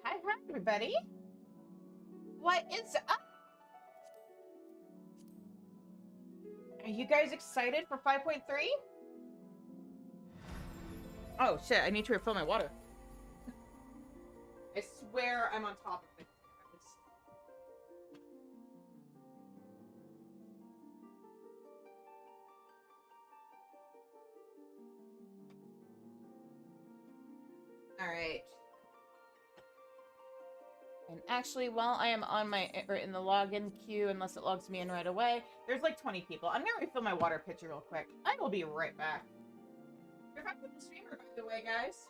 Hi, everybody. What is up? Are you guys excited for 5.3? Oh, shit. I need to refill my water. I swear I'm on top of things, guys. All right. And actually, while I am on my in the login queue, unless it logs me in right away, there's like 20 people. I'm gonna refill my water pitcher real quick. I will be right back. You're back with the streamer, by the way, guys.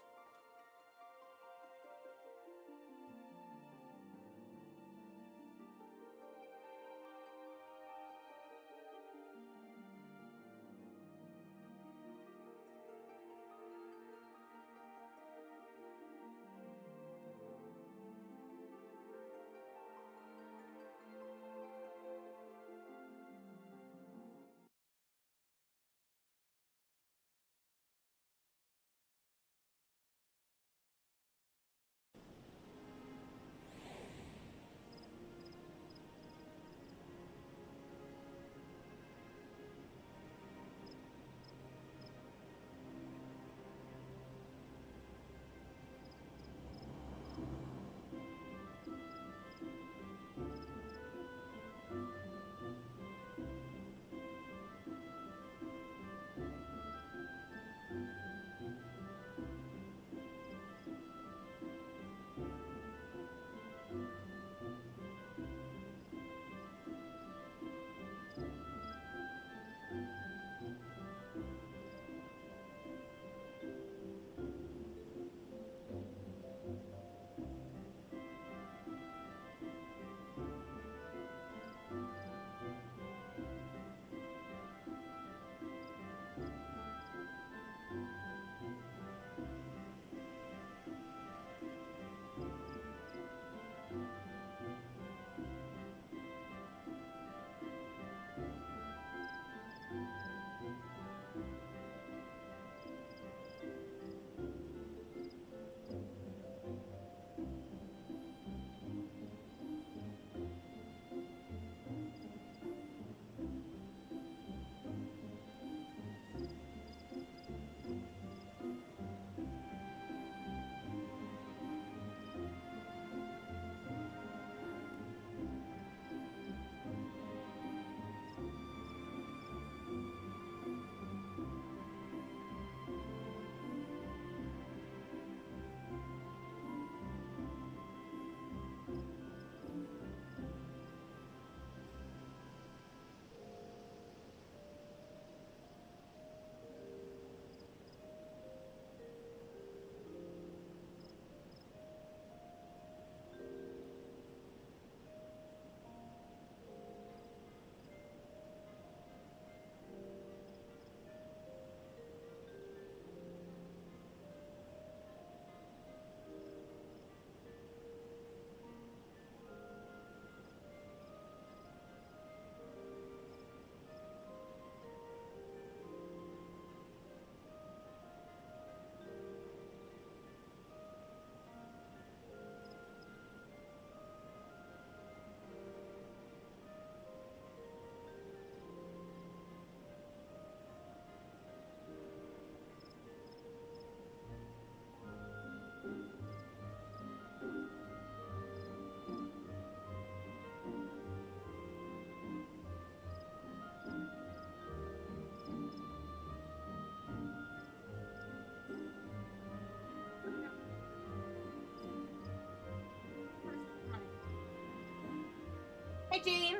Jean.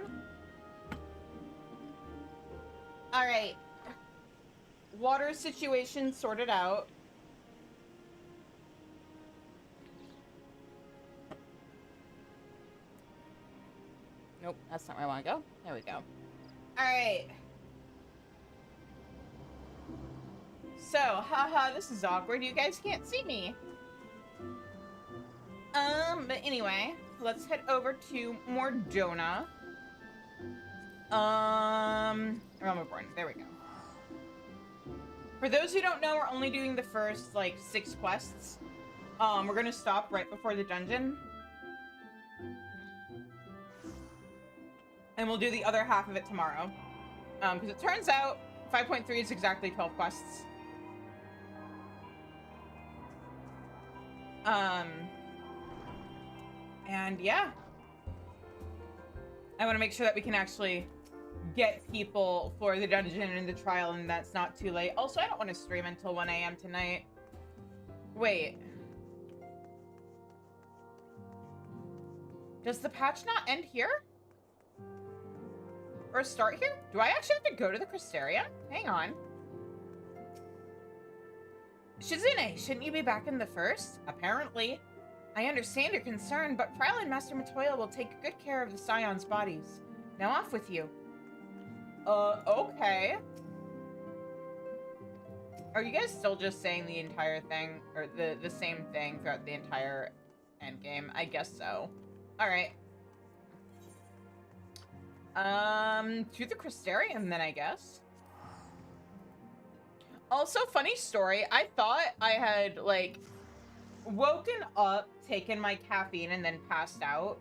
All right. Water situation sorted out. Nope, that's not where I want to go. There we go. All right. So, haha, this is awkward. You guys can't see me. But anyway, let's head over to Mordona. Realm Reborn. There we go. For those who don't know, we're only doing the first, like, 6 quests. We're gonna stop right before the dungeon. And we'll do the other half of it tomorrow. Because it turns out 5.3 is exactly 12 quests. And yeah. I want to make sure that we can actually get people for the dungeon and the trial, and that's not too late. Also, I don't want to stream until 1 a.m. tonight. Wait. Does the patch not end here? Or start here? Do I actually have to go to the Crystarium? Hang on. Shizune, shouldn't you be back in the first? Apparently. I understand your concern, but Prowl and Master Matoya will take good care of the Scions' bodies. Now off with you. Okay. Are you guys still just saying the entire thing, or the same thing throughout the entire endgame? I guess so. Alright. To the Crystarium then, I guess. Also, funny story, I thought I had, like, woken up, taken my caffeine, and then passed out.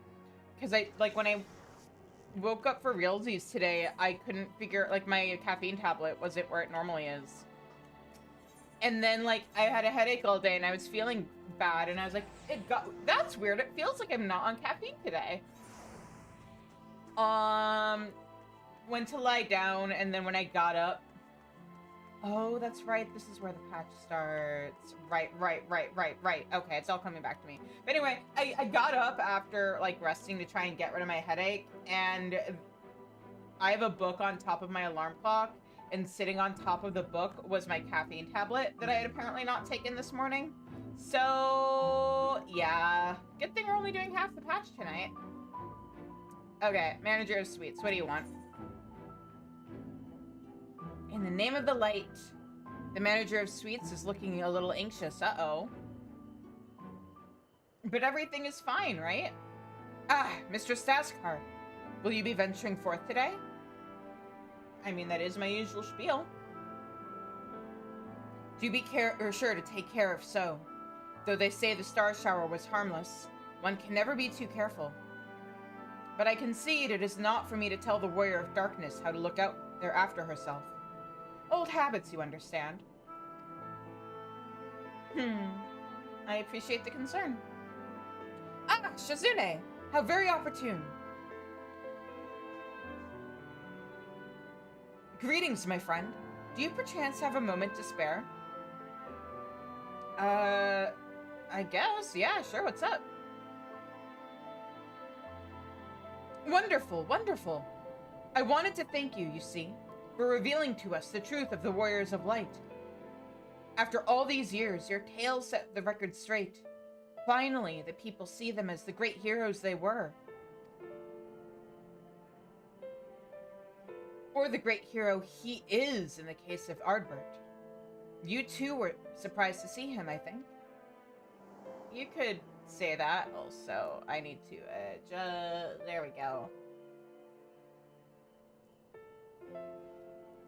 Because when I woke up for realsies today, I couldn't figure, like, my caffeine tablet wasn't where it normally is. And then, like, I had a headache all day, and I was feeling bad, and I was like, that's weird, it feels like I'm not on caffeine today. Went to lie down, and then when I got up, oh, that's right, this is where the patch starts. Right. Okay, it's all coming back to me. But anyway, I got up after, like, resting to try and get rid of my headache, and I have a book on top of my alarm clock, and sitting on top of the book was my caffeine tablet that I had apparently not taken this morning. So, yeah. Good thing we're only doing half the patch tonight. Okay, Manager of Suites, what do you want? In the name of the light. The Manager of Suites is looking a little anxious, uh-oh. But everything is fine, right? Ah, Mr. Staskar, will you be venturing forth today? I mean, that is my usual spiel. Do be sure to take care of so. Though they say the star shower was harmless, one can never be too careful. But I concede it is not for me to tell the Warrior of Darkness how to look out there after herself. Old habits, you understand. I appreciate the concern. Ah, Shizune! How very opportune. Greetings, my friend. Do you perchance have a moment to spare? I guess. Yeah, sure. What's up? Wonderful, wonderful. I wanted to thank you, you see, for revealing to us the truth of the Warriors of Light. After all these years, your tales set the record straight. Finally, the people see them as the great heroes they were. Or the great hero he is in the case of Ardbert. You too were surprised to see him, I think. You could say that also. I need to adjust. There we go.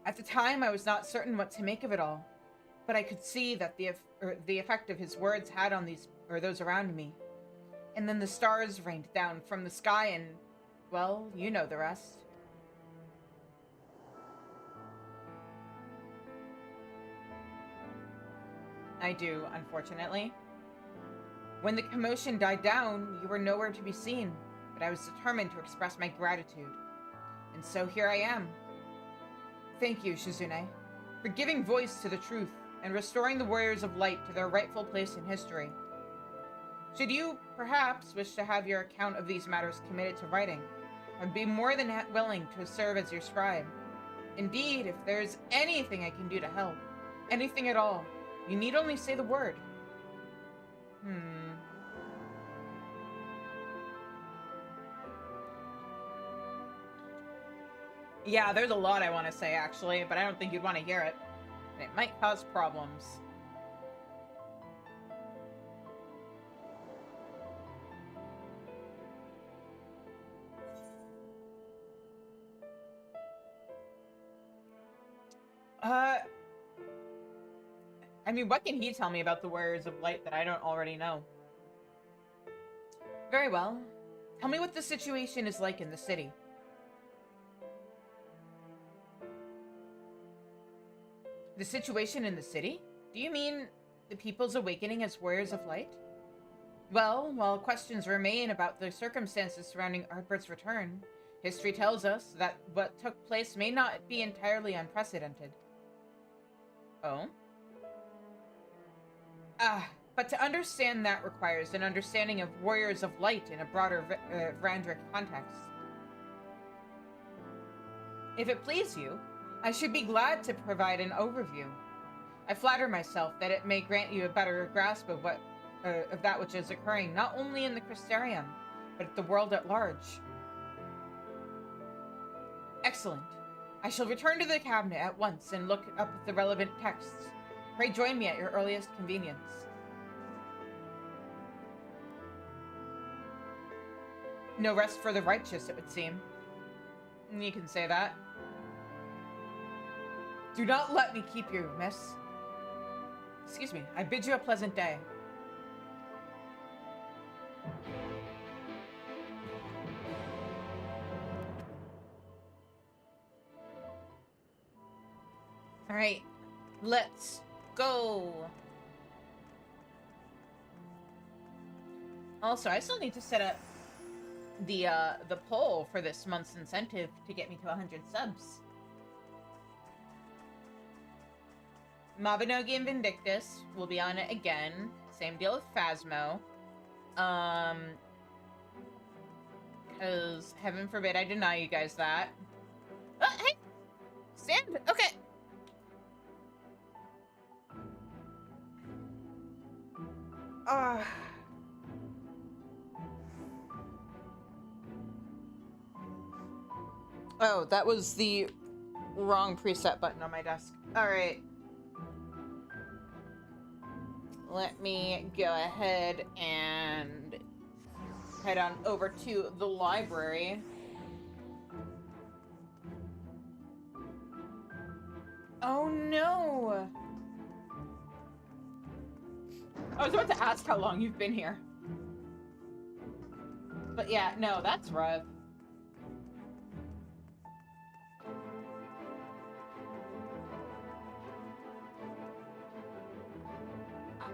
At the time, I was not certain what to make of it all, but I could see that the effect of his words had on those around me. And then the stars rained down from the sky and, well, you know the rest. I do, unfortunately. When the commotion died down, you were nowhere to be seen, but I was determined to express my gratitude. And so here I am. Thank you, Shizune, for giving voice to the truth and restoring the Warriors of Light to their rightful place in history. Should you, perhaps, wish to have your account of these matters committed to writing, I'd be more than willing to serve as your scribe. Indeed, if there's anything I can do to help, anything at all, you need only say the word. Yeah, there's a lot I want to say, actually, but I don't think you'd want to hear it. And it might cause problems. I mean, what can he tell me about the Warriors of Light that I don't already know? Very well. Tell me what the situation is like in the city. The situation in the city? Do you mean the people's awakening as Warriors of Light? Well, while questions remain about the circumstances surrounding Artbert's return, history tells us that what took place may not be entirely unprecedented. Oh? But to understand that requires an understanding of Warriors of Light in a broader Vrandric context. If it please you, I should be glad to provide an overview. I flatter myself that it may grant you a better grasp of of that which is occurring not only in the Crystarium, but the world at large. Excellent. I shall return to the cabinet at once and look up the relevant texts. Pray join me at your earliest convenience. No rest for the righteous, it would seem. You can say that. Do not let me keep you, miss. Excuse me, I bid you a pleasant day. Alright, let's go. Also, I still need to set up the poll for this month's incentive to get me to 100 subs. Mabinogi and Vindictus will be on it again. Same deal with Phasmo. Because heaven forbid I deny you guys that. Hey! Stand! Okay! Oh, that was the wrong preset button on my desk. Alright. Let me go ahead and head on over to the library. Oh no! I was about to ask how long you've been here. But yeah, no, that's rough.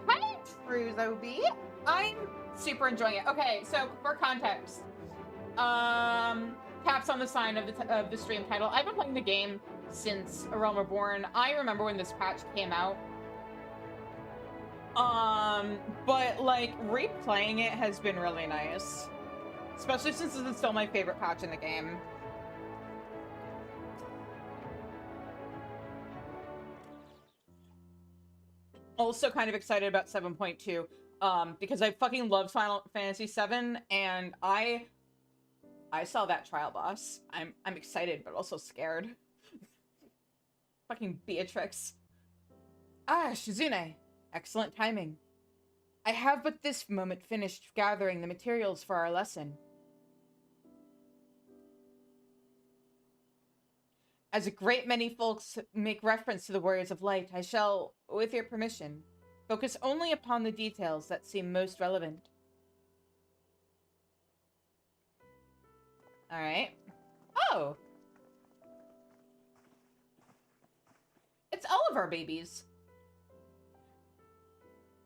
Hi, Fruzobi. I'm super enjoying it. Okay, so for context, caps on the sign of the stream title. I've been playing the game since A Realm Reborn. I remember when this patch came out. But like replaying it has been really nice, especially since this is still my favorite patch in the game. Also kind of excited about 7.2, because I fucking love Final Fantasy VII, and I saw that trial boss. I'm excited, but also scared. Fucking Beatrix. Ah, Shizune. Excellent timing. I have but this moment finished gathering the materials for our lesson. As a great many folks make reference to the Warriors of Light, I shall, with your permission, focus only upon the details that seem most relevant. Alright. Oh! It's all of our babies.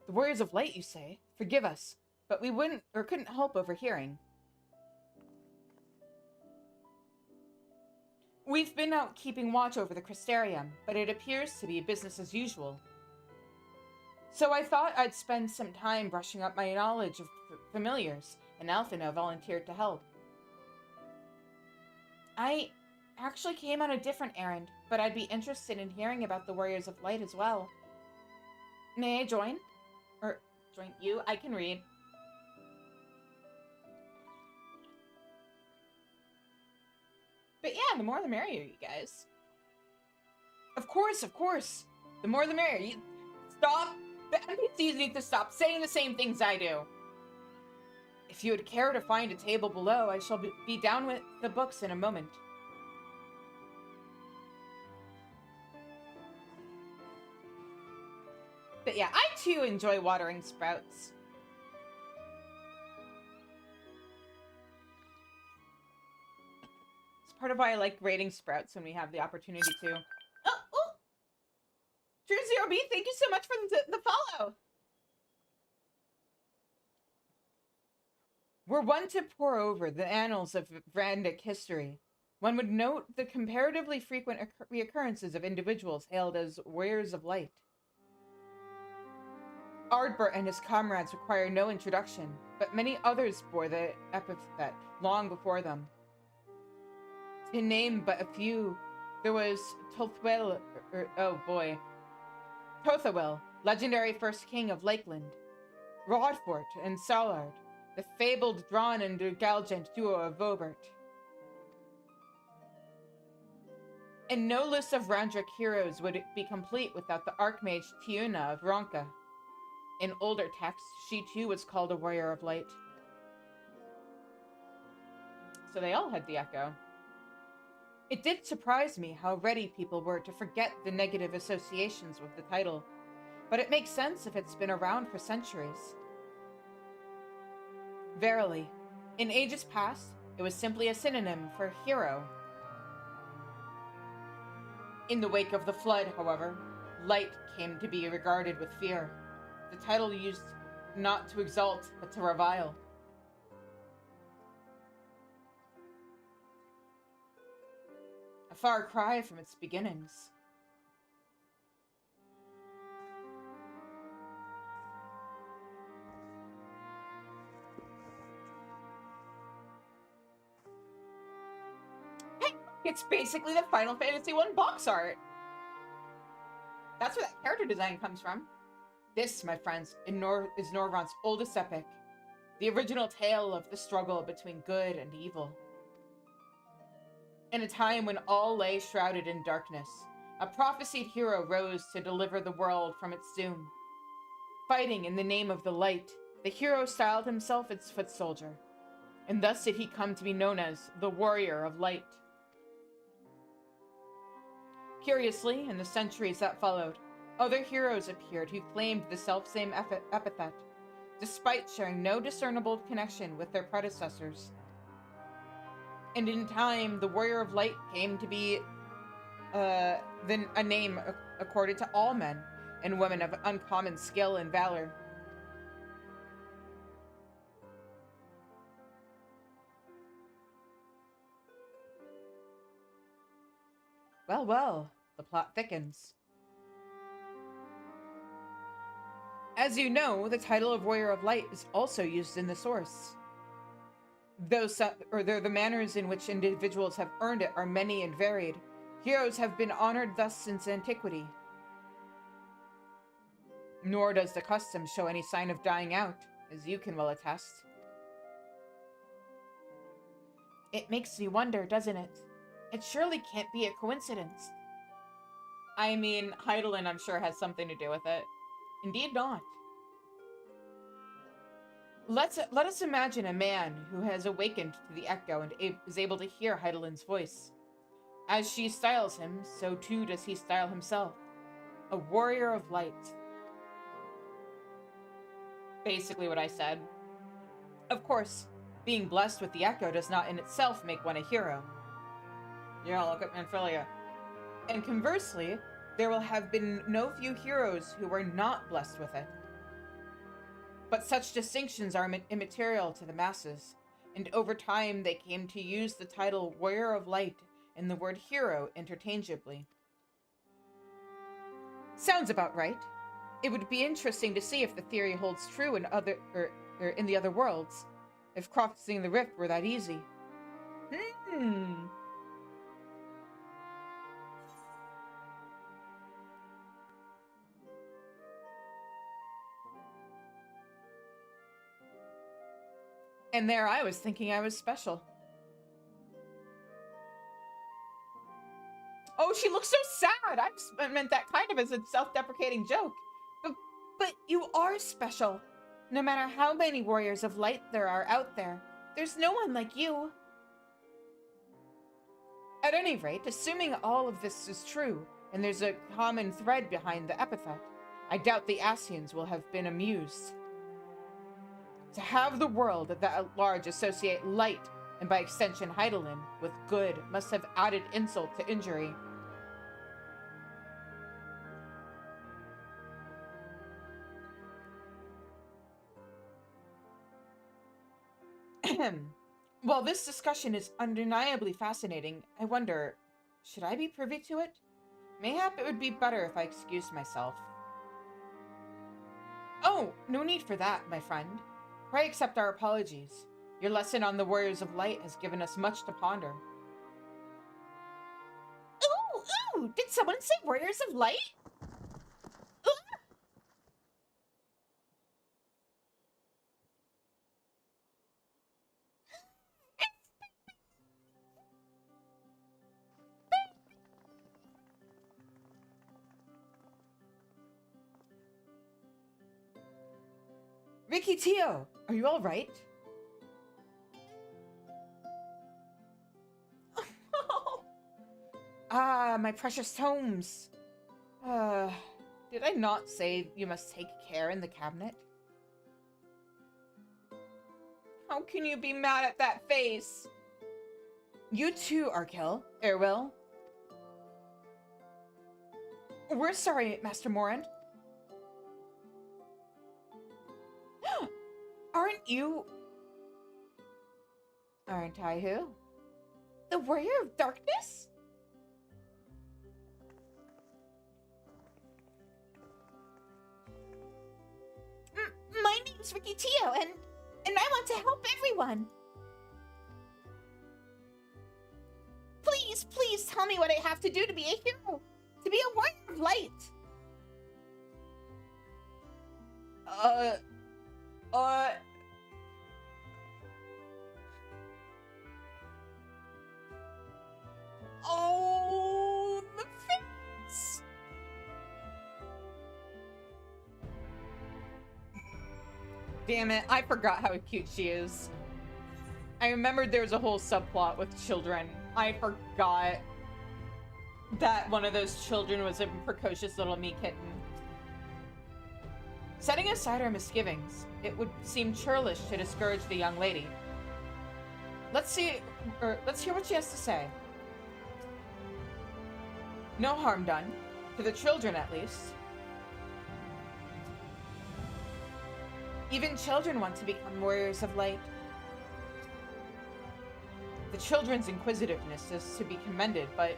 The Warriors of Light, you say? Forgive us, but we wouldn't or couldn't help overhearing. We've been out keeping watch over the Crystarium, but it appears to be business as usual. So I thought I'd spend some time brushing up my knowledge of familiars, and Alphina volunteered to help. I actually came on a different errand, but I'd be interested in hearing about the Warriors of Light as well. May I join? Or join you? I can read. But yeah, the more the merrier, you guys. Of course, of course. The more the merrier. Stop. The NPCs need to stop saying the same things I do. If you would care to find a table below, I shall be down with the books in a moment. But yeah, I too enjoy watering sprouts. It's part of why I like raiding sprouts when we have the opportunity to. Oh! True Zero B, thank you so much for the follow. Were one to pore over the annals of Vrandic history, one would note the comparatively frequent reoccurrences of individuals hailed as Warriors of Light. Ardbert and his comrades require no introduction, but many others bore the epithet long before them. To name but a few, there was Tothwell, Tothawel, legendary first king of Lakeland, Rodfort and Salard, the fabled Drawn and Galgant duo of Vobert. And no list of Randric heroes would be complete without the Archmage Tiuna of Ronka. In older texts, she too was called a Warrior of Light. So they all had the echo. It did surprise me how ready people were to forget the negative associations with the title, but it makes sense if it's been around for centuries. Verily, in ages past, it was simply a synonym for hero. In the wake of the flood, however, light came to be regarded with fear. The title used not to exalt, but to revile. A far cry from its beginnings. Hey, it's basically the Final Fantasy I box art. That's where that character design comes from. This, my friends, is Norvron's oldest epic, the original tale of the struggle between good and evil. In a time when all lay shrouded in darkness, a prophesied hero rose to deliver the world from its doom. Fighting in the name of the light, the hero styled himself its foot soldier, and thus did he come to be known as the Warrior of Light. Curiously, in the centuries that followed, other heroes appeared who claimed the selfsame epithet, despite sharing no discernible connection with their predecessors. And in time, the Warrior of Light came to be a name accorded to all men and women of uncommon skill and valor. Well, well, the plot thickens. As you know, the title of Warrior of Light is also used in the source. Though the manners in which individuals have earned it are many and varied, heroes have been honored thus since antiquity. Nor does the custom show any sign of dying out, as you can well attest. It makes me wonder, doesn't it? It surely can't be a coincidence. I mean, Heidelin, I'm sure, has something to do with it. Indeed not. Let us imagine a man who has awakened to the echo and is able to hear Heidelin's voice. As she styles him, so too does he style himself. A warrior of light. Basically what I said. Of course, being blessed with the echo does not in itself make one a hero. Yeah, look at Manphilia. And conversely, there will have been no few heroes who were not blessed with it. But such distinctions are immaterial to the masses, and over time they came to use the title Warrior of Light and the word hero interchangeably. Sounds about right. It would be interesting to see if the theory holds true in in the other worlds, if crossing the rift were that easy. And there I was thinking I was special. Oh, she looks so sad. I meant that kind of as a self-deprecating joke. But you are special. No matter how many warriors of light there are out there, there's no one like you. At any rate, assuming all of this is true, and there's a common thread behind the epithet, I doubt the Asians will have been amused. To have the world at large associate light, and by extension Heidelin, with good, must have added insult to injury. While this discussion is undeniably fascinating, I wonder, should I be privy to it? Mayhap it would be better if I excused myself. Oh, no need for that, my friend. Pray accept our apologies. Your lesson on the Warriors of Light has given us much to ponder. Ooh! Did someone say Warriors of Light? Ricky Tio, are you all right? Ah, my precious tomes. Did I not say you must take care in the cabinet? How can you be mad at that face? You too, Arkell, Erwill. We're sorry, Master Morand. Aren't I who? The Warrior of Darkness? My name's Ricky Tio, and I want to help everyone. Please tell me what I have to do to be a hero, to be a Warrior of Light. Oh, the face! Damn it, I forgot how cute she is. I remembered there was a whole subplot with children. I forgot that one of those children was a precocious little meat kitten. Setting aside our misgivings, it would seem churlish to discourage the young lady. Let's hear what she has to say. No harm done. To the children, at least. Even children want to become warriors of light. The children's inquisitiveness is to be commended, but...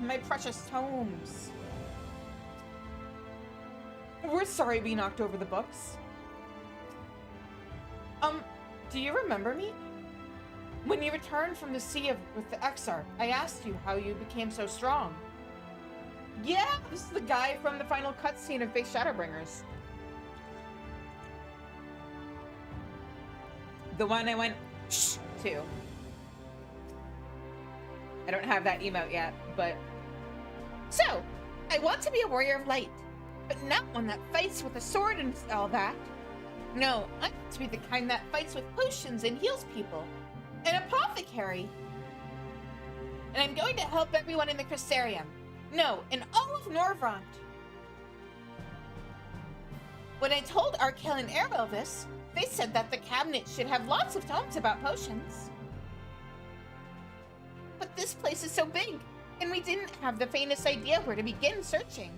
my precious tomes. We're sorry we knocked over the books. Do you remember me? When you returned from the sea with the Exarch, I asked you how you became so strong. Yeah, this is the guy from the final cutscene of Face Shadowbringers. The one I went shh to. I don't have that emote yet, but... So, I want to be a warrior of light, but not one that fights with a sword and all that. No, I want to be the kind that fights with potions and heals people. An apothecary. And I'm going to help everyone in the Crystarium. No, in all of Norvrant. When I told Arkell and Erwill this, they said that the cabinet should have lots of tomes about potions. But this place is so big, and we didn't have the faintest idea where to begin searching.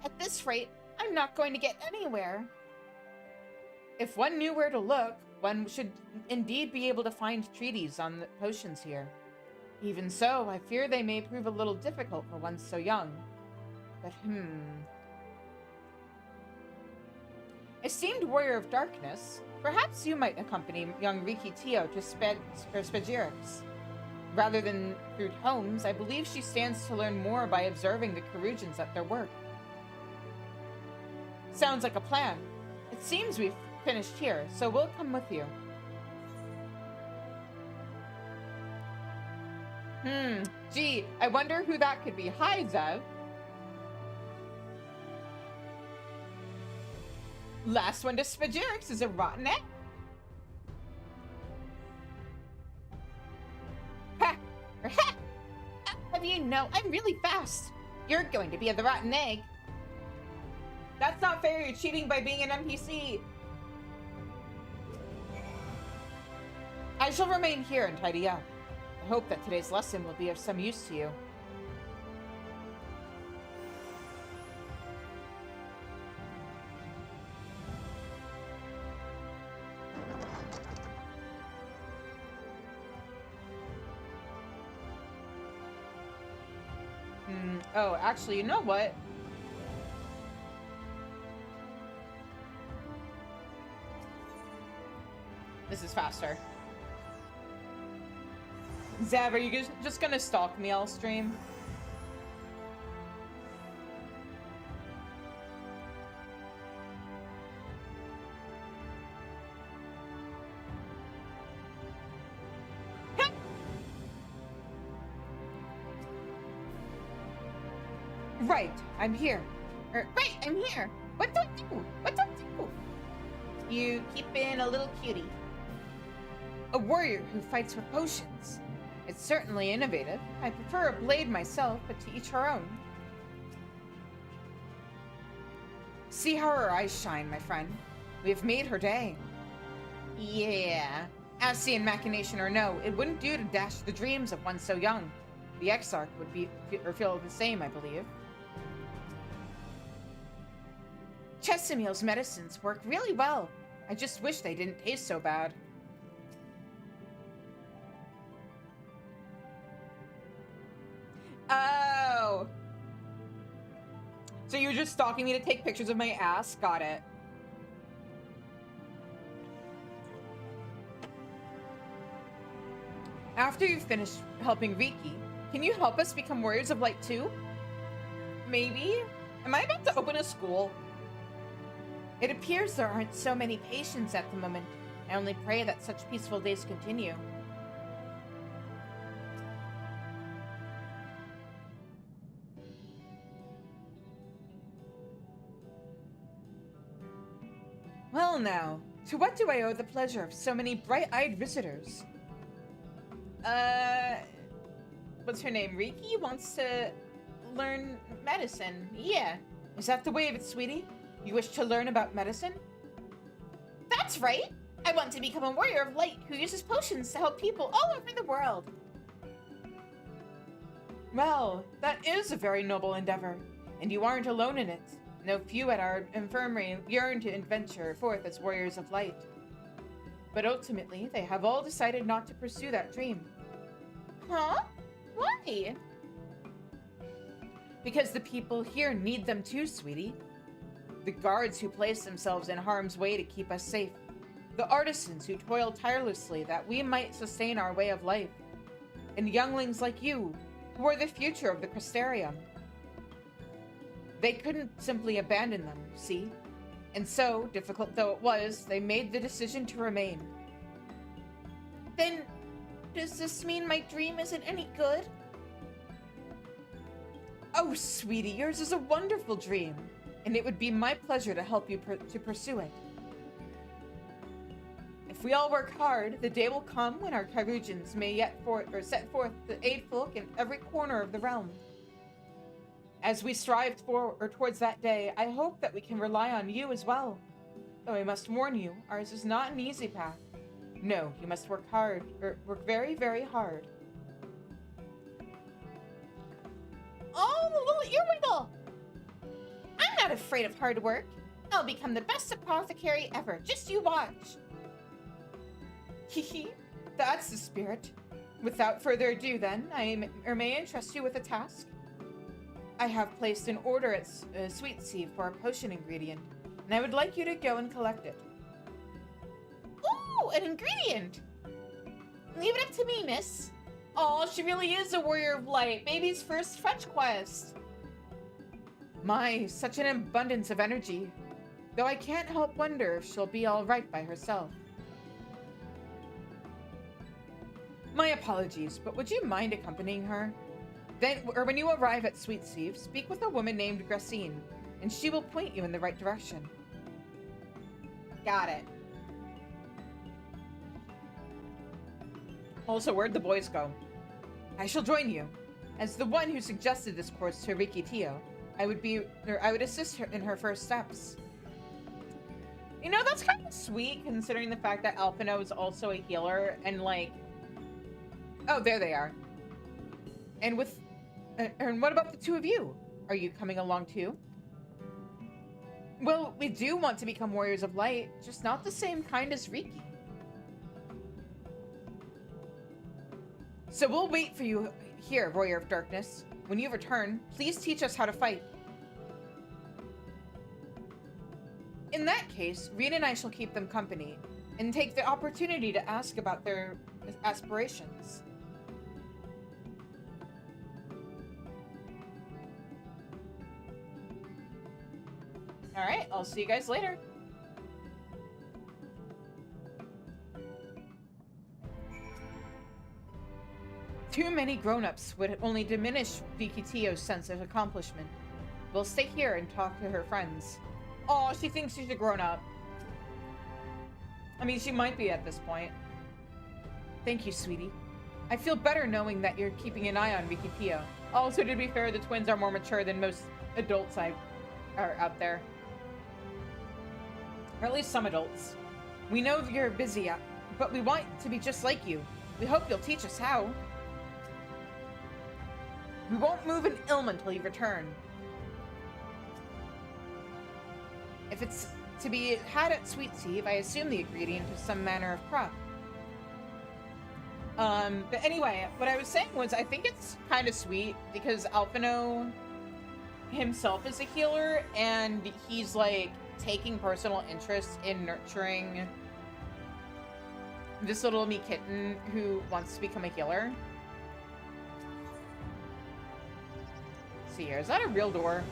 At this rate, I'm not going to get anywhere. If one knew where to look, one should indeed be able to find treaties on the potions here. Even so, I fear they may prove a little difficult for one so young. But Esteemed Warrior of Darkness, perhaps you might accompany young Riki Tio to Spagirix. Rather than through tomes, I believe she stands to learn more by observing the Carugians at their work. Sounds like a plan. It seems we've finished here, so we'll come with you. Gee, I wonder who that could be. Hi, Zev. Last one to Spagyrics is a rotten egg. Ha! Ha! Have you know, I'm really fast. You're going to be the rotten egg. That's not fair. You're cheating by being an NPC. I shall remain here and tidy up. I hope that today's lesson will be of some use to you. Oh, actually, you know what? This is faster. Zev, are you just gonna stalk me all stream? Right, I'm here. Right, I'm here. What do I do? What do I do? You keep being a little cutie. A warrior who fights with potions. It's certainly innovative. I prefer a blade myself, but to each her own. See how her eyes shine, my friend. We have made her day. Yeah. Ascian machination or no, it wouldn't do to dash the dreams of one so young. The Exarch would feel the same, I believe. Chesimil's medicines work really well. I just wish they didn't taste so bad. Oh! So you're just stalking me to take pictures of my ass? Got it. After you've finished helping Riki, can you help us become warriors of light too? Maybe? Am I about to open a school? It appears there aren't so many patients at the moment. I only pray that such peaceful days continue. Well now, to what do I owe the pleasure of so many bright-eyed visitors? What's her name? Riki wants to learn medicine. Yeah. Is that the way of it, sweetie? You wish to learn about medicine? That's right! I want to become a warrior of light who uses potions to help people all over the world. Well, that is a very noble endeavor, and you aren't alone in it. No few at our infirmary yearn to venture forth as warriors of light. But ultimately, they have all decided not to pursue that dream. Huh? Why? Because the people here need them too, sweetie. The guards who place themselves in harm's way to keep us safe. The artisans who toil tirelessly that we might sustain our way of life. And younglings like you, who are the future of the Crystarium. They couldn't simply abandon them, you see? And so, difficult though it was, they made the decision to remain. Then, does this mean my dream isn't any good? Oh, sweetie, yours is a wonderful dream. And it would be my pleasure to help you to pursue it. If we all work hard, the day will come when our Kyrugians may set forth to aid folk in every corner of the realm. As we strive towards that day, I hope that we can rely on you as well. Though I must warn you, ours is not an easy path. No, you must work hard, work very, very hard. Oh, a little earwiggle! I'm not afraid of hard work. I'll become the best apothecary ever. Just you watch. Hehe, that's the spirit. Without further ado then, may I entrust you with a task? I have placed an order at Sweet Sieve for a potion ingredient, and I would like you to go and collect it. Ooh, an ingredient! Leave it up to me, miss. Oh, she really is a warrior of light. Baby's first fetch quest. My, such an abundance of energy. Though I can't help wonder if she'll be all right by herself. My apologies, but would you mind accompanying her? Then, or when you arrive at Sweet Steve, speak with a woman named Grassine, and she will point you in the right direction. Got it. Also, where'd the boys go? I shall join you. As the one who suggested this course to Riki Tio, I would assist her in her first steps. You know, that's kind of sweet, considering the fact that Alphino is also a healer, and like... Oh, there they are. And what about the two of you? Are you coming along too? Well, we do want to become warriors of light, just not the same kind as Riki. So we'll wait for you here, Warrior of Darkness. When you return, please teach us how to fight. In that case, Reed and I shall keep them company, and take the opportunity to ask about their aspirations. Alright, I'll see you guys later. Too many grown-ups would only diminish Vikitio's sense of accomplishment. We'll stay here and talk to her friends. Oh, she thinks she's a grown-up. I mean, she might be at this point. Thank you, sweetie. I feel better knowing that you're keeping an eye on Vikitio. Also, to be fair, the twins are more mature than most adults are out there. Or at least some adults. We know you're busy, but we want to be just like you. We hope you'll teach us how. We won't move an ilm until you return. If it's to be had at Sweet Steve, I assume the ingredient is some manner of crop. But anyway, what I was saying was I think it's kind of sweet because Alphino himself is a healer and he's like taking personal interest in nurturing this little me kitten who wants to become a healer. Let's see here, is that a real door?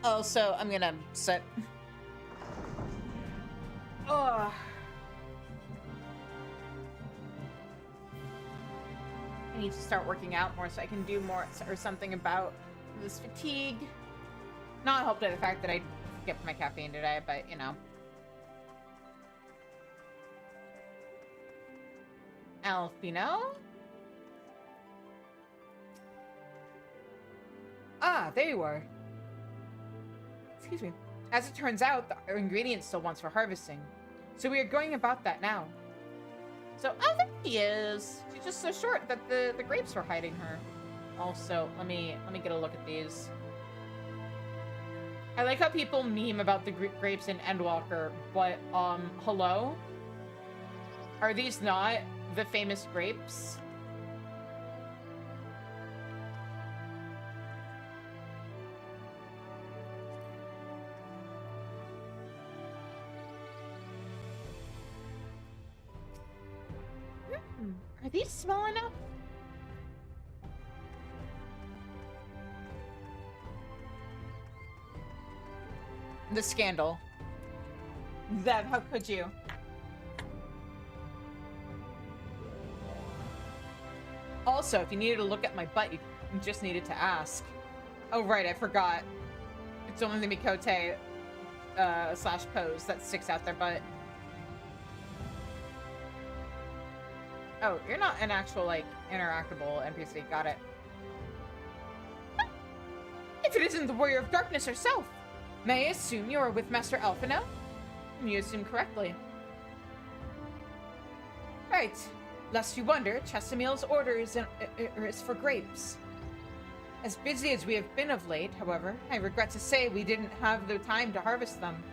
Also, I'm gonna sit. Ugh. I need to start working out more so I can do more or something about this fatigue. Not helped by the fact that I skipped my caffeine today, but you know. Alphino? Ah, there you are. Excuse me. As it turns out, the ingredient still wants for harvesting. So we are going about that now. So, oh, there she is. She's just so short that the grapes were hiding her. Also, let me get a look at these. I like how people meme about the grapes in Endwalker, but, hello? Are these not the famous grapes? Are these small enough? The scandal. Zev, how could you? Also, if you needed to look at my butt, you just needed to ask. Oh, right, I forgot. It's only the Mikote slash pose that sticks out their butt. Oh, you're not an actual, like, interactable NPC. Got it. If it isn't the Warrior of Darkness herself! May I assume you are with Master Alphino? You assume correctly. Right. Lest you wonder, Chesameel's order is for grapes. As busy as we have been of late, however, I regret to say we didn't have the time to harvest them.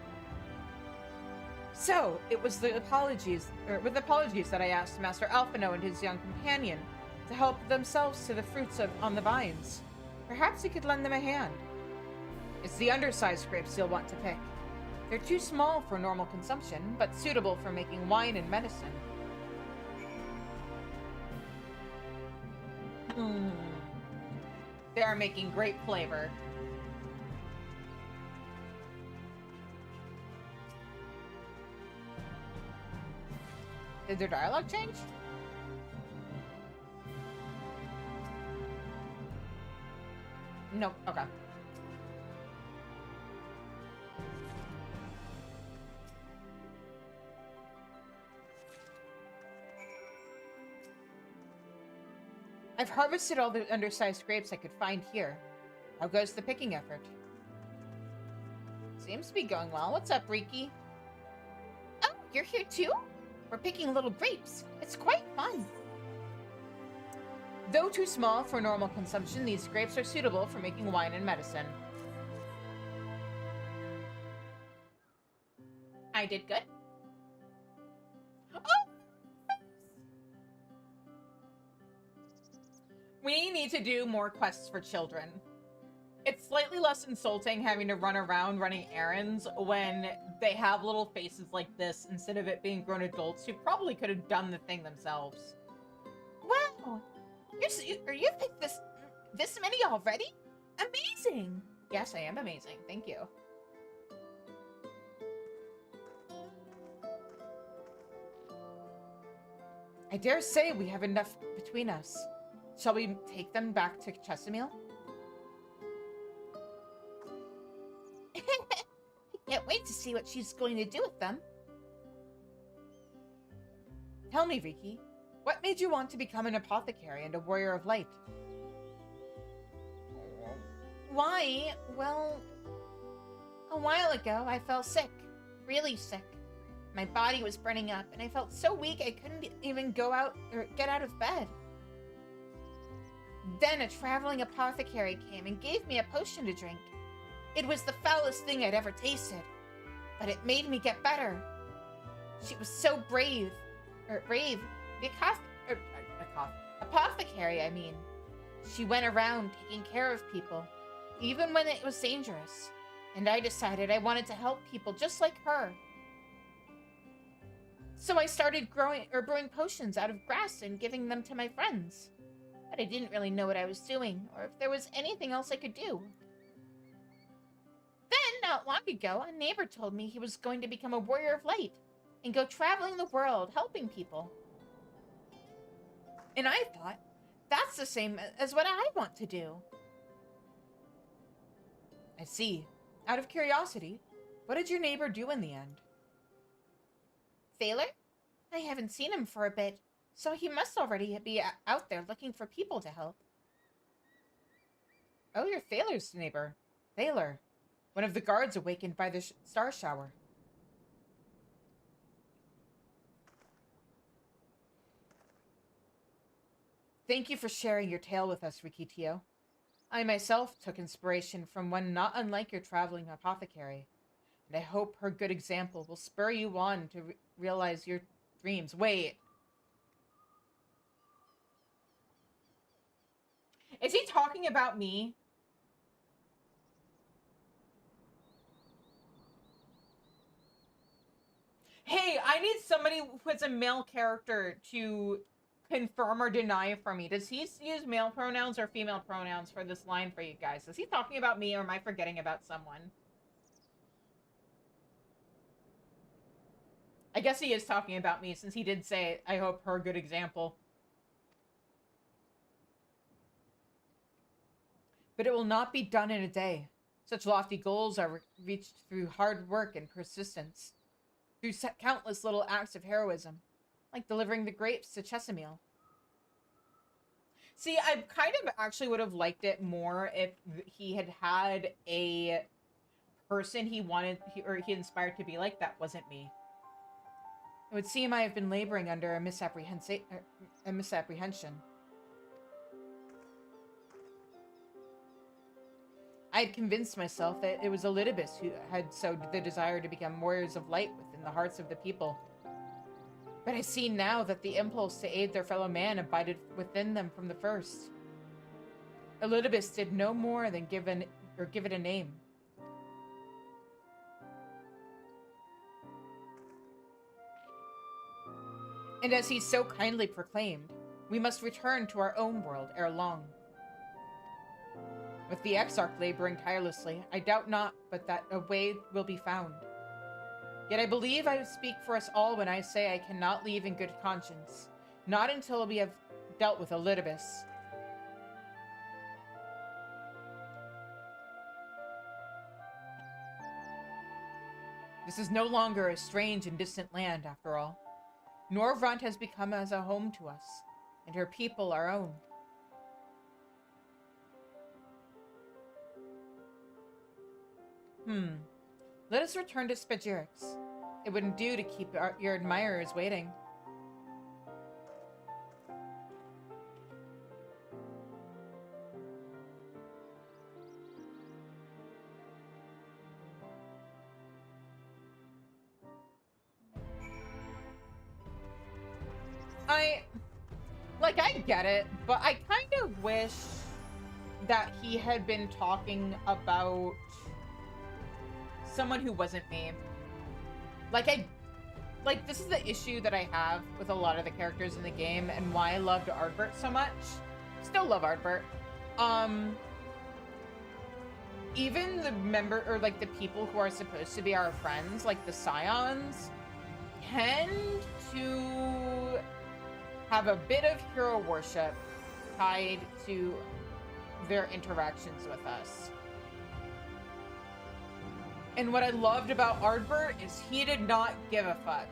So, it was with apologies that I asked Master Alphino and his young companion to help themselves to the fruits on the vines. Perhaps he could lend them a hand. It's the undersized grapes you'll want to pick. They're too small for normal consumption, but suitable for making wine and medicine. They are making great flavor. Did their dialogue change? Nope. Okay. I've harvested all the undersized grapes I could find here. How goes the picking effort? Seems to be going well. What's up, Riki? Oh, you're here too? We're picking little grapes. It's quite fun. Though too small for normal consumption, these grapes are suitable for making wine and medicine. I did good. Oh! We need to do more quests for children. It's slightly less insulting having to run around running errands when they have little faces like this instead of it being grown adults who probably could have done the thing themselves. Wow! You picked this many already? Amazing! Yes, I am amazing. Thank you. I dare say we have enough between us. Shall we take them back to Chesamil? I can't wait to see what she's going to do with them. Tell me, Riki, what made you want to become an apothecary and a warrior of light? Why? Well, a while ago I fell sick. Really sick. My body was burning up, and I felt so weak I couldn't even go out or get out of bed. Then a traveling apothecary came and gave me a potion to drink. It was the foulest thing I'd ever tasted, but it made me get better. She was so brave. The apothecary, I mean. She went around taking care of people, even when it was dangerous. And I decided I wanted to help people just like her. So I started brewing potions out of grass and giving them to my friends. But I didn't really know what I was doing, or if there was anything else I could do. Then, not long ago, a neighbor told me he was going to become a warrior of light and go traveling the world, helping people. And I thought, that's the same as what I want to do. I see. Out of curiosity, what did your neighbor do in the end? Thaler? I haven't seen him for a bit, so he must already be out there looking for people to help. Oh, you're Thaler's neighbor. Thaler, one of the guards awakened by the star shower. Thank you for sharing your tale with us, Rikitio. I myself took inspiration from one not unlike your traveling apothecary, and I hope her good example will spur you on to realize your dreams. Wait. Is he talking about me? Hey, I need somebody who is a male character to confirm or deny for me. Does he use male pronouns or female pronouns for this line for you guys? Is he talking about me or am I forgetting about someone? I guess he is talking about me since he did say, I hope her good example. But it will not be done in a day. Such lofty goals are reached through hard work and persistence. Through countless little acts of heroism, like delivering the grapes to Chesamil. See, I kind of actually would have liked it more if he had had a person he inspired to be like that wasn't me. It would seem I have been laboring under a misapprehension. I had convinced myself that it was Elidibus who had sowed the desire to become warriors of light within the hearts of the people. But I see now that the impulse to aid their fellow man abided within them from the first. Elidibus did no more than give it a name. And as he so kindly proclaimed, we must return to our own world ere long. With the Exarch laboring tirelessly, I doubt not but that a way will be found. Yet I believe I speak for us all when I say I cannot leave in good conscience, not until we have dealt with Elidibus. This is no longer a strange and distant land, after all. Norvrant has become as a home to us, and her people our own. Let us return to Spagirix. It wouldn't do to keep your admirers waiting. I get it, but I kind of wish that he had been talking about someone who wasn't me. This is the issue that I have with a lot of the characters in the game and why I loved Ardbert so much. Still love Ardbert. Even the people who are supposed to be our friends, like the Scions, tend to have a bit of hero worship tied to their interactions with us. And what I loved about Ardbert is he did not give a fuck.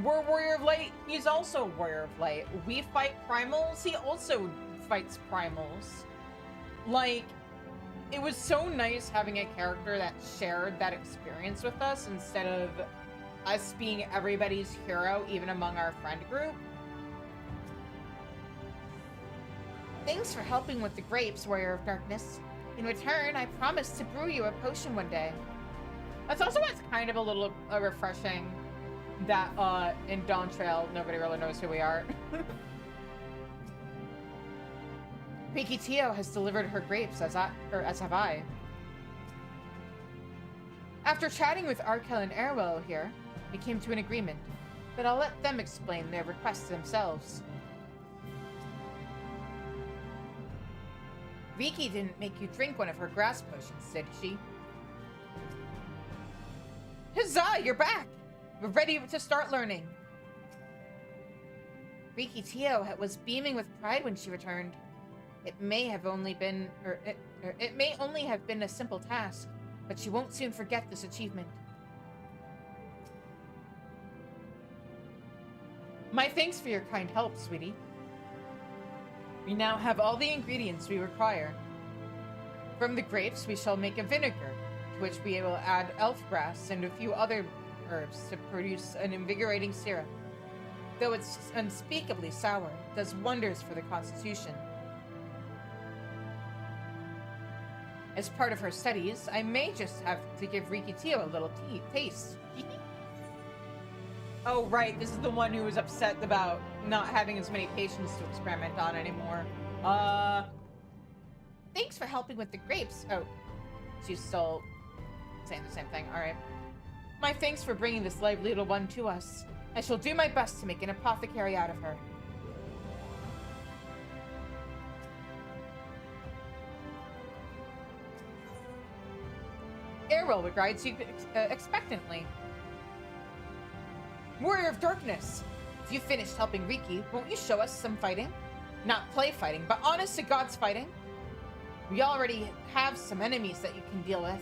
We're Warrior of Light, he's also Warrior of Light. We fight primals, he also fights primals. It was so nice having a character that shared that experience with us instead of us being everybody's hero, even among our friend group. Thanks for helping with the grapes, Warrior of Darkness. In return, I promise to brew you a potion one day. That's also what's kind of a little refreshing that in Dawn Trail, nobody really knows who we are. Rikitio has delivered her grapes, as have I. After chatting with Arkel and Erwell here, we came to an agreement, but I'll let them explain their requests themselves. Riki didn't make you drink one of her grass potions, did she? Huzzah, you're back! We're ready to start learning. Rikitio was beaming with pride when she returned. It may only have been a simple task, but she won't soon forget this achievement. My thanks for your kind help, sweetie. We now have all the ingredients we require. From the grapes, we shall make a vinegar, to which we will add elf grass and a few other herbs to produce an invigorating syrup. Though it's unspeakably sour, it does wonders for the constitution. As part of her studies, I may just have to give Rikitio a little taste. Oh, right, this is the one who was upset about not having as many patients to experiment on anymore. Thanks for helping with the grapes. Oh, she's still saying the same thing. All right. My thanks for bringing this lively little one to us. I shall do my best to make an apothecary out of her. Errol regards you expectantly. Warrior of Darkness, if you finished helping Riki, won't you show us some fighting? Not play fighting, but honest to God's fighting. We already have some enemies that you can deal with.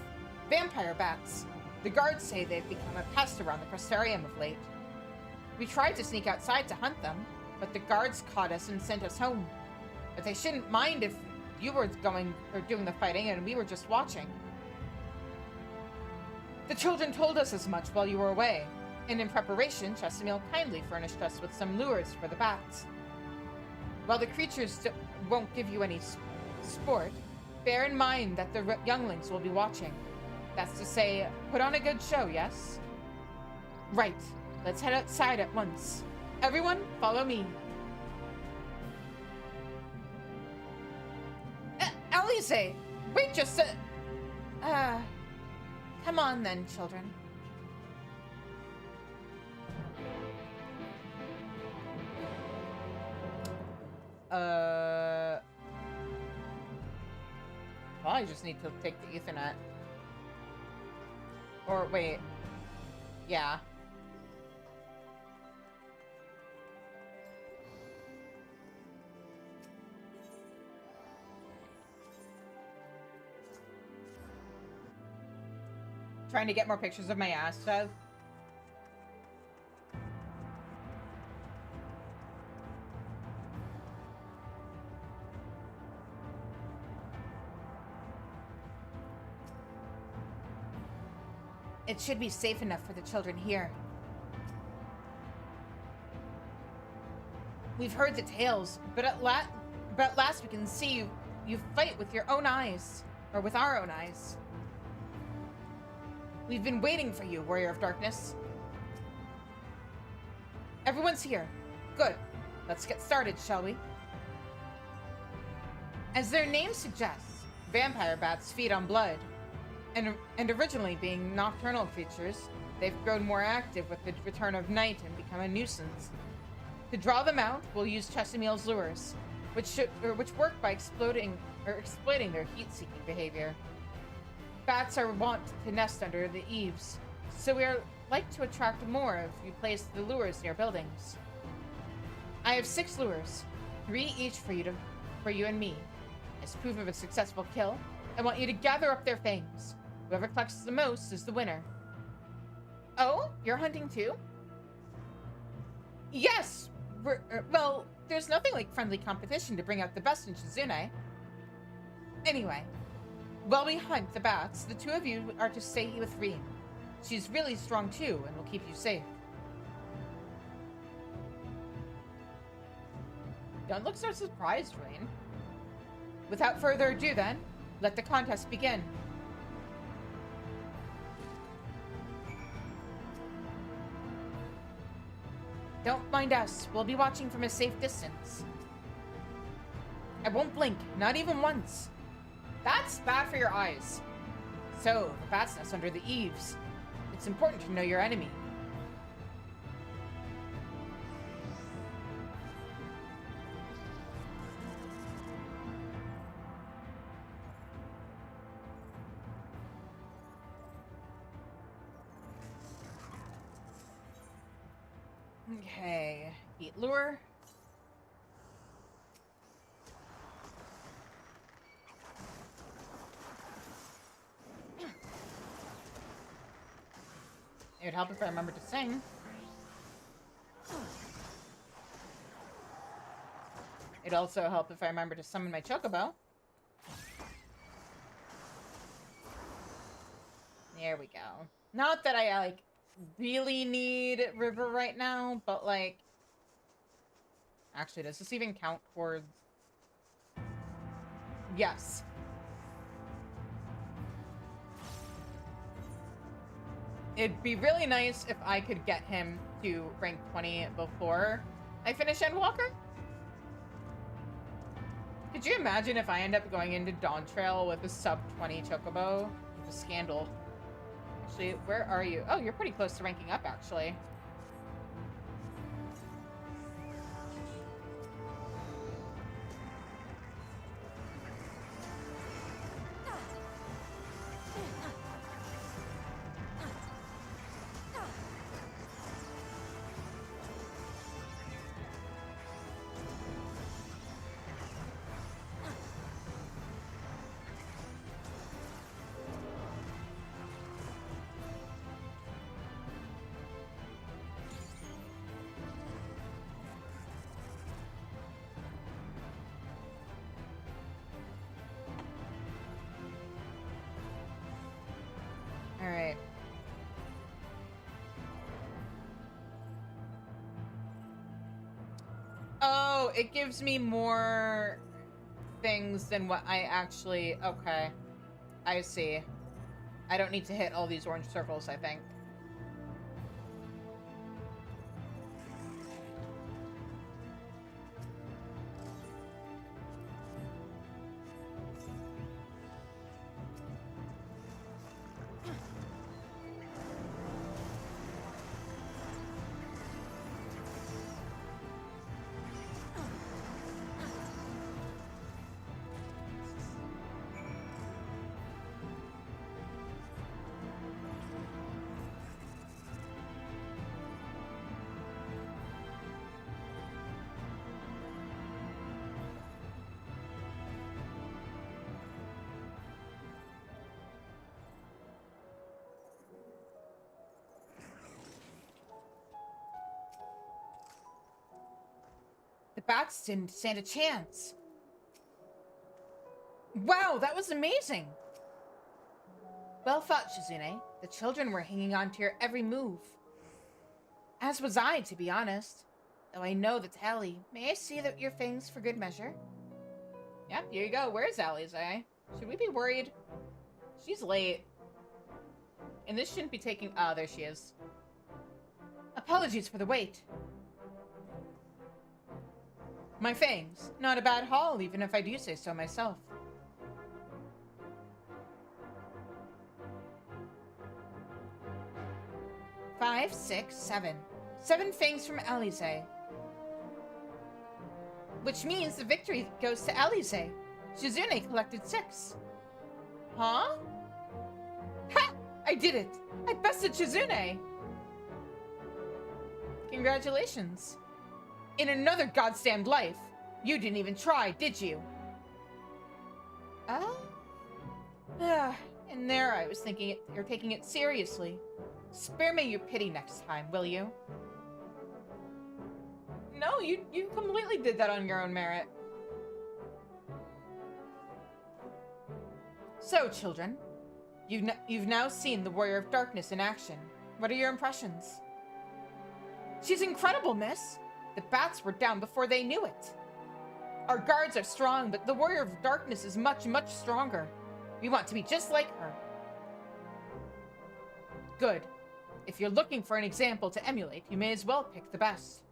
Vampire bats. The guards say they've become a pest around the Crystarium of late. We tried to sneak outside to hunt them, but the guards caught us and sent us home. But they shouldn't mind if you were doing the fighting and we were just watching. The children told us as much while you were away, and in preparation, Chesamil kindly furnished us with some lures for the bats. While the creatures won't give you any sport, bear in mind that the younglings will be watching. That's to say, put on a good show, yes? Right. Let's head outside at once. Everyone, follow me. Alice! Wait just a... Come on then, children. I just need to take the Ethernet. Or, wait. Yeah. Trying to get more pictures of my ass stuff. It should be safe enough for the children here. We've heard the tales, but at last we can see you fight with your own eyes. Or with our own eyes. We've been waiting for you, Warrior of Darkness. Everyone's here. Good. Let's get started, shall we? As their name suggests, vampire bats feed on blood. And originally being nocturnal creatures, they've grown more active with the return of night and become a nuisance. To draw them out, we'll use Chesameal's lures, which work by exploiting their heat-seeking behavior. Bats are wont to nest under the eaves, so we are like to attract more if you place the lures near buildings. I have 6 lures, 3 each for you and me. As proof of a successful kill, I want you to gather up their fangs. Whoever collects the most is the winner. Oh, you're hunting too? Yes! Well, there's nothing like friendly competition to bring out the best in Shizune. Anyway, while we hunt the bats, the 2 of you are to stay with Reem. She's really strong too and will keep you safe. Don't look so surprised, Rain. Without further ado then, let the contest begin. Don't mind us. We'll be watching from a safe distance. I won't blink, not even once. That's bad for your eyes. So, the bat's nest under the eaves. It's important to know your enemy. Okay, heat lure. It would help if I remembered to sing. It'd also help if I remember to summon my chocobo. There we go. Not that I, like, really need river right now, but, like... Actually, does this even count towards... Yes. It'd be really nice if I could get him to rank 20 before I finish Endwalker. Could you imagine if I end up going into Dawn Trail with a sub-20 chocobo? It's a scandal. Actually, where are you? Oh, you're pretty close to ranking up, actually. Alright. Oh, it gives me more things than what I actually... Okay. I see. I don't need to hit all these orange circles, I think. bats didn't stand a chance. Wow, that was amazing! Well thought, Shizune. The children were hanging on to your every move. As was I, to be honest. Though I know the tally. May I see your fangs for good measure? Yep, here you go. Where's Alize? Should we be worried? She's late. And this shouldn't be taking... Oh, there she is. Apologies for the wait. My fangs. Not a bad haul, even if I do say so myself. Five, 6, 7. 7 fangs from Alize. Which means the victory goes to Alize. Shizune collected 6. Huh? Ha! I did it! I bested Shizune! Congratulations. In another goddamned life. You didn't even try, did you? And there I was thinking you're taking it seriously. Spare me your pity next time, will you? No, you completely did that on your own merit. So, children, you've now seen the Warrior of Darkness in action. What are your impressions? She's incredible, miss. The bats were down before they knew it. Our guards are strong, but the Warrior of Darkness is much, much stronger. We want to be just like her. Good. If you're looking for an example to emulate, you may as well pick the best.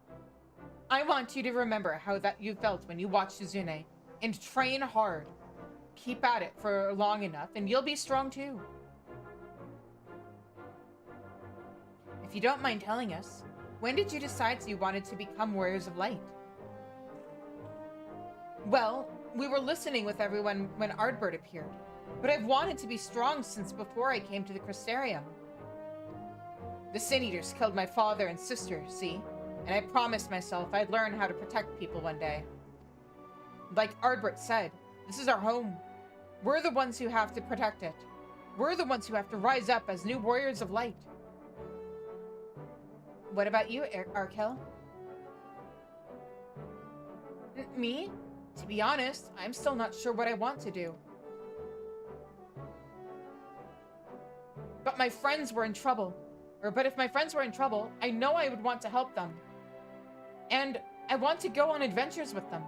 I want you to remember how that you felt when you watched Shizune, and train hard. Keep at it for long enough, and you'll be strong too. If you don't mind telling us, when did you decide you wanted to become Warriors of Light? Well, we were listening with everyone when Ardbert appeared, but I've wanted to be strong since before I came to the Crystarium. The Sin Eaters killed my father and sister, see? And I promised myself I'd learn how to protect people one day. Like Ardbert said, this is our home. We're the ones who have to protect it. We're the ones who have to rise up as new Warriors of Light. What about you, Arkell? Me? To be honest, I'm still not sure what I want to do. But my friends were in trouble. But if my friends were in trouble, I know I would want to help them. And I want to go on adventures with them.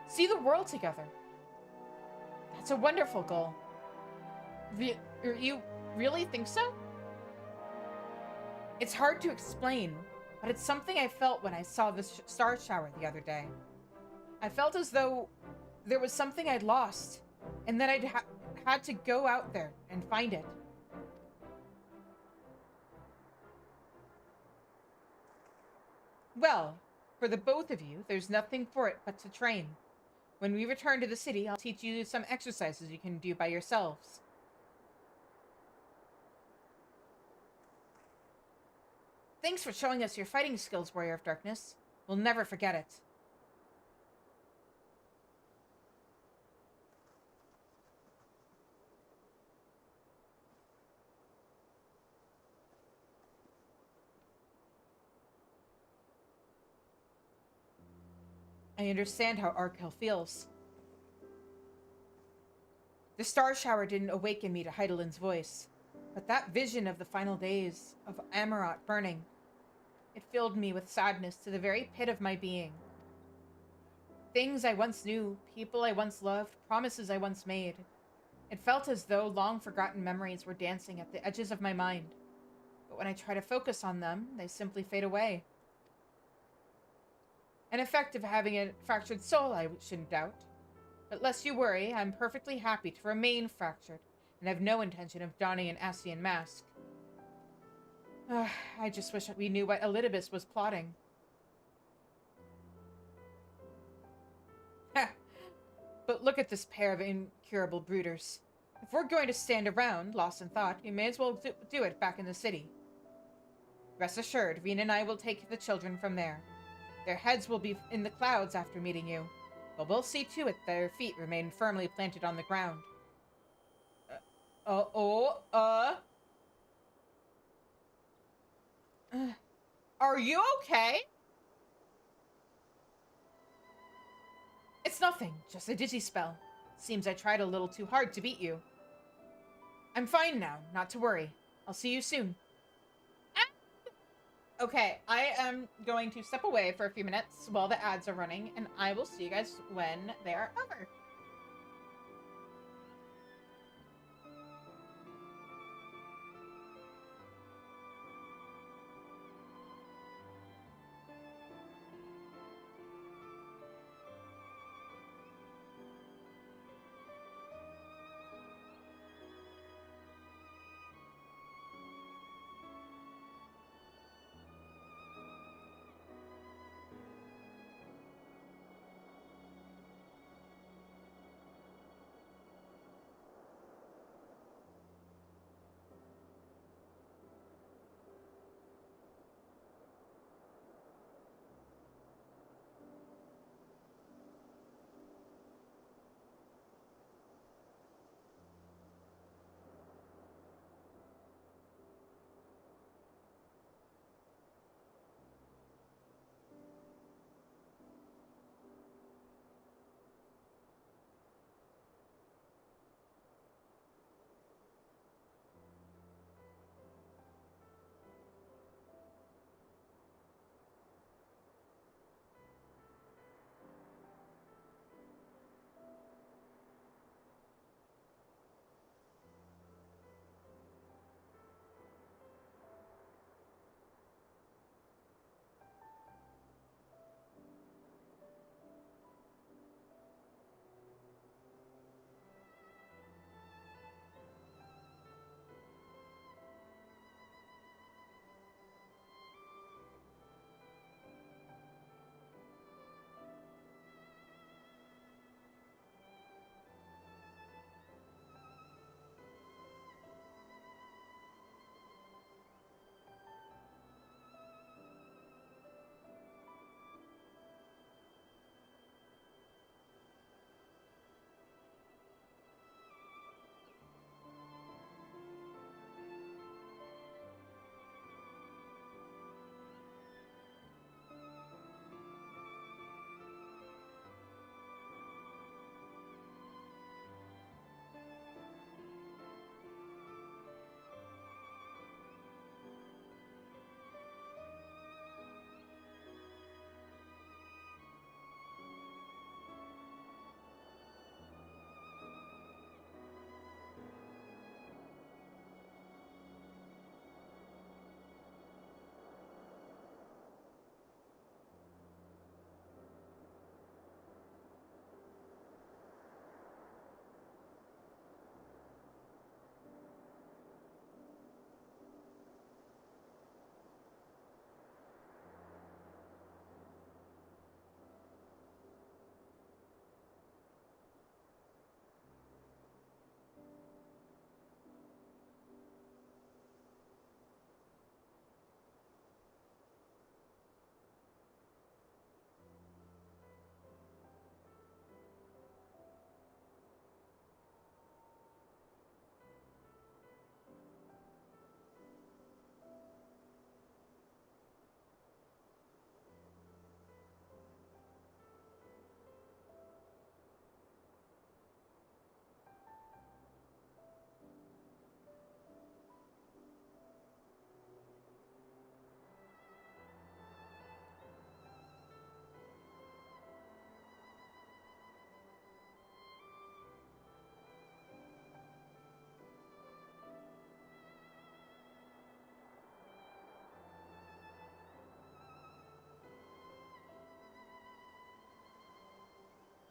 See the world together. That's a wonderful goal. You really think so? It's hard to explain, but it's something I felt when I saw the star shower the other day. I felt as though there was something I'd lost, and that I'd had to go out there and find it. Well, for the both of you, there's nothing for it but to train. When we return to the city, I'll teach you some exercises you can do by yourselves. Thanks for showing us your fighting skills, Warrior of Darkness. We'll never forget it. I understand how Arkell feels. The star shower didn't awaken me to Heidelin's voice, but that vision of the final days of Amarot burning, it filled me with sadness to the very pit of my being. Things I once knew, people I once loved, promises I once made. It felt as though long-forgotten memories were dancing at the edges of my mind. But when I try to focus on them, they simply fade away. An effect of having a fractured soul, I shouldn't doubt. But lest you worry, I'm perfectly happy to remain fractured, and have no intention of donning an Ascian mask. I just wish we knew what Elidibus was plotting. Ha! But look at this pair of incurable brooders. If we're going to stand around, lost in thought, we may as well do it back in the city. Rest assured, Rena and I will take the children from there. Their heads will be in the clouds after meeting you, but we'll see to it that their feet remain firmly planted on the ground. Are you okay? It's nothing, just a dizzy spell. Seems I tried a little too hard to beat you. I'm fine now, not to worry. I'll see you soon. Okay, I am going to step away for a few minutes while the ads are running, and I will see you guys when they are over.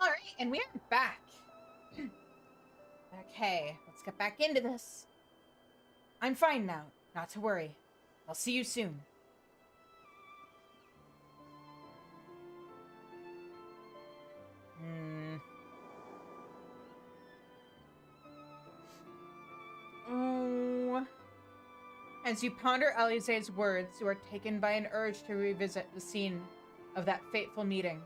All right, and we are back. Okay, let's get back into this. I'm fine now, not to worry. I'll see you soon. Oh. As you ponder Alize's words, you are taken by an urge to revisit the scene of that fateful meeting.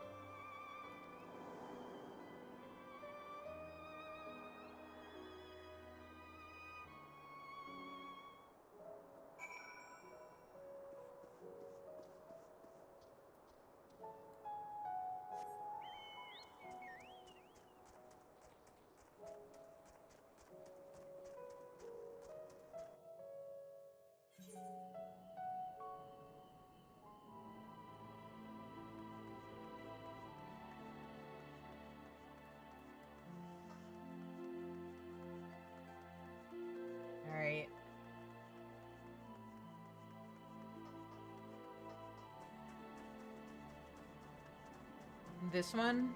This one?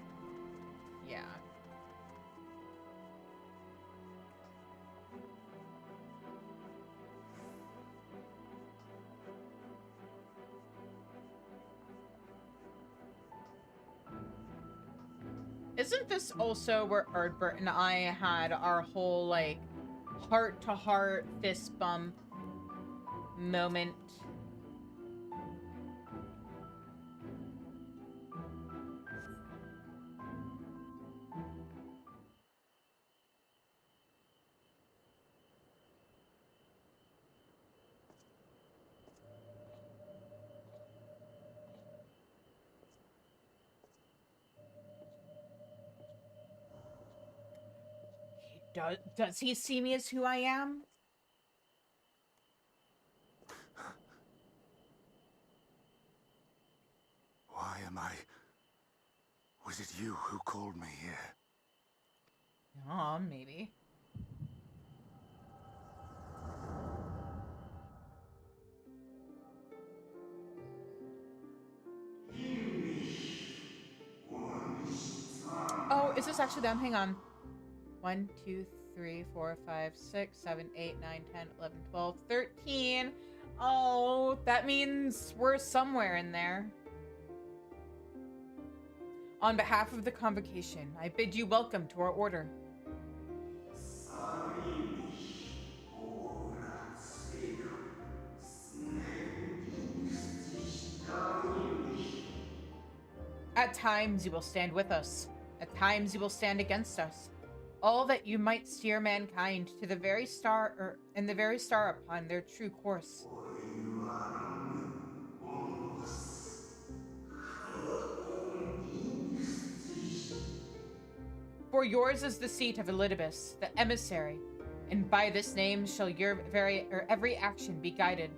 Yeah. Isn't this also where Ardbert and I had our whole, like, heart-to-heart fist bump moment? Does he see me as who I am? Why am I... Was it you who called me here? Maybe. Oh, is this actually them? Hang on. 1, 2, 3, 4, 5, 6, 7, 8, 9, 10, 11, 12, 13. Oh, that means we're somewhere in there. On behalf of the convocation, I bid you welcome to our order. At times you will stand with us. At times you will stand against us. All that you might steer mankind to the very star, and the very star upon their true course. For yours is the seat of Elidibus, the emissary, and by this name shall your every action be guided.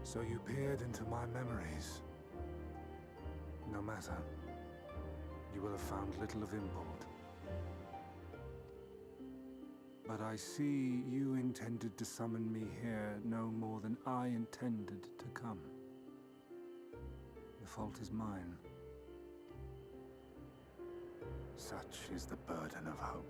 So you peered into my memories. No matter. You will have found little of import. But I see you intended to summon me here no more than I intended to come. The fault is mine. Such is the burden of hope.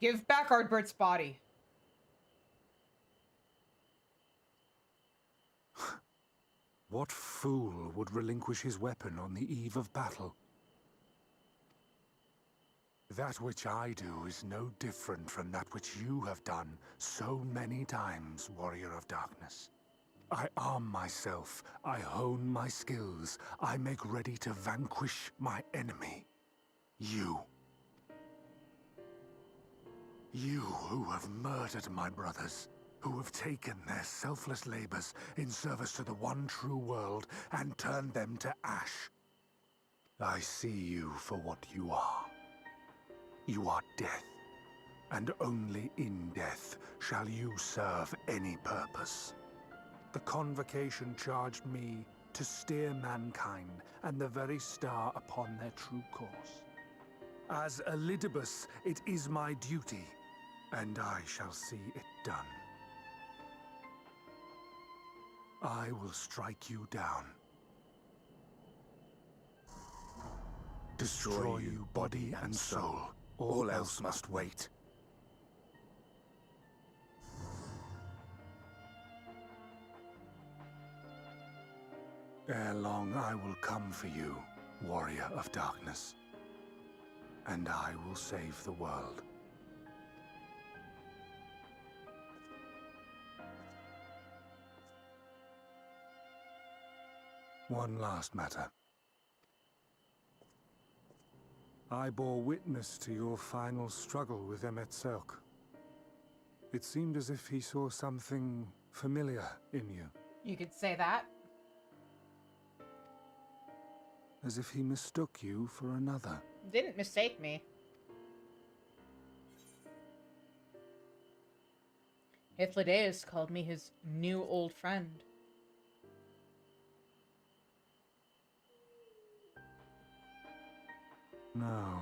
Give back Ardbert's body. What fool would relinquish his weapon on the eve of battle? That which I do is no different from that which you have done so many times, Warrior of Darkness. I arm myself, I hone my skills, I make ready to vanquish my enemy. You. You who have murdered my brothers, who have taken their selfless labors in service to the one true world and turned them to ash. I see you for what you are. You are death, and only in death shall you serve any purpose. The convocation charged me to steer mankind and the very star upon their true course. As Elidibus, it is my duty, and I shall see it done. I will strike you down. Destroy you body and soul. All else must wait. Ere long I will come for you, Warrior of Darkness. And I will save the world. One last matter. I bore witness to your final struggle with Emetselk. It seemed as if he saw something familiar in you. You could say that. As if he mistook you for another. Didn't mistake me. Hythlodaeus called me his new old friend. No.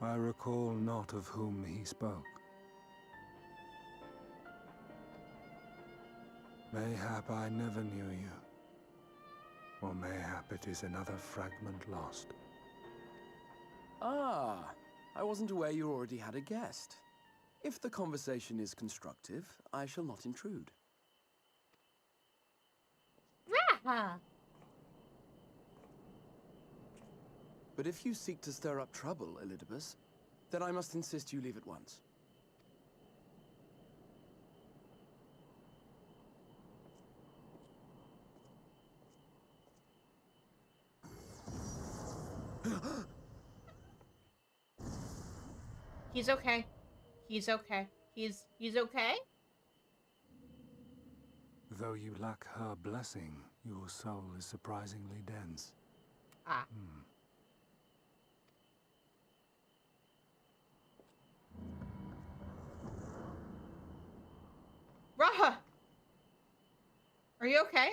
I recall not of whom he spoke. Mayhap I never knew you. Or mayhap it is another fragment lost. Ah, I wasn't aware you already had a guest. If the conversation is constructive, I shall not intrude. Raha! But if you seek to stir up trouble, Elidibus, then I must insist you leave at once. He's okay. He's okay. He's okay? Though you lack her blessing, your soul is surprisingly dense. Ah. Raha! Are you okay?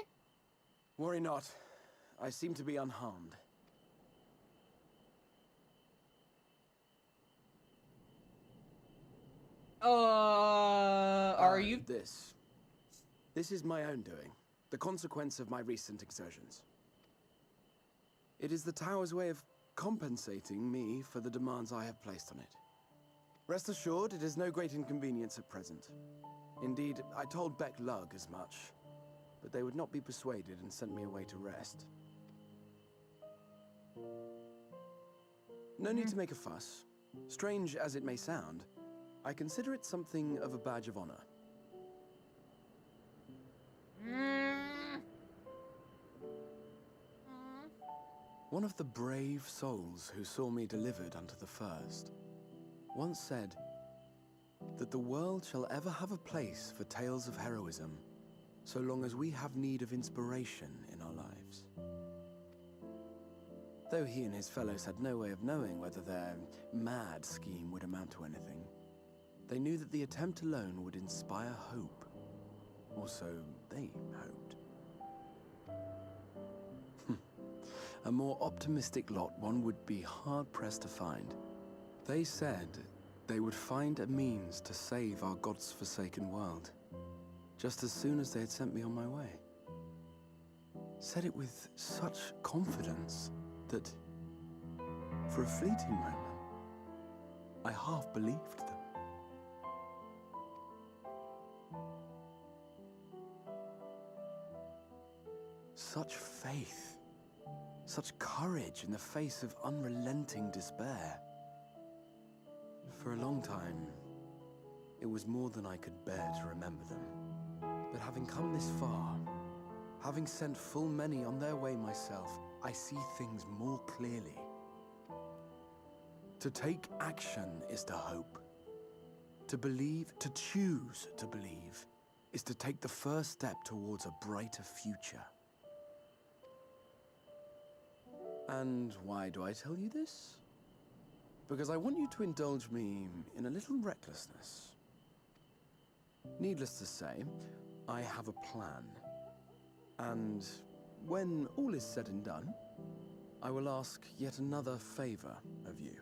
Worry not. I seem to be unharmed. Are you? This is my own doing. The consequence of my recent exertions. It is the tower's way of compensating me for the demands I have placed on it. Rest assured, it is no great inconvenience at present. Indeed, I told Beck Lug as much, but they would not be persuaded and sent me away to rest. No need to make a fuss. Strange as it may sound, I consider it something of a badge of honor. One of the brave souls who saw me delivered unto the first once said that the world shall ever have a place for tales of heroism so long as we have need of inspiration in our lives. Though he and his fellows had no way of knowing whether their mad scheme would amount to anything, they knew that the attempt alone would inspire hope. Or so they hoped. A more optimistic lot one would be hard-pressed to find. They said they would find a means to save our God's forsaken world, just as soon as they had sent me on my way. Said it with such confidence that, for a fleeting moment, I half believed them. Such faith, such courage in the face of unrelenting despair. For a long time, it was more than I could bear to remember them. But having come this far, having sent full many on their way myself, I see things more clearly. To take action is to hope. To believe, to choose to believe, is to take the first step towards a brighter future. And why do I tell you this? Because I want you to indulge me in a little recklessness. Needless to say, I have a plan. And when all is said and done, I will ask yet another favor of you.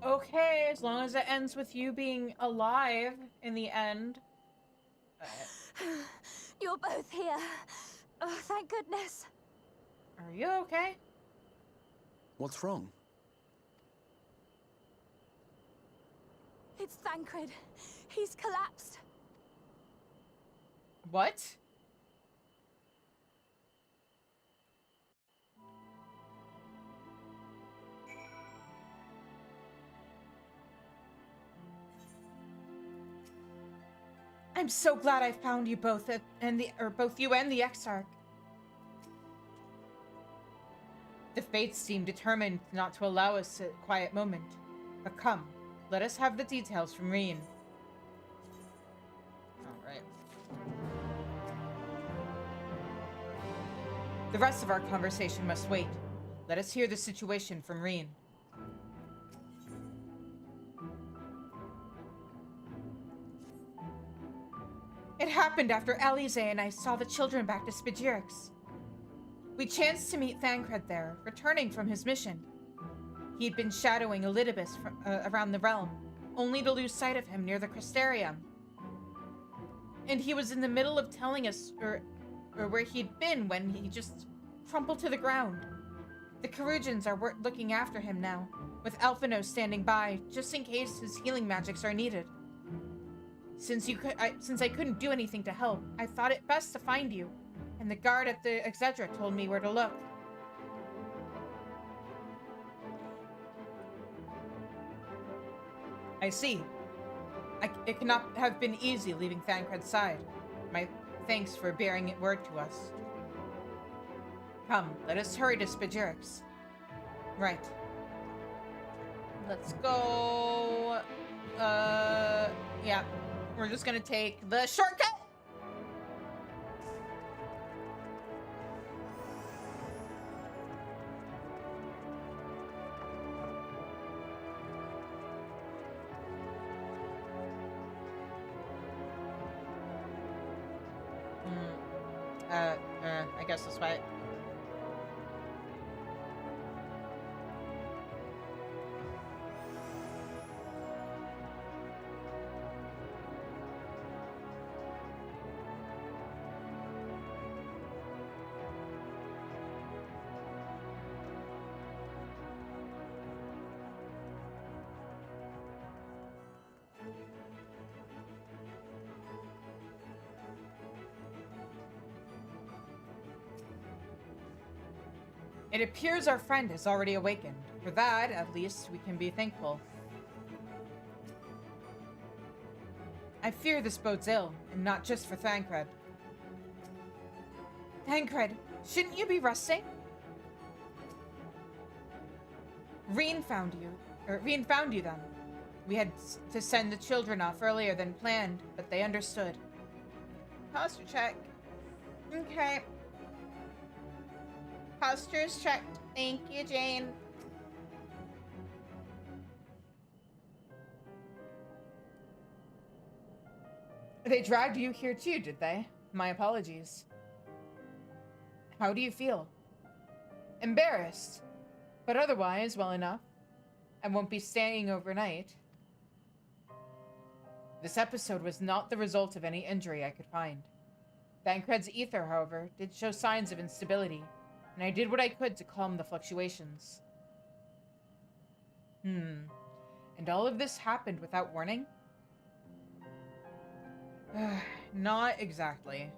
Okay, as long as it ends with you being alive in the end. You're both here. Oh, thank goodness. Are you okay? What's wrong? It's Thancred. He's collapsed. What? I'm so glad I found you both both you and the Exarch. The fates seem determined not to allow us a quiet moment. But come, let us have the details from Reen. Alright. The rest of our conversation must wait. Let us hear the situation from Reen. It happened after Alize and I saw the children back to Spagirix. We chanced to meet Thancred there, returning from his mission. He'd been shadowing Elidibus around the realm, only to lose sight of him near the Crystarium. And he was in the middle of telling us or where he'd been when he just crumpled to the ground. The Carugians are looking after him now, with Alphino standing by, just in case his healing magics are needed. Since I couldn't do anything to help, I thought it best to find you, and the guard at the Exedra told me where to look. I see. It cannot have been easy leaving Thancred's side. My thanks for bearing it word to us. Come, let us hurry to Spagyrix. Right. Let's go... yeah. We're just gonna take the shortcut! I guess this way. It appears our friend has already awakened. For that, at least, we can be thankful. I fear this bodes ill, and not just for Thancred. Thancred, shouldn't you be resting? Reen found you then. We had to send the children off earlier than planned, but they understood. Posture check. Okay. Posture's checked. Thank you, Jane. They dragged you here too, did they? My apologies. How do you feel? Embarrassed. But otherwise, well enough. I won't be staying overnight. This episode was not the result of any injury I could find. Thancred's ether, however, did show signs of instability, and I did what I could to calm the fluctuations. And all of this happened without warning? Not exactly.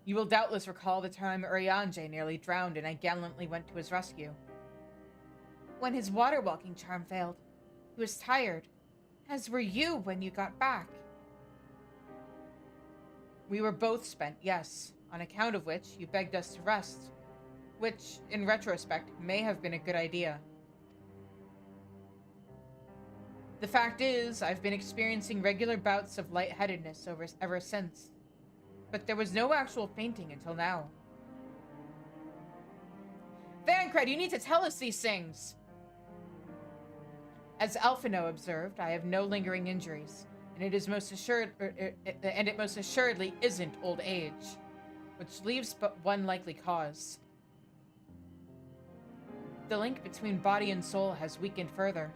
You will doubtless recall the time Urianger nearly drowned and I gallantly went to his rescue. When his water-walking charm failed, he was tired, as were you when you got back. We were both spent, yes, on account of which you begged us to rest, which, in retrospect, may have been a good idea. The fact is, I've been experiencing regular bouts of lightheadedness ever since, but there was no actual fainting until now. Thancred, you need to tell us these things! As Alphino observed, I have no lingering injuries, and it most assuredly isn't old age, which leaves but one likely cause. The link between body and soul has weakened further.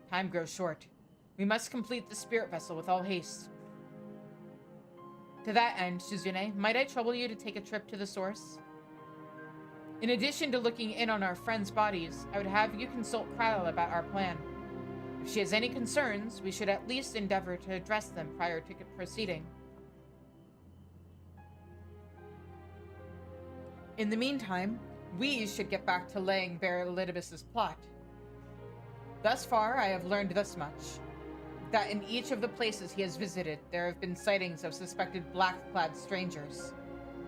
Time grows short. We must complete the spirit vessel with all haste. To that end, Shizune, might I trouble you to take a trip to the source? In addition to looking in on our friends' bodies, I would have you consult Kyle about our plan. If she has any concerns, we should at least endeavor to address them prior to proceeding. In the meantime, we should get back to laying bare Elidibus's plot. Thus far, I have learned this much. That in each of the places he has visited, there have been sightings of suspected black-clad strangers.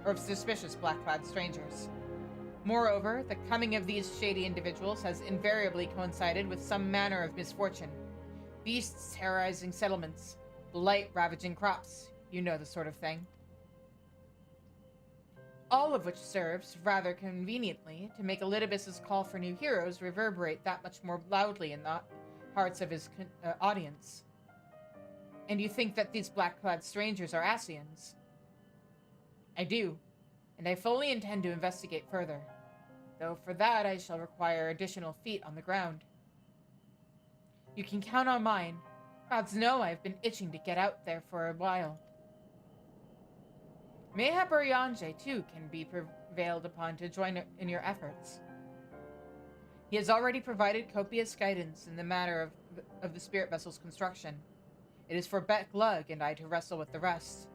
Or of suspicious black-clad strangers. Moreover, the coming of these shady individuals has invariably coincided with some manner of misfortune. Beasts terrorizing settlements, blight ravaging crops, you know the sort of thing. All of which serves, rather conveniently, to make Elidibus's call for new heroes reverberate that much more loudly in the hearts of his audience. And you think that these black-clad strangers are Ascians? I do, and I fully intend to investigate further. Though for that I shall require additional feet on the ground. You can count on mine. Gods know I've been itching to get out there for a while. Mayhap Urianger, too, can be prevailed upon to join in your efforts. He has already provided copious guidance in the matter of the spirit vessel's construction. It is for Beck Lug and I to wrestle with the rest.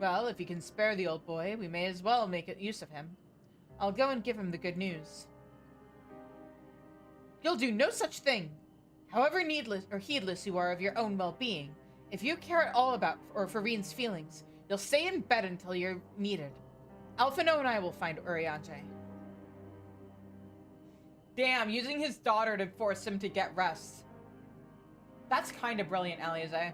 Well, if you can spare the old boy, we may as well make use of him. I'll go and give him the good news. You'll do no such thing! However needless or heedless you are of your own well-being, if you care at all about Farin's feelings, you'll stay in bed until you're needed. Alphino and I will find Urianger. Damn, using his daughter to force him to get rest. That's kind of brilliant, Aliaze.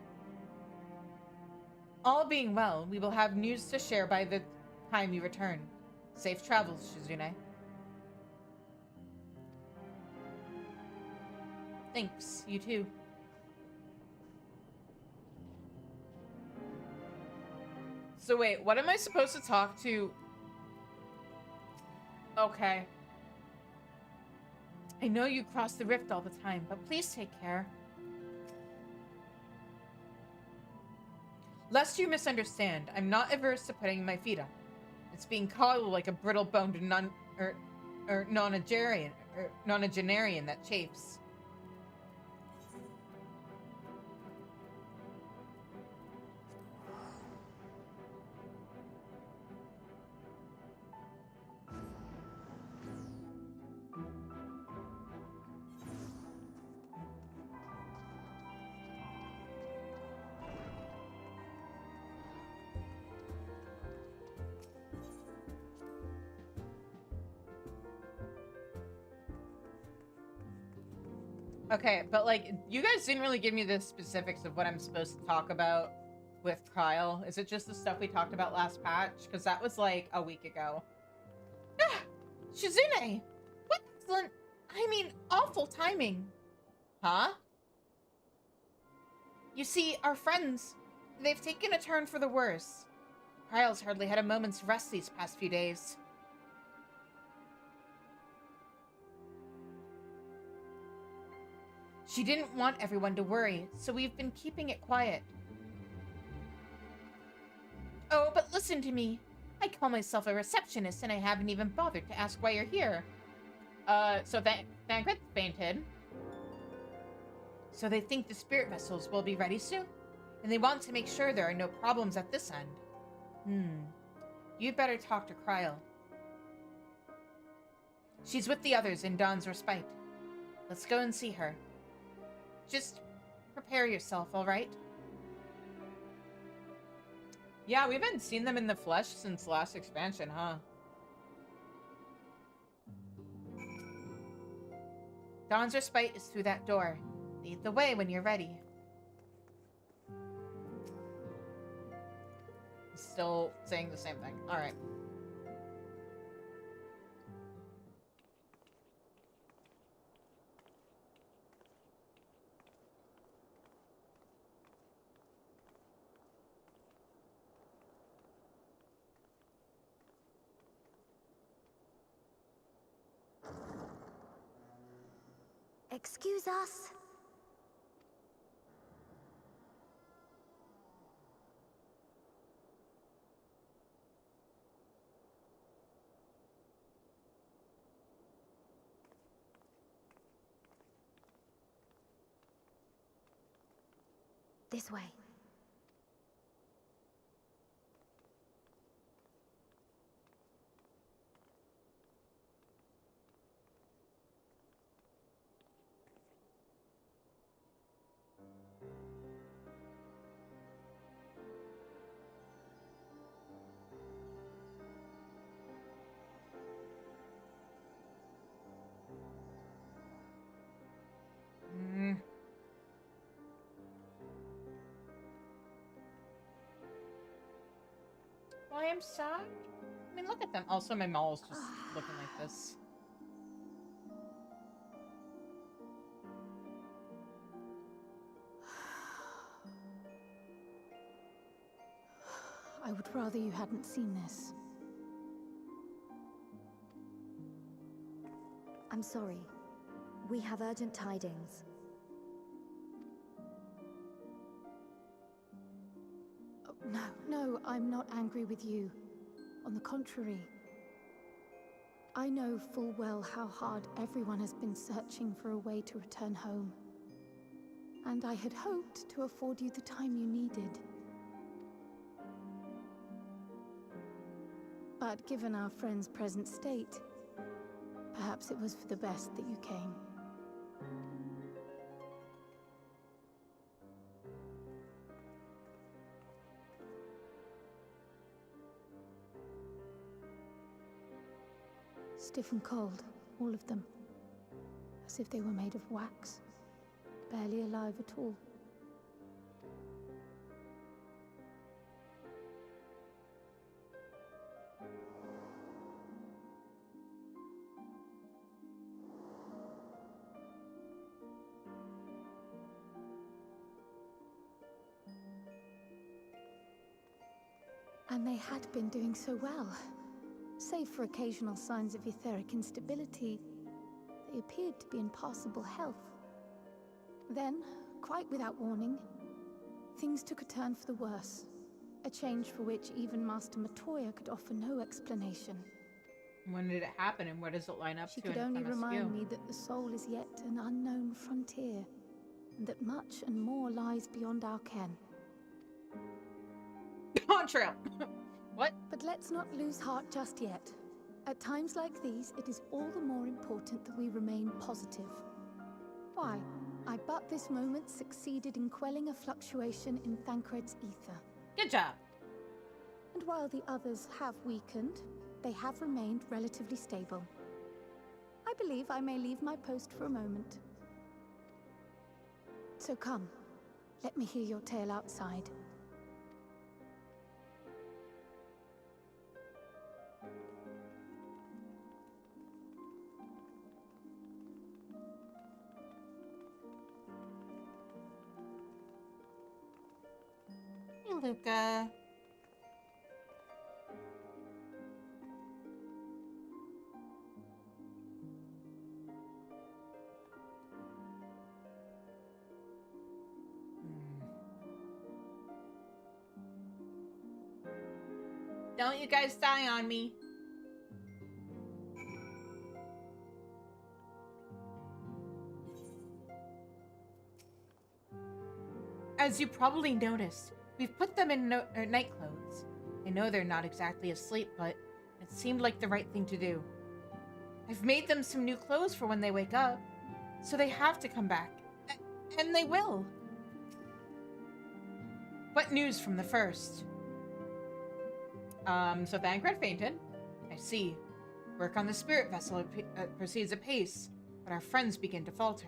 All being well, we will have news to share by the time you return. Safe travels, Shizune. Thanks, you too. So wait, what am I supposed to talk to? Okay. I know you cross the rift all the time, but please take care. Lest you misunderstand, I'm not averse to putting my feet up. It's being coddled like a brittle-boned nonagenarian that chafes. Okay, but like, you guys didn't really give me the specifics of what I'm supposed to talk about with Kyle. Is it just the stuff we talked about last patch? Because that was like a week ago. Ah! Shizune! What excellent, awful timing. Huh? You see, our friends, they've taken a turn for the worse. Kyle's hardly had a moment's rest these past few days. She didn't want everyone to worry, so we've been keeping it quiet. Oh, but listen to me. I call myself a receptionist, and I haven't even bothered to ask why you're here. So Thancred fainted. So they think the spirit vessels will be ready soon, and they want to make sure there are no problems at this end. You'd better talk to Kryl. She's with the others in Dawn's respite. Let's go and see her. Just prepare yourself, all right? Yeah, we haven't seen them in the flesh since last expansion, huh? Dawn's respite is through that door. Lead the way when you're ready. Still saying the same thing. All right. Excuse us. This way. I am sad. I mean, look at them. Also, my mall's just looking like this. I would rather you hadn't seen this. I'm sorry. We have urgent tidings. Oh, no, I'm not angry with you. On the contrary. I know full well how hard everyone has been searching for a way to return home. And I had hoped to afford you the time you needed. But given our friend's present state, perhaps it was for the best that you came. Stiff and cold, all of them. As if they were made of wax. Barely alive at all. And they had been doing so well. Save for occasional signs of etheric instability, they appeared to be in passable health. Then, quite without warning, things took a turn for the worse. A change for which even Master Matoya could offer no explanation. When did it happen, and where does it line up She to could in only MSQ? remind me that the soul is yet an unknown frontier, and that much and more lies beyond our ken. Contrail! What? But let's not lose heart just yet. At times like these, it is all the more important that we remain positive. Why? I but this moment succeeded in quelling a fluctuation in Thancred's ether. Good job. And while the others have weakened, they have remained relatively stable. I believe I may leave my post for a moment. So come, let me hear your tale outside. Hey, Luca. Don't you guys die on me. As you probably noticed, we've put them in night clothes. I know they're not exactly asleep, but it seemed like the right thing to do. I've made them some new clothes for when they wake up, so they have to come back. And they will. What news from the first? So Thancred fainted. I see. Work on the spirit vessel proceeds apace, but our friends begin to falter.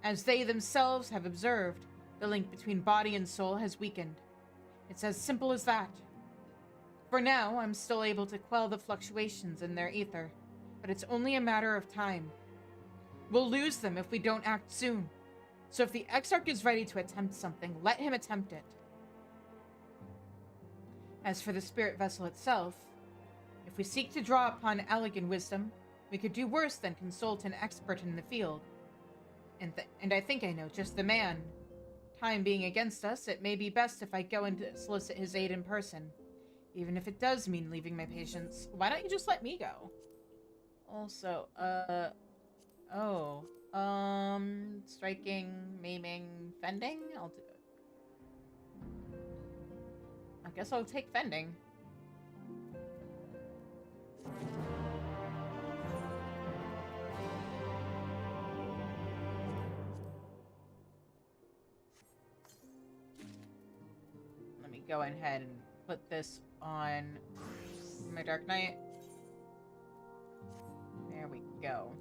As they themselves have observed, the link between body and soul has weakened. It's as simple as that. For now, I'm still able to quell the fluctuations in their ether, but it's only a matter of time. We'll lose them if we don't act soon. So if the Exarch is ready to attempt something, let him attempt it. As for the spirit vessel itself, if we seek to draw upon elegant wisdom, we could do worse than consult an expert in the field. And I think I know just the man. Time being against us, it may be best if I go and solicit his aid in person. Even if it does mean leaving my patients. Why don't you just let me go? Also, striking, maiming, fending? I'll do it. I guess I'll take fending. Let me go ahead and put this on my Dark Knight. There we go.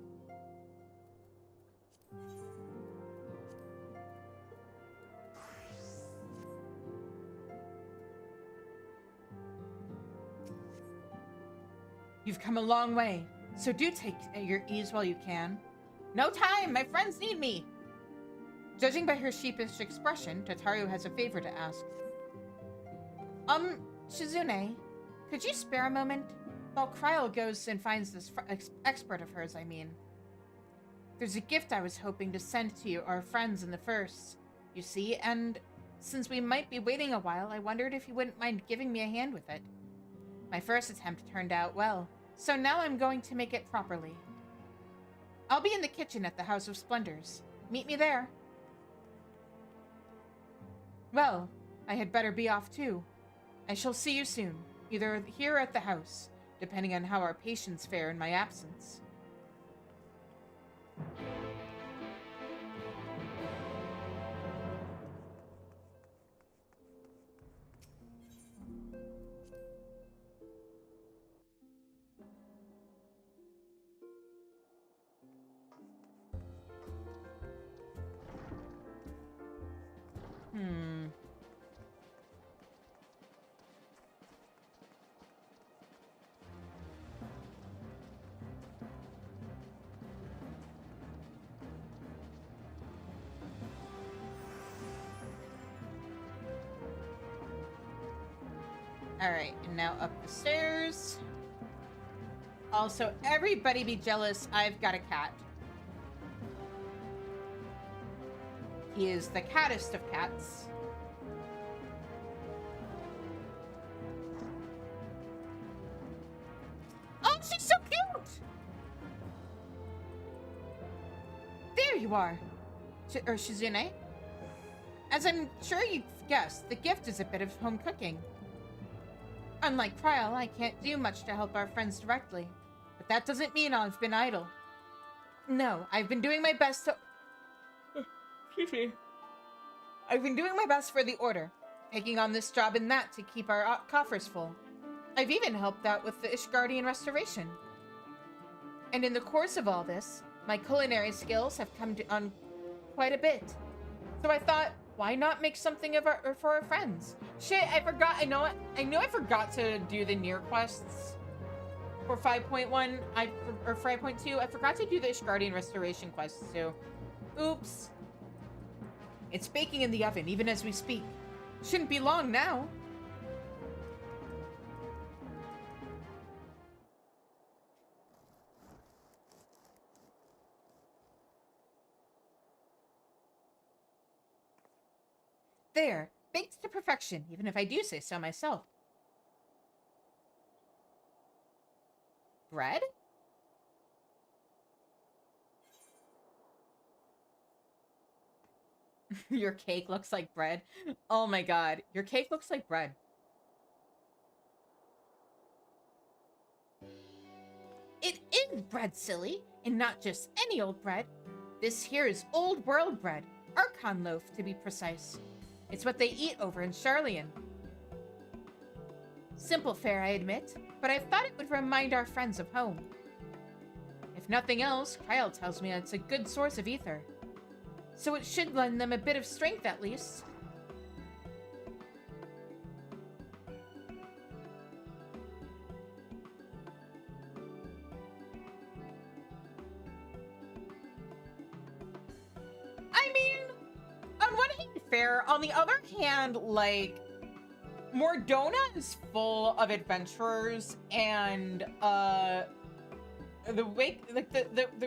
You've come a long way, so do take your ease while you can. No time! My friends need me! Judging by her sheepish expression, Tataru has a favor to ask. Shizune, could you spare a moment? While Kryl goes and finds this expert of hers, I mean. There's a gift I was hoping to send to you, our friends in the First, you see, and since we might be waiting a while, I wondered if you wouldn't mind giving me a hand with it. My first attempt turned out well, so now I'm going to make it properly. I'll be in the kitchen at the House of Splendors. Meet me there. Well, I had better be off too. I shall see you soon, either here or at the house, depending on how our patients fare in my absence. Alright, and now up the stairs. Also, everybody be jealous, I've got a cat. He is the cattest of cats. Oh, she's so cute! There you are, Shizune. As I'm sure you've guessed, the gift is a bit of home cooking. Unlike Kryl, I can't do much to help our friends directly, but that doesn't mean I've been idle. No, I've been doing my best to... Excuse me. I've been doing my best for the Order, taking on this job and that to keep our coffers full. I've even helped out with the Ishgardian restoration. And in the course of all this, my culinary skills have come on quite a bit. So I thought, why not make something of for our friends? Shit, I forgot. I know I forgot to do the near quests for 5.1. Or 5.2. I forgot to do the Ishgardian restoration quests too. Oops. It's baking in the oven even as we speak. Shouldn't be long now. There, baked to perfection, even if I do say so myself. Bread? Your cake looks like bread. Oh my god, your cake looks like bread. It is bread, silly, and not just any old bread. This here is old world bread, Archon loaf to be precise. It's what they eat over in Charlian. Simple fare, I admit, but I thought it would remind our friends of home. If nothing else, Kryl tells me it's a good source of ether. So it should lend them a bit of strength at least. I mean, on one hand, fair. On the other hand, like, Mordona is full of adventurers, and the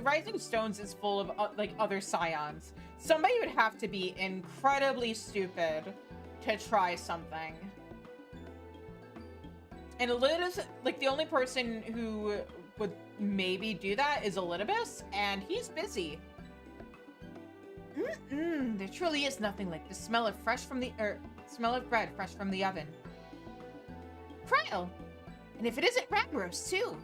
Rising Stones is full of like other scions. Somebody would have to be incredibly stupid to try something. And Elidibus, like, the only person who would maybe do that is Elidibus, and he's busy. There truly is nothing like the smell of smell of bread fresh from the oven. Kryl! And if it isn't rat roast, too.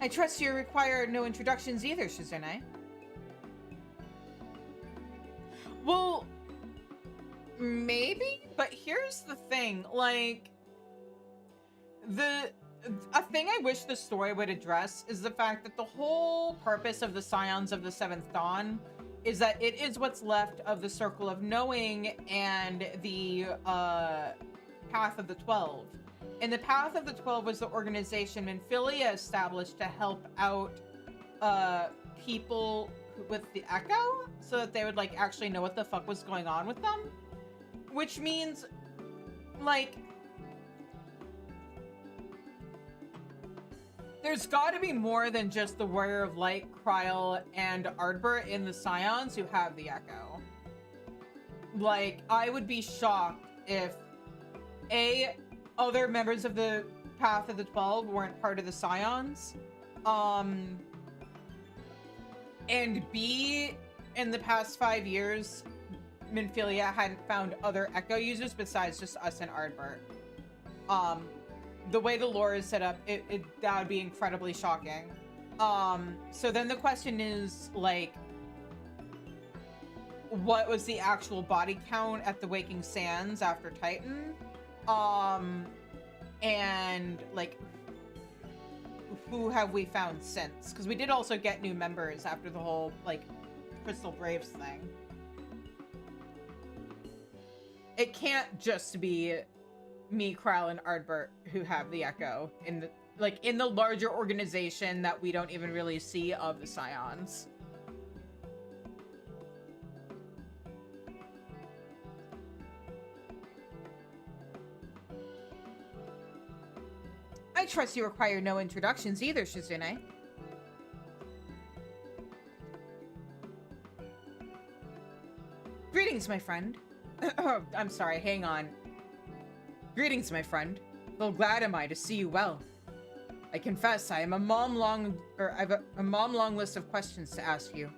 I trust you require no introductions either, Shizune. Well, maybe, but here's the thing, like, a thing I wish the story would address is the fact that the whole purpose of the Scions of the Seventh Dawn is that it is what's left of the Circle of Knowing and the Path of the 12. And the Path of the 12 was the organization Minfilia established to help out people with the Echo so that they would, like, actually know what the fuck was going on with them. Which means, like, there's got to be more than just the Warrior of Light, Kryl, and Ardbert in the Scions who have the Echo. Like, I would be shocked if other members of the Path of the 12 weren't part of the Scions. And B, in the past 5 years, Minfilia hadn't found other Echo users besides just us and Ardbert. The way the lore is set up, that would be incredibly shocking. So then the question is, like, what was the actual body count at the Waking Sands after Titan? And, like, who have we found since? Because we did also get new members after the whole, like, Crystal Braves thing. It can't just be me, Kryl, and Ardbert who have the Echo in the larger organization that we don't even really see of the Scions. I trust you require no introductions either, Shizune. Greetings, my friend. Oh, I'm sorry, hang on. Greetings, my friend. Well, glad am I to see you well. I confess I have a mom-long list of questions to ask you,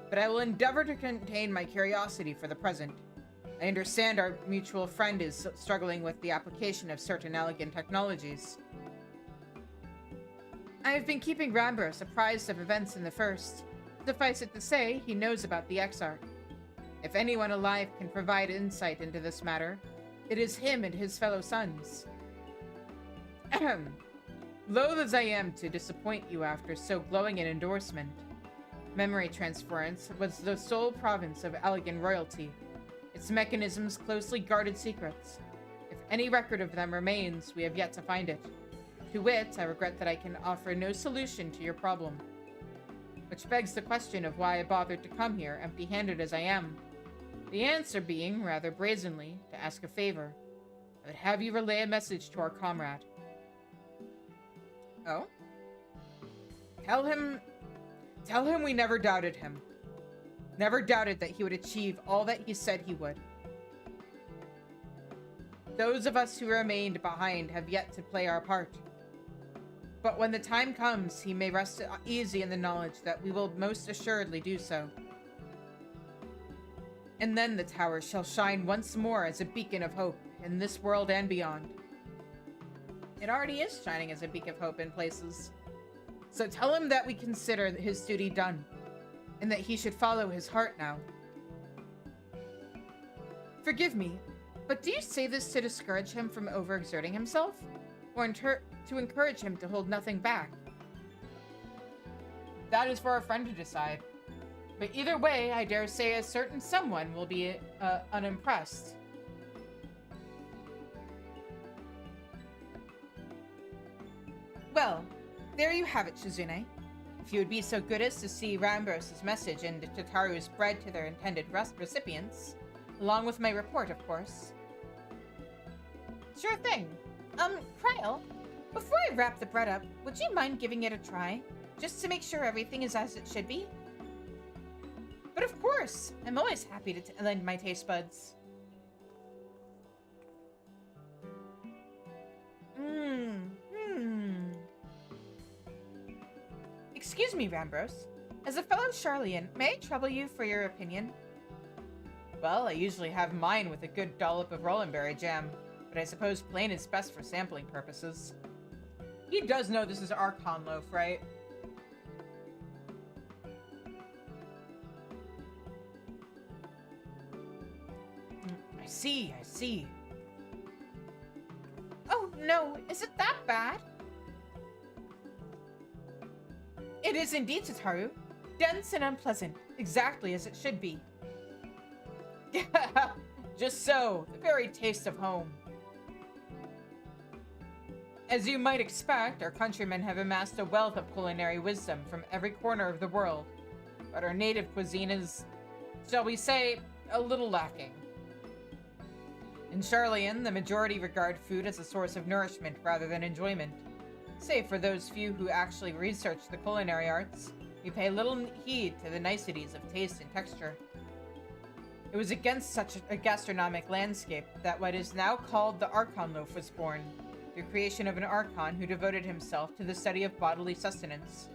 but I will endeavor to contain my curiosity for the present. I understand our mutual friend is struggling with the application of certain elegant technologies. I have been keeping Rambros apprised of events in the First. Suffice it to say, he knows about the Exarch. If anyone alive can provide insight into this matter, it is him and his fellow sons. Ahem. Loath as I am to disappoint you after so glowing an endorsement, memory transference was the sole province of Elegant royalty, its mechanisms closely guarded secrets. If any record of them remains, we have yet to find it. To wit, I regret that I can offer no solution to your problem. Which begs the question of why I bothered to come here, empty-handed as I am. The answer being, rather brazenly, to ask a favor. I would have you relay a message to our comrade. Oh? Tell him we never doubted him. Never doubted that he would achieve all that he said he would. Those of us who remained behind have yet to play our part. But when the time comes, he may rest easy in the knowledge that we will most assuredly do so. And then the tower shall shine once more as a beacon of hope in this world and beyond. It already is shining as a beacon of hope in places. So tell him that we consider his duty done, and that he should follow his heart now. Forgive me, but do you say this to discourage him from overexerting himself? Or to encourage him to hold nothing back? That is for our friend to decide. But either way, I dare say a certain someone will be unimpressed. Well, there you have it, Shizune. If you would be so good as to see Rambros' message and Tataru's spread to their intended recipients, along with my report, of course. Sure thing. Kryl, before I wrap the bread up, would you mind giving it a try? Just to make sure everything is as it should be? But of course, I'm always happy to lend my taste buds. Excuse me, Rambros. As a fellow Charlian, may I trouble you for your opinion? Well, I usually have mine with a good dollop of Rollenberry jam, but I suppose plain is best for sampling purposes. He does know this is Archon loaf, right? I see. Oh, no, is it that bad? It is indeed, Tataru. Dense and unpleasant, exactly as it should be. Just so, the very taste of home. As you might expect, our countrymen have amassed a wealth of culinary wisdom from every corner of the world. but our native cuisine is, shall we say, a little lacking. In Charlian, the majority regard food as a source of nourishment rather than enjoyment. Save for those few who actually research the culinary arts, we pay little heed to the niceties of taste and texture. It was against such a gastronomic landscape that what is now called the Archon loaf was born, the creation of an Archon who devoted himself to the study of bodily sustenance.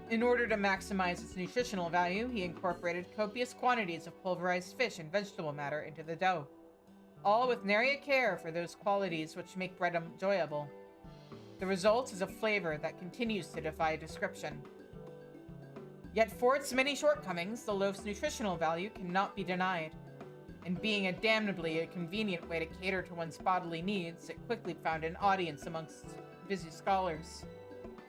In order to maximize its nutritional value, he incorporated copious quantities of pulverized fish and vegetable matter into the dough, all with nary a care for those qualities which make bread enjoyable. The result is a flavor that continues to defy description. Yet for its many shortcomings, the loaf's nutritional value cannot be denied. And being a damnably convenient way to cater to one's bodily needs, it quickly found an audience amongst busy scholars.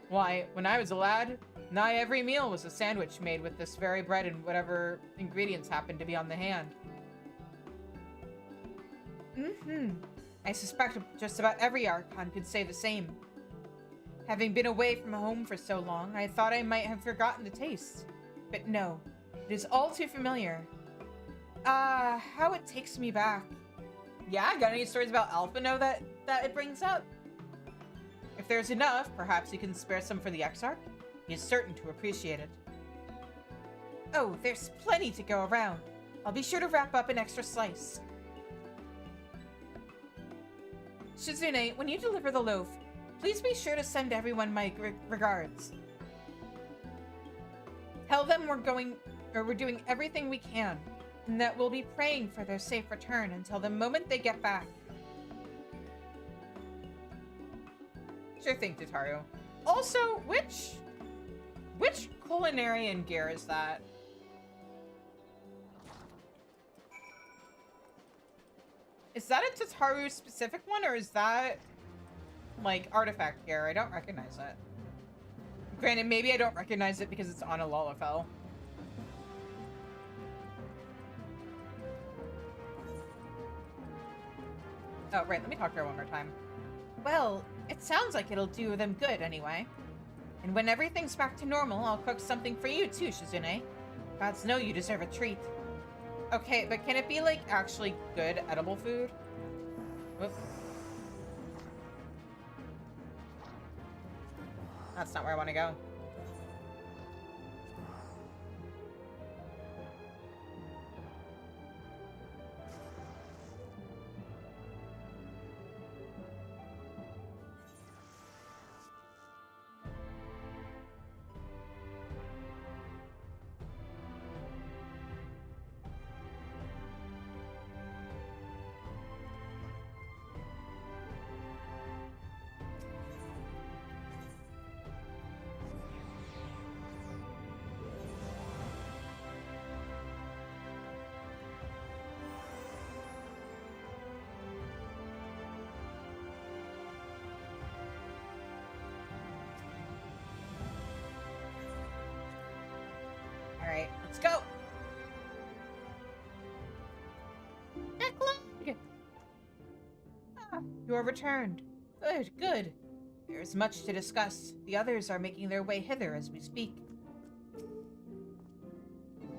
Why, when I was a lad, nigh every meal was a sandwich made with this very bread and whatever ingredients happened to be on the hand. I suspect just about every Archon could say the same. Having been away from home for so long, I thought I might have forgotten the taste. But no, it is all too familiar. How it takes me back. Yeah, got any stories about Alphino that it brings up? If there's enough, perhaps you can spare some for the Exarch? He is certain to appreciate it. Oh, there's plenty to go around. I'll be sure to wrap up an extra slice. Shizune, when you deliver the loaf, please be sure to send everyone my regards. Tell them we're doing everything we can, and that we'll be praying for their safe return until the moment they get back. Sure thing, Tataru. Also, which culinarian gear is that? Is that a Tataru specific one, or is that like artifact gear? I don't recognize it. Granted, maybe I don't recognize it because it's on a Lalafell. Oh, right, let me talk to her one more time. Well, it sounds like it'll do them good anyway. And when everything's back to normal, I'll cook something for you too, Shizune. Gods know you deserve a treat. Okay, but can it be like actually good edible food? Whoop. That's not where I want to go. Alright, let's go! You are returned. Good, good. There is much to discuss. The others are making their way hither as we speak.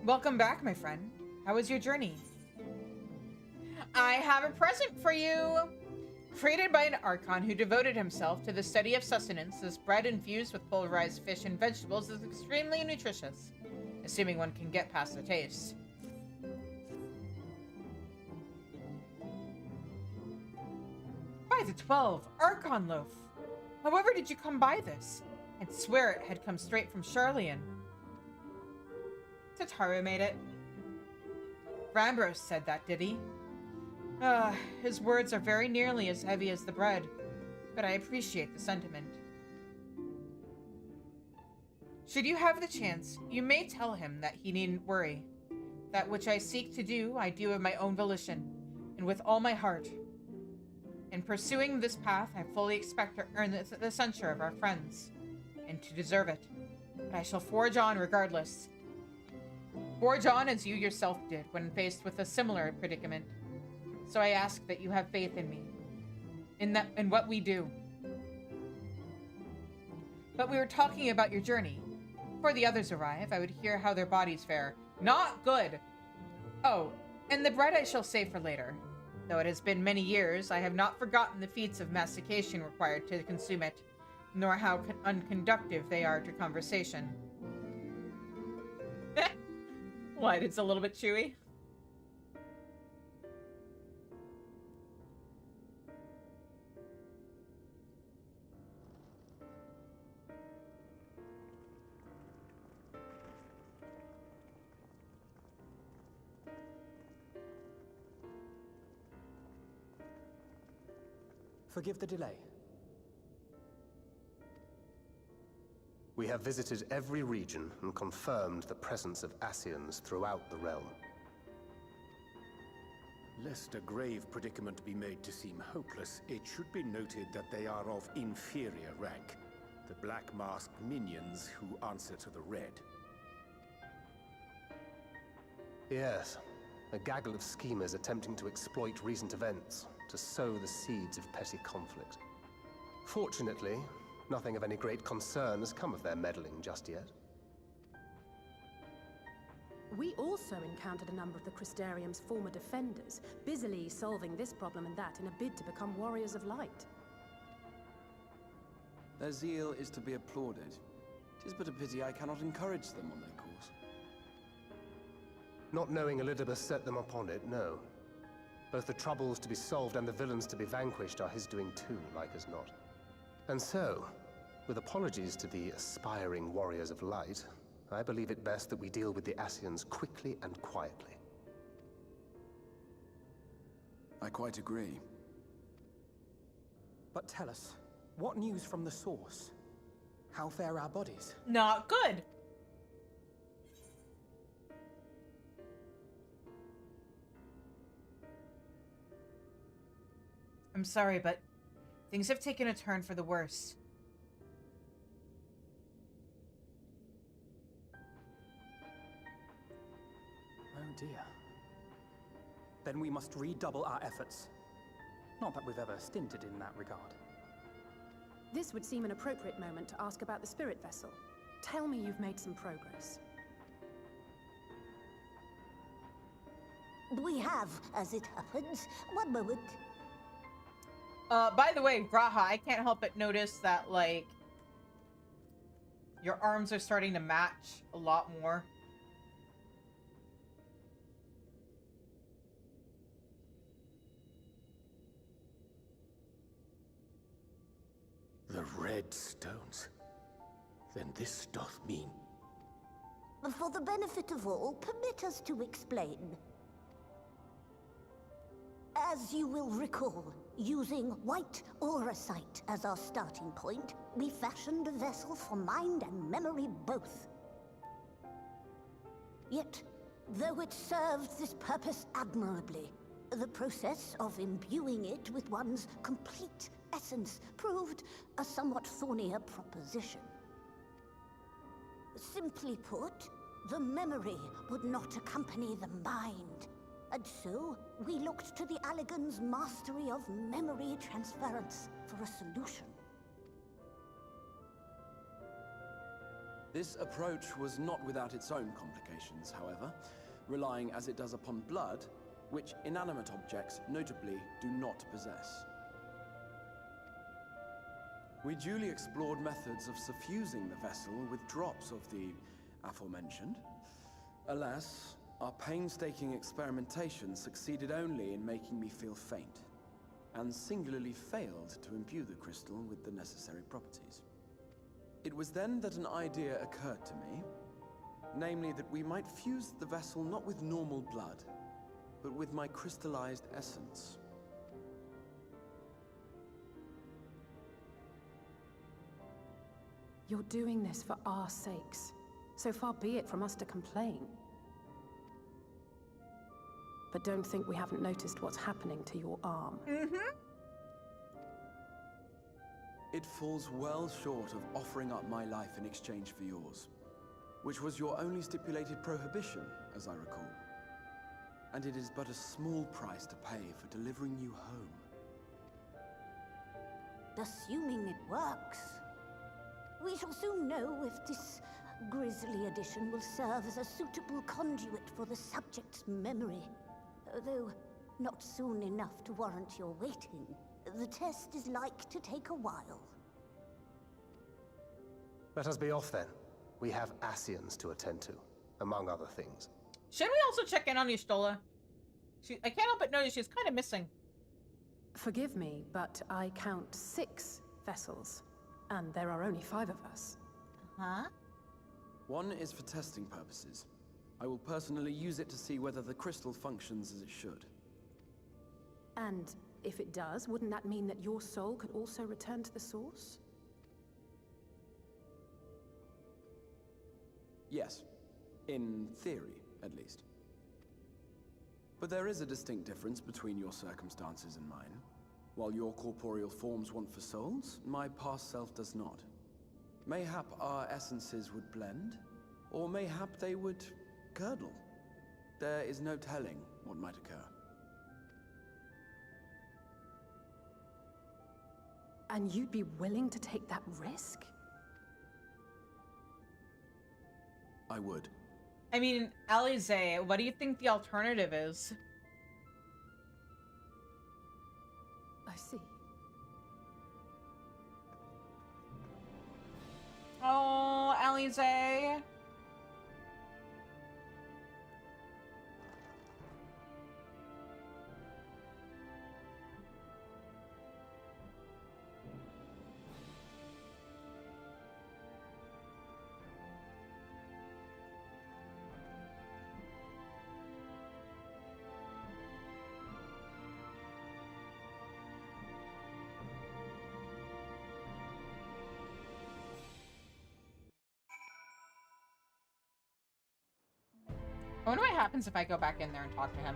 Welcome back, my friend. How was your journey? I have a present for you! Created by an Archon who devoted himself to the study of sustenance, this bread infused with pulverized fish and vegetables is extremely nutritious, assuming one can get past the taste. By the 12, Archon loaf. However did you come by this? I'd swear it had come straight from Charlian. Tataru made it. Rambros said that, did he? His words are very nearly as heavy as the bread, but I appreciate the sentiment. Should you have the chance, you may tell him that he needn't worry. That which I seek to do, I do of my own volition, and with all my heart. In pursuing this path, I fully expect to earn the censure of our friends, and to deserve it. But I shall forge on regardless. Forge on as you yourself did when faced with a similar predicament. So I ask that you have faith in me, in what we do. But we were talking about your journey. Before the others arrive, I would hear how their bodies fare. Not good! Oh, and the bread I shall save for later. Though it has been many years, I have not forgotten the feats of mastication required to consume it, nor how unconductive they are to conversation. What, it's a little bit chewy? Forgive the delay. We have visited every region and confirmed the presence of Ascians throughout the realm. Lest a grave predicament be made to seem hopeless, it should be noted that they are of inferior rank. The black-masked minions who answer to the red. Yes, a gaggle of schemers attempting to exploit recent events to sow the seeds of petty conflict. Fortunately, nothing of any great concern has come of their meddling just yet. We also encountered a number of the Crystarium's former defenders, busily solving this problem and that in a bid to become warriors of light. Their zeal is to be applauded. 'Tis but a pity I cannot encourage them on their course. Not knowing Elidibus set them upon it, no. Both the troubles to be solved and the villains to be vanquished are his doing too, like as not. And so, with apologies to the aspiring warriors of light, I believe it best that we deal with the Ascians quickly and quietly. I quite agree. But tell us, what news from the source? How fare our bodies? Not good! I'm sorry, but things have taken a turn for the worse. Oh dear. Then we must redouble our efforts. Not that we've ever stinted in that regard. This would seem an appropriate moment to ask about the spirit vessel. Tell me you've made some progress. We have, as it happens. One moment. By the way, Graha, I can't help but notice that, like, your arms are starting to match a lot more. The red stones. Then this doth mean... For the benefit of all, permit us to explain. As you will recall, using white auracite as our starting point, we fashioned a vessel for mind and memory both. Yet, though it served this purpose admirably, the process of imbuing it with one's complete essence proved a somewhat thornier proposition. Simply put, the memory would not accompany the mind. And so, we looked to the Allegans' mastery of memory transference for a solution. This approach was not without its own complications, however, relying as it does upon blood, which inanimate objects notably do not possess. We duly explored methods of suffusing the vessel with drops of the aforementioned. Alas, our painstaking experimentation succeeded only in making me feel faint, and singularly failed to imbue the crystal with the necessary properties. It was then that an idea occurred to me, namely that we might fuse the vessel not with normal blood, but with my crystallized essence. You're doing this for our sakes. So far be it from us to complain. But don't think we haven't noticed what's happening to your arm. It falls well short of offering up my life in exchange for yours, which was your only stipulated prohibition, as I recall. And it is but a small price to pay for delivering you home. Assuming it works. We shall soon know if this grisly addition will serve as a suitable conduit for the subject's memory. Though not soon enough to warrant your waiting. The test is like to take a while. Let us be off then. We have Ascians to attend to, among other things. Should we also check in on Y'shtola? I can't help but notice she's kind of missing. Forgive me, but I count 6 vessels, and there are only 5 of us. Huh? One is for testing purposes. I will personally use it to see whether the crystal functions as it should. And if it does, wouldn't that mean that your soul could also return to the source? Yes. In theory, at least. But there is a distinct difference between your circumstances and mine. While your corporeal forms want for souls, my past self does not. Mayhap our essences would blend, or mayhap they would curdle. There is no telling what might occur. And you'd be willing to take that risk? I would. I mean, Alize, what do you think the alternative is? I see. Oh, Alize. I wonder what happens if I go back in there and talk to him.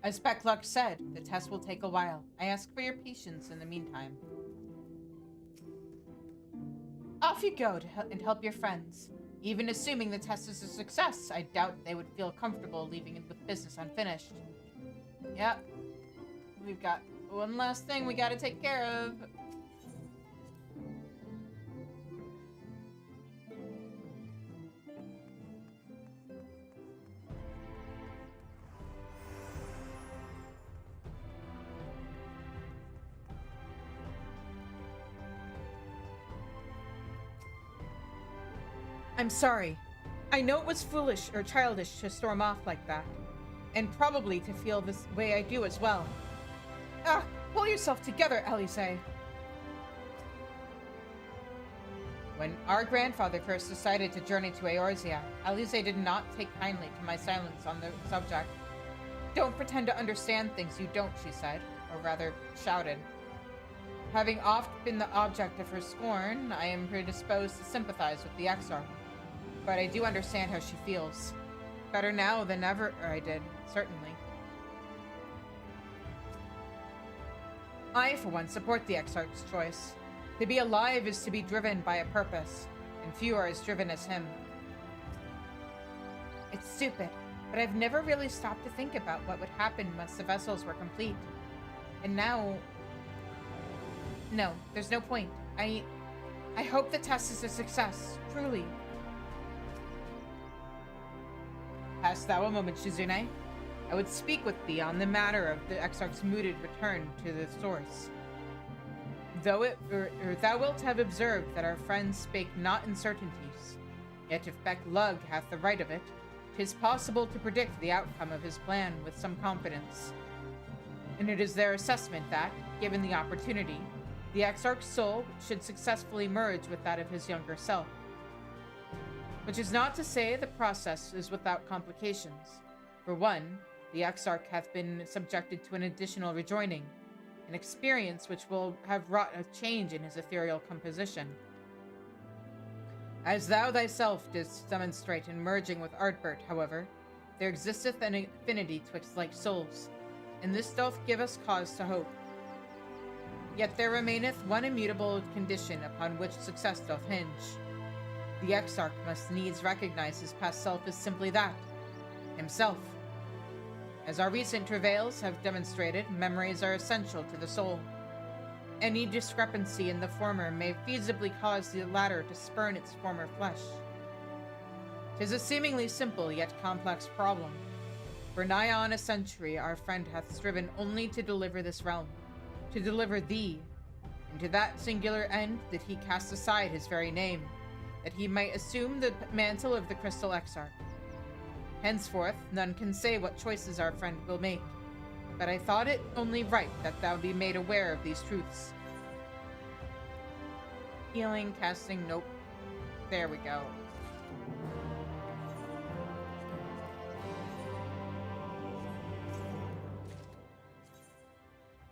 As Becluck said, the test will take a while. I ask for your patience in the meantime. Off you go and help your friends. Even assuming the test is a success, I doubt they would feel comfortable leaving it with business unfinished. Yep. We've got one last thing we gotta take care of. I'm sorry. I know it was foolish or childish to storm off like that. And probably to feel this way I do as well. Ah, pull yourself together, Alize. When our grandfather first decided to journey to Eorzea, Alize did not take kindly to my silence on the subject. Don't pretend to understand things you don't, she said, or rather, shouted. Having oft been the object of her scorn, I am predisposed to sympathize with the Exarch. But I do understand how she feels. Better now than ever I did, certainly. I, for one, support the Exarch's choice. To be alive is to be driven by a purpose, and few are as driven as him. It's stupid, but I've never really stopped to think about what would happen once the vessels were complete. And now... No, there's no point. I hope the test is a success, truly. Hast thou a moment, Shizune? I would speak with thee on the matter of the Exarch's mooted return to the source. Though thou wilt have observed that our friends spake not in certainties, yet if Becluck hath the right of it, 'tis possible to predict the outcome of his plan with some confidence. And it is their assessment that, given the opportunity, the Exarch's soul should successfully merge with that of his younger self. Which is not to say the process is without complications. For one, the Exarch hath been subjected to an additional rejoining, an experience which will have wrought a change in his ethereal composition. As thou thyself didst demonstrate in merging with Ardbert, however, there existeth an affinity twixt like souls, and this doth give us cause to hope. Yet there remaineth one immutable condition upon which success doth hinge. The exarch must needs recognize his past self as simply that, himself. As our recent travails have demonstrated, memories are essential to the soul. Any discrepancy in the former may feasibly cause the latter to spurn its former flesh. 'Tis a seemingly simple yet complex problem. For nigh on a century our friend hath striven only to deliver this realm, to deliver thee, and to that singular end did he cast aside his very name, that he might assume the mantle of the Crystal Exarch. Henceforth none can say what choices our friend will make, but I thought it only right that thou be made aware of these truths. Healing, casting, nope. There we go.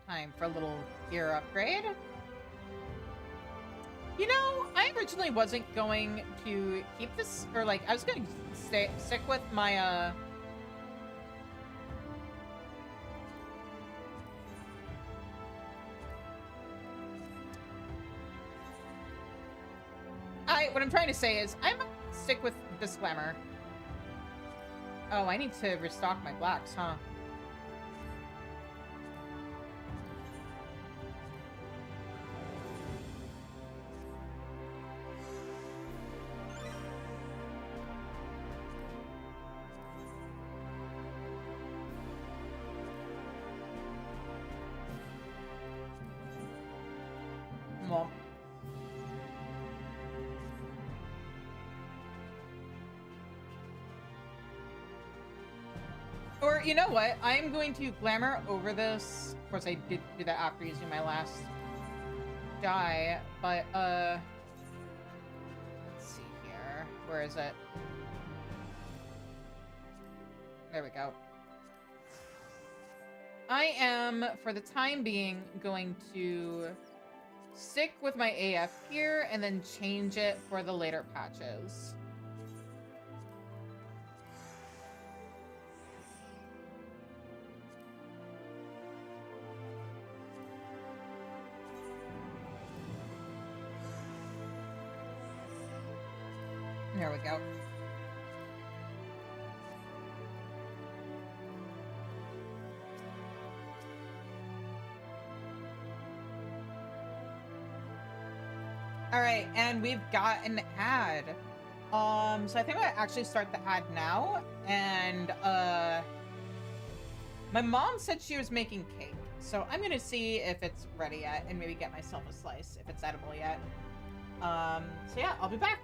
Time for a little gear upgrade. You know, I originally wasn't going to keep this, or like, I was going to stick with my, what I'm trying to say is, I might stick with this glamour. Oh, I need to restock my blacks, huh? Well, or you know what? I'm going to glamour over this. Of course, I did do that after using my last die, but let's see here. Where is it? There we go. I am, for the time being, going to stick with my AF here and then change it for the later patches. There we go. All right, and we've got an ad. So I think I actually start the ad now. And my mom said she was making cake, so I'm gonna see if it's ready yet, and maybe get myself a slice if it's edible yet. So yeah, I'll be back.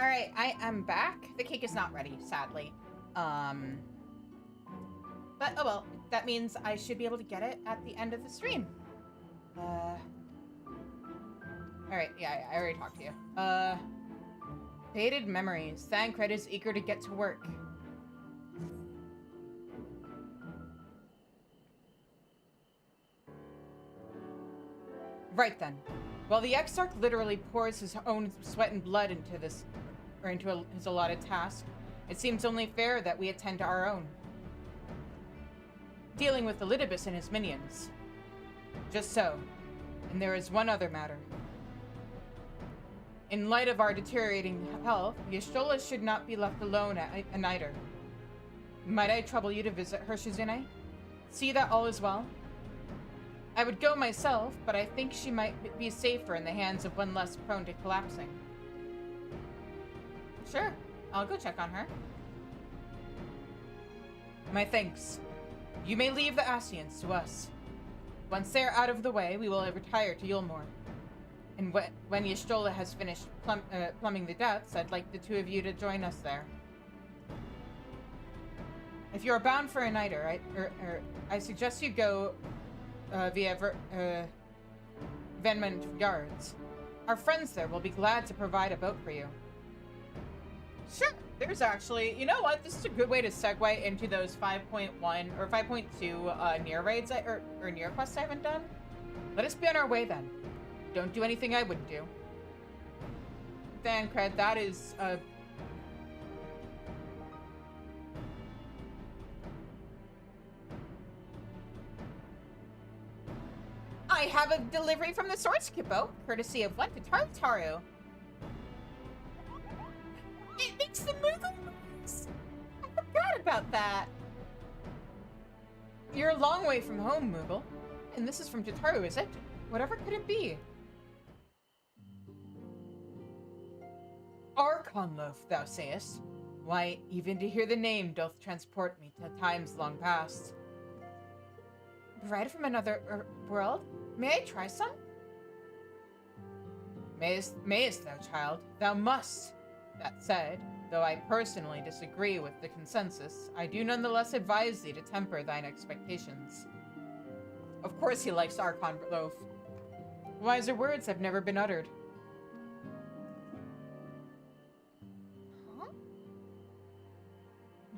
Alright, I am back. The cake is not ready, sadly. But, oh well, that means I should be able to get it at the end of the stream. Alright, yeah, I already talked to you. Faded memories. Thancred is eager to get to work. Right then. While the Exarch literally pours his own sweat and blood into this, or into his allotted task, it seems only fair that we attend to our own. Dealing with Elidibus and his minions. Just so. And there is one other matter. In light of our deteriorating health, Y'shtola should not be left alone at Niter. Might I trouble you to visit her, Shizune? See that all is well? I would go myself, but I think she might be safer in the hands of one less prone to collapsing. Sure, I'll go check on her. My thanks. You may leave the Ascians to us. Once they're out of the way, we will retire to Yulmore. And when Y'shtola has finished plumbing the depths, I'd like the two of you to join us there. If you're bound for a nighter, I suggest you go via Venmont Yards. Our friends there will be glad to provide a boat for you. Sure. There's actually, you know what? This is a good way to segue into those 5.1 or 5.2 near raids or near quests I haven't done. Let us be on our way then. Don't do anything I wouldn't do. Thancred, that is I have a delivery from the Sword Skippo, courtesy of what? Taru. It makes the Moogle moves! I forgot about that. You're a long way from home, Moogle. And this is from Jataru, is it? Whatever could it be? Archonloaf, thou sayest? Why, even to hear the name doth transport me to times long past. Bread from another world? May I try some? Mayest thou, child? Thou must. That said, though I personally disagree with the consensus, I do nonetheless advise thee to temper thine expectations. Of course he likes Archonloaf. Wiser words have never been uttered. Huh?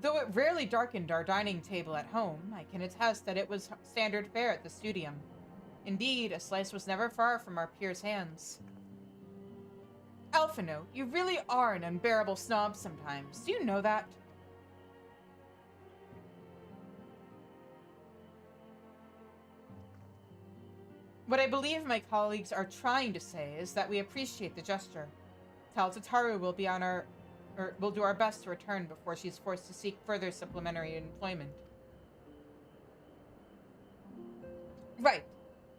Though it rarely darkened our dining table at home, I can attest that it was standard fare at the studium. Indeed, a slice was never far from our peers' hands. Alphino, you really are an unbearable snob sometimes. Do you know that? What I believe my colleagues are trying to say is that we appreciate the gesture. Tell Tataru we'll do our best to return before she's forced to seek further supplementary employment. Right.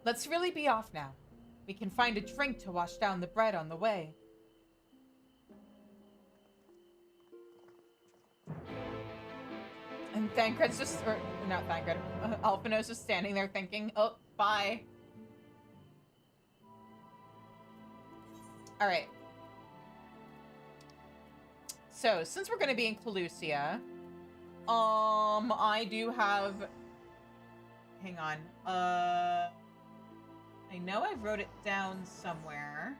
Let's really be off now. We can find a drink to wash down the bread on the way. And Thancred's just, or not Thancred, Alphino's just standing there thinking, oh, bye. Alright. So, since we're going to be in Calusia, I do have, hang on, I know I wrote it down somewhere.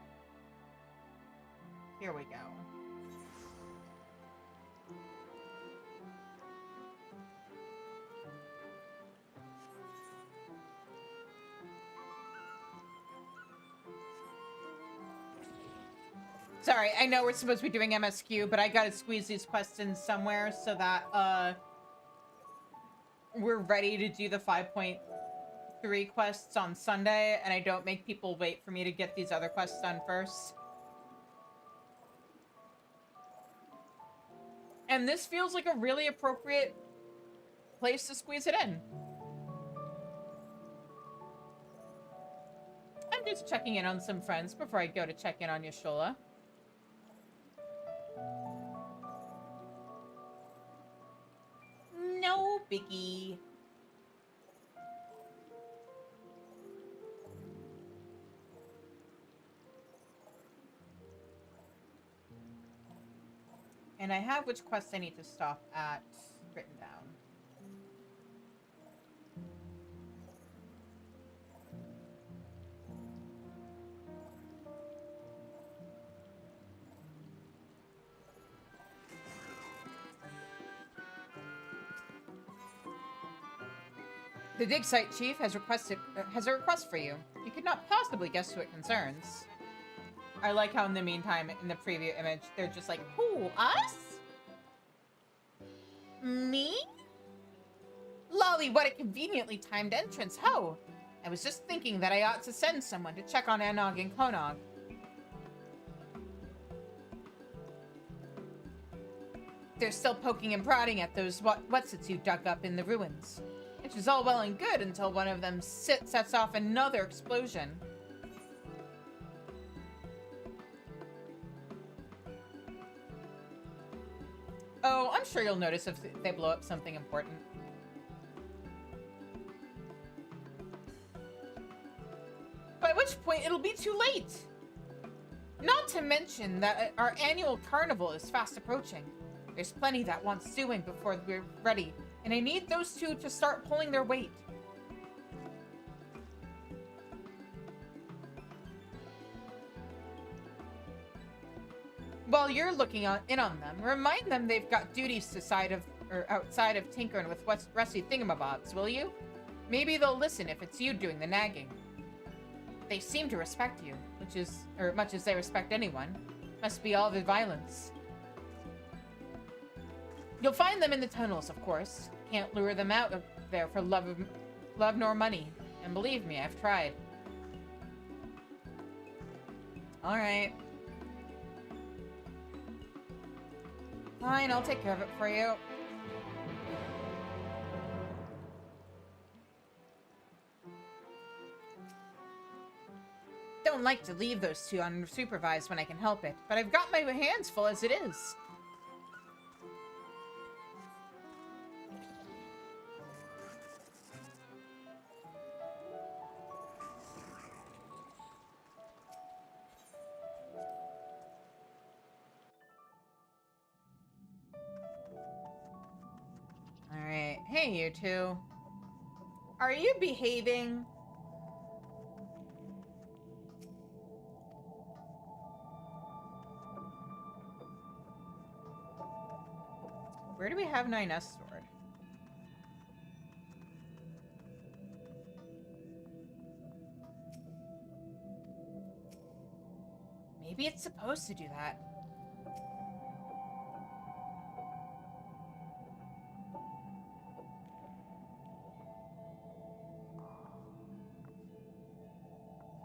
Here we go. Sorry, I know we're supposed to be doing MSQ, but I gotta squeeze these questions somewhere so that, we're ready to do the 5.3 quests on Sunday, and I don't make people wait for me to get these other quests done first. And this feels like a really appropriate place to squeeze it in. I'm just checking in on some friends before I go to check in on Y'shtola. No biggie. And I have which quests I need to stop at written down. The dig site chief has a request for you. You could not possibly guess who it concerns. I like how in the meantime, in the preview image, they're just like, who, us? Me? Lolly, what a conveniently timed entrance, ho! I was just thinking that I ought to send someone to check on Anog and Konog. They're still poking and prodding at those whatsits you dug up in the ruins. Which is all well and good until one of them sets off another explosion. Oh, I'm sure you'll notice if they blow up something important. By which point it'll be too late. Not to mention that our annual carnival is fast approaching. There's plenty that wants doing before we're ready, and I need those two to start pulling their weight. While you're looking in on them, remind them they've got duties outside of tinkering with rusty thingamabobs, will you? Maybe they'll listen if it's you doing the nagging. They seem to respect you, much as they respect anyone. Must be all the violence. You'll find them in the tunnels, of course. Can't lure them out of there for love nor money. And believe me, I've tried. Alright. Fine, I'll take care of it for you. Don't like to leave those two unsupervised when I can help it, but I've got my hands full as it is. Alright, hey you two. Are you behaving? Where do we have 9S stored? Maybe it's supposed to do that.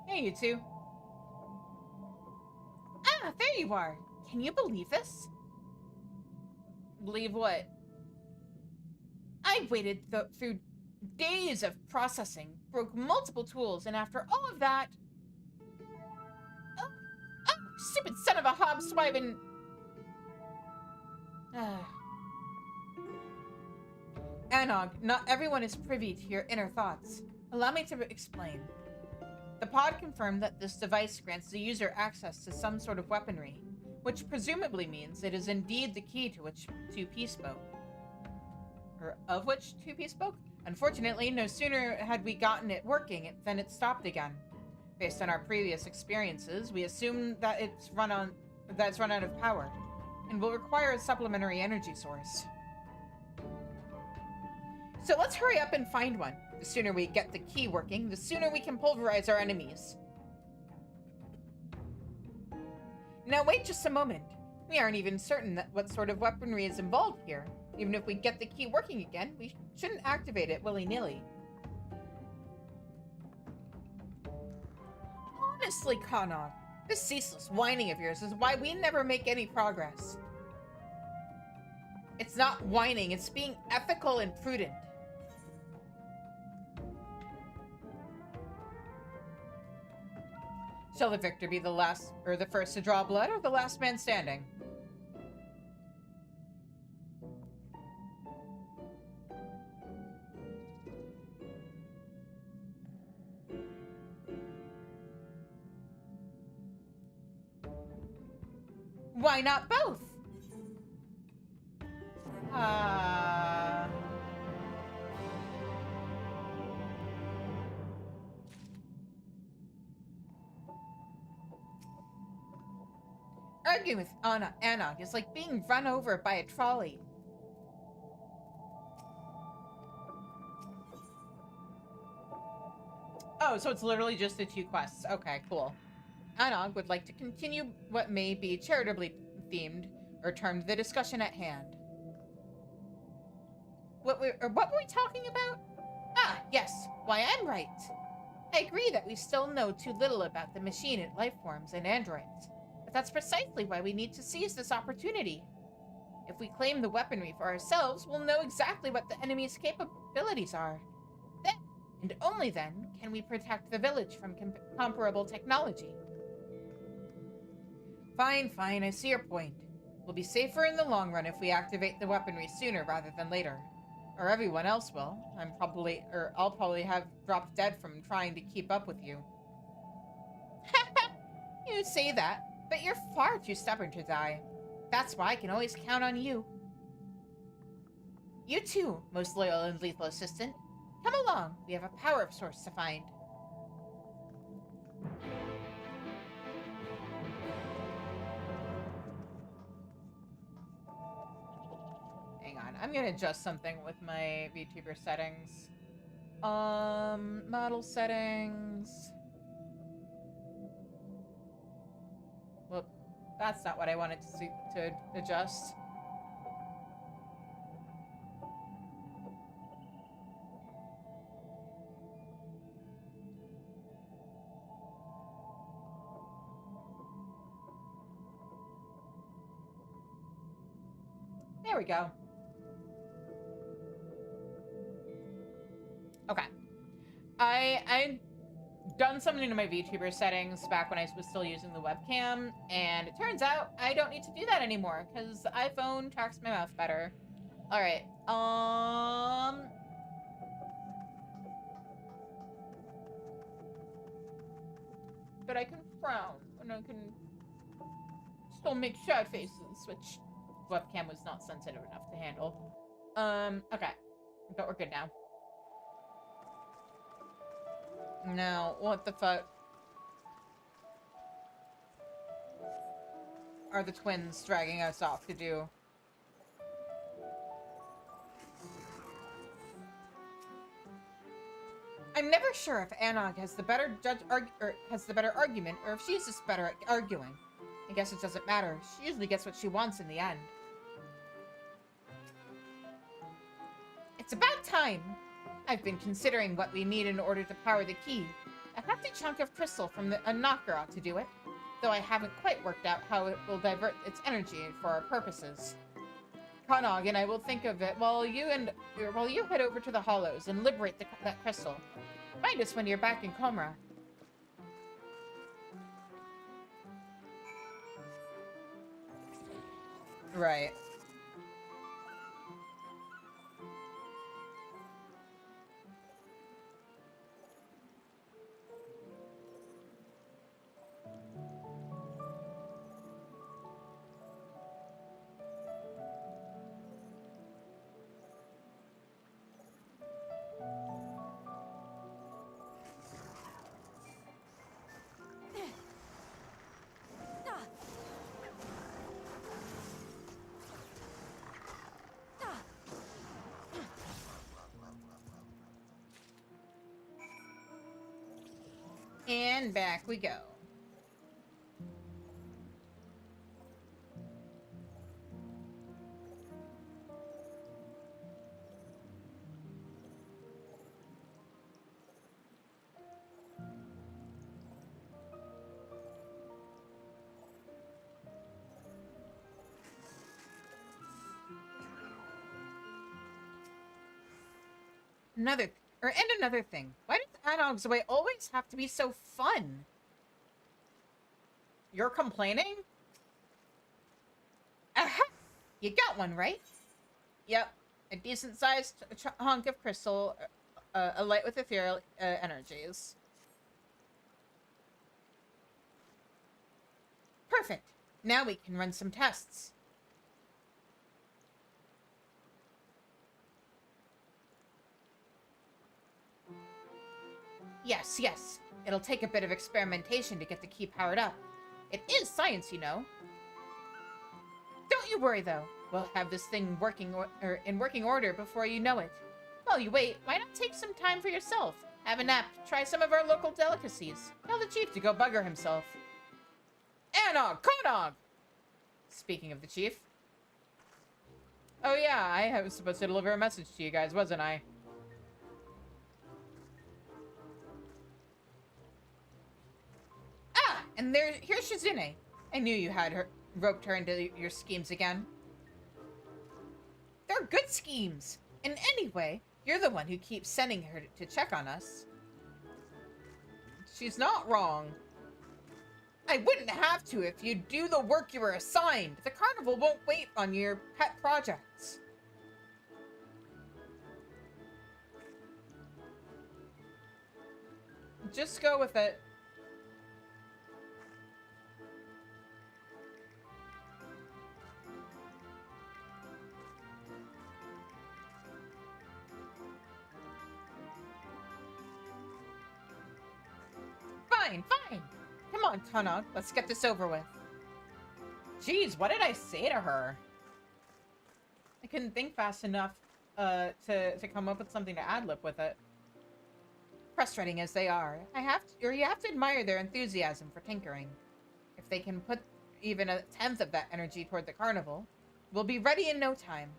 Hey, you two. Ah, there you are. Can you believe this? Believe what? I waited through days of processing, broke multiple tools, and after all of that... Oh, stupid son of a hobswiving... Anog, not everyone is privy to your inner thoughts. Allow me to explain. The pod confirmed that this device grants the user access to some sort of weaponry, which presumably means it is indeed the key to which 2P spoke. Or of which 2P spoke? Unfortunately, no sooner had we gotten it working than it stopped again. Based on our previous experiences, we assume that it's run out of power, and will require a supplementary energy source. So let's hurry up and find one. The sooner we get the key working, the sooner we can pulverize our enemies. Now wait just a moment. We aren't even certain that what sort of weaponry is involved here. Even if we get the key working again, we shouldn't activate it willy-nilly. Honestly, Konog, this ceaseless whining of yours is why we never make any progress. It's not whining, it's being ethical and prudent. Shall the victor be the first to draw blood, or the last man standing? Why not both? Arguing with Anog is like being run over by a trolley. Oh, so it's literally just the 2 quests. Okay, cool. Anog would like to continue what may be charitably themed or termed the discussion at hand. What were we talking about? Ah, yes. Why, I'm right. I agree that we still know too little about the machine and life forms and androids. But that's precisely why we need to seize this opportunity. If we claim the weaponry for ourselves, we'll know exactly what the enemy's capabilities are. Then, and only then, can we protect the village from comparable technology. Fine, I see your point. We'll be safer in the long run if we activate the weaponry sooner rather than later. Or everyone else will. I'll probably have dropped dead from trying to keep up with you. You say that, but you're far too stubborn to die. That's why I can always count on you. You too, most loyal and lethal assistant. Come along, we have a power source to find. Hang on, I'm gonna adjust something with my VTuber settings. Model settings. Whoop, that's not what I wanted to adjust. There we go. Okay. I done something to my VTuber settings back when I was still using the webcam, and it turns out I don't need to do that anymore because the iPhone tracks my mouth better. All right. But I can frown and I can still make sad faces, which webcam was not sensitive enough to handle. Okay. But we're good now. Now, what the fuck are the twins dragging us off to do? I'm never sure if Anog has the better argument, or if she's just better at arguing. I guess it doesn't matter. She usually gets what she wants in the end. It's about time. I've been considering what we need in order to power the key. A hefty chunk of crystal from a knocker ought to do it, though I haven't quite worked out how it will divert its energy for our purposes. Kanog and I will think of it while you head over to the Hollows and liberate that crystal. Find us when you're back in Comra. Right. And back we go. Another thing. Why does Anog's way always have to be so fun? You're complaining? Aha! You got one, right? Yep. A decent-sized hunk of crystal, a light with ethereal energies. Perfect. Now we can run some tests. Yes, yes. It'll take a bit of experimentation to get the key powered up. It is science, you know. Don't you worry, though. We'll have this thing in working order before you know it. While you wait, why not take some time for yourself? Have a nap, try some of our local delicacies. Tell the chief to go bugger himself. Anog! Konog! Speaking of the chief. Oh yeah, I was supposed to deliver a message to you guys, wasn't I? Ah! And here's Shizune. I knew you had roped her into your schemes again. They're good schemes. And anyway, you're the one who keeps sending her to check on us. She's not wrong. I wouldn't have to if you'd do the work you were assigned. The carnival won't wait on your pet projects. Just go with it. Fine, fine. Come on, Konog, let's get this over with. Jeez, what did I say to her? I couldn't think fast enough to come up with something to ad-lib with it. Frustrating as they are, you have to admire their enthusiasm for tinkering. If they can put even a tenth of that energy toward the carnival, we'll be ready in no time.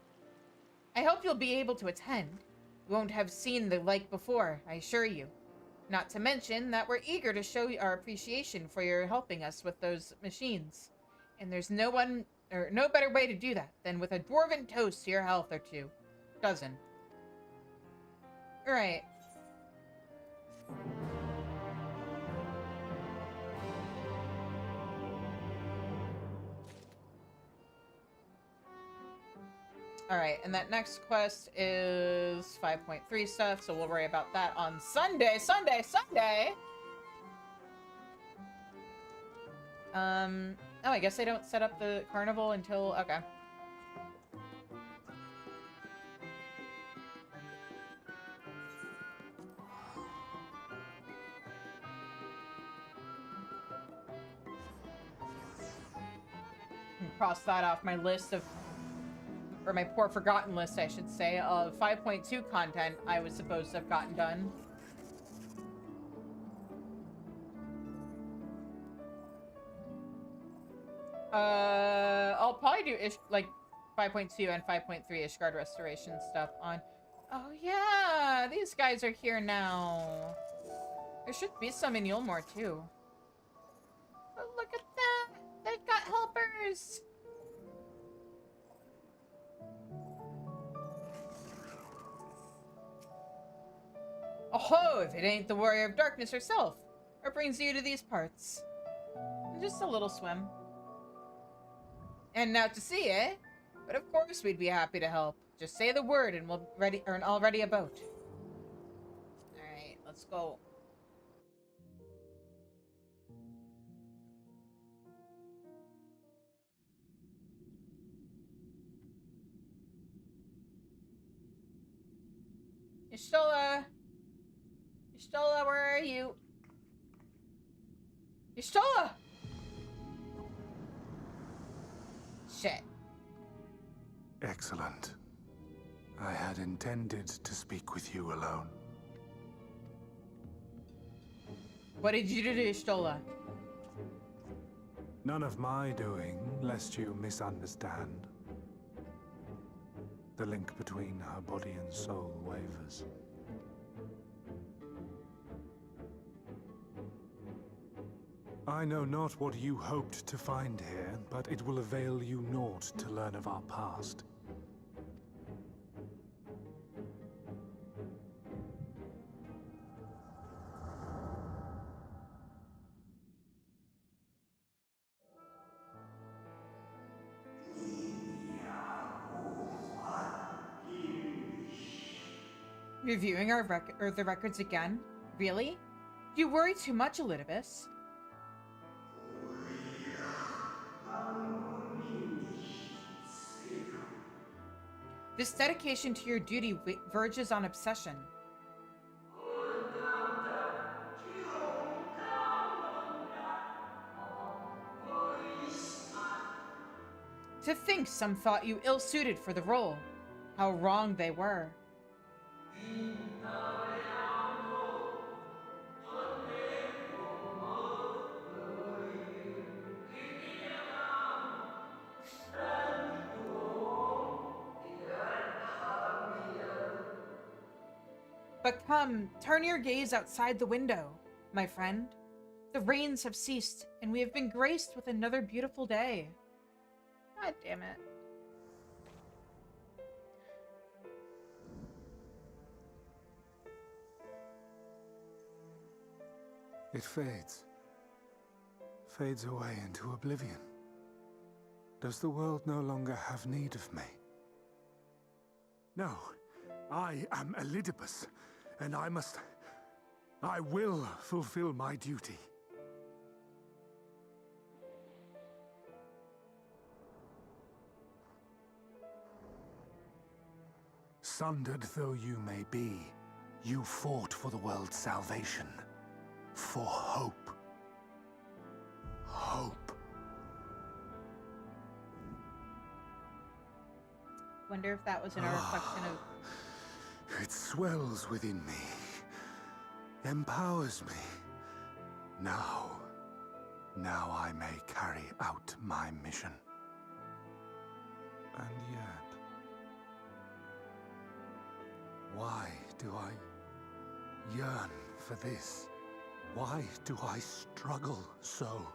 I hope you'll be able to attend. We won't have seen the like before, I assure you. Not to mention that we're eager to show our appreciation for your helping us with those machines. And there's no better way to do that than with a dwarven toast to your health or two. Dozen. Right. Alright, and that next quest is 5.3 stuff, so we'll worry about that on Sunday! Oh, I guess they don't set up the carnival until... okay. Cross that off my list of... or my poor forgotten list, I should say, of 5.2 content I was supposed to have gotten done. I'll probably do like 5.2 and 5.3 Ishgard restoration stuff on. Oh yeah, these guys are here now. There should be some in Yulmore too. But look at that! They've got helpers! Oh, if it ain't the Warrior of Darkness herself. What brings you to these parts? Just a little swim. And now to see, eh? But of course we'd be happy to help. Just say the word and I'll ready a boat. Alright, let's go. Y'shtola! Y'shtola, where are you? Y'shtola! Shit. Excellent. I had intended to speak with you alone. What did you do to Y'shtola? None of my doing, lest you misunderstand. The link between her body and soul wavers. I know not what you hoped to find here, but it will avail you naught to learn of our past. Reviewing the records again? Really? You worry too much, Elidibus. This dedication to your duty verges on obsession. To think some thought you ill-suited for the role. How wrong they were. But come, turn your gaze outside the window, my friend. The rains have ceased, and we have been graced with another beautiful day. God damn it. It fades. Fades away into oblivion. Does the world no longer have need of me? No. I am Elidibus, and I will fulfill my duty. Sundered though you may be, you fought for the world's salvation. For hope. Hope. Wonder if that was in a reflection of... It swells within me. Empowers me. Now I may carry out my mission. And yet... why do I yearn for this? Why do I struggle so?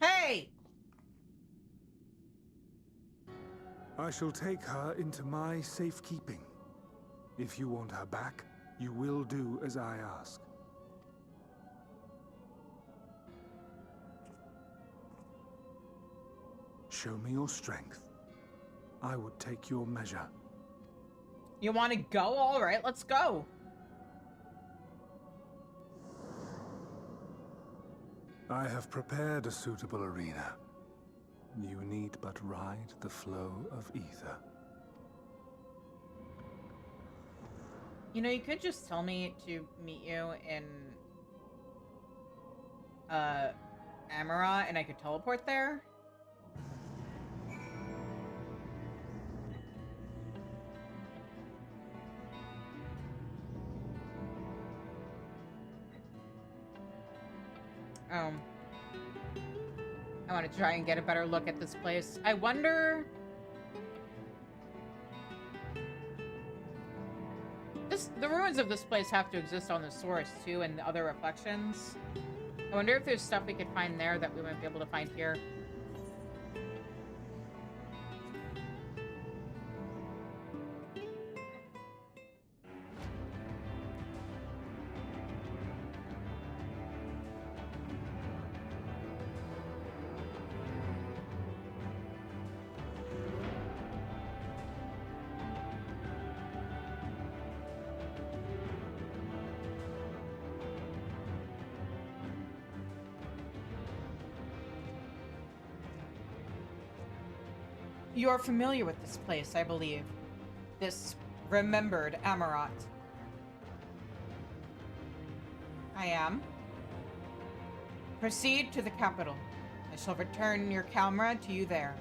Hey! I shall take her into my safekeeping. If you want her back, you will do as I ask. Show me your strength. I would take your measure. You want to go? All right, let's go. I have prepared a suitable arena. You need but ride the flow of ether. You know, you could just tell me to meet you in Amara, and I could teleport there. I want to try and get a better look at this place. I wonder... The ruins of this place have to exist on the source, too, and the other reflections. I wonder if there's stuff we could find there that we might be able to find here. You are familiar with this place, I believe. This remembered Amarat. I am. Proceed to the capital. I shall return your camera to you there.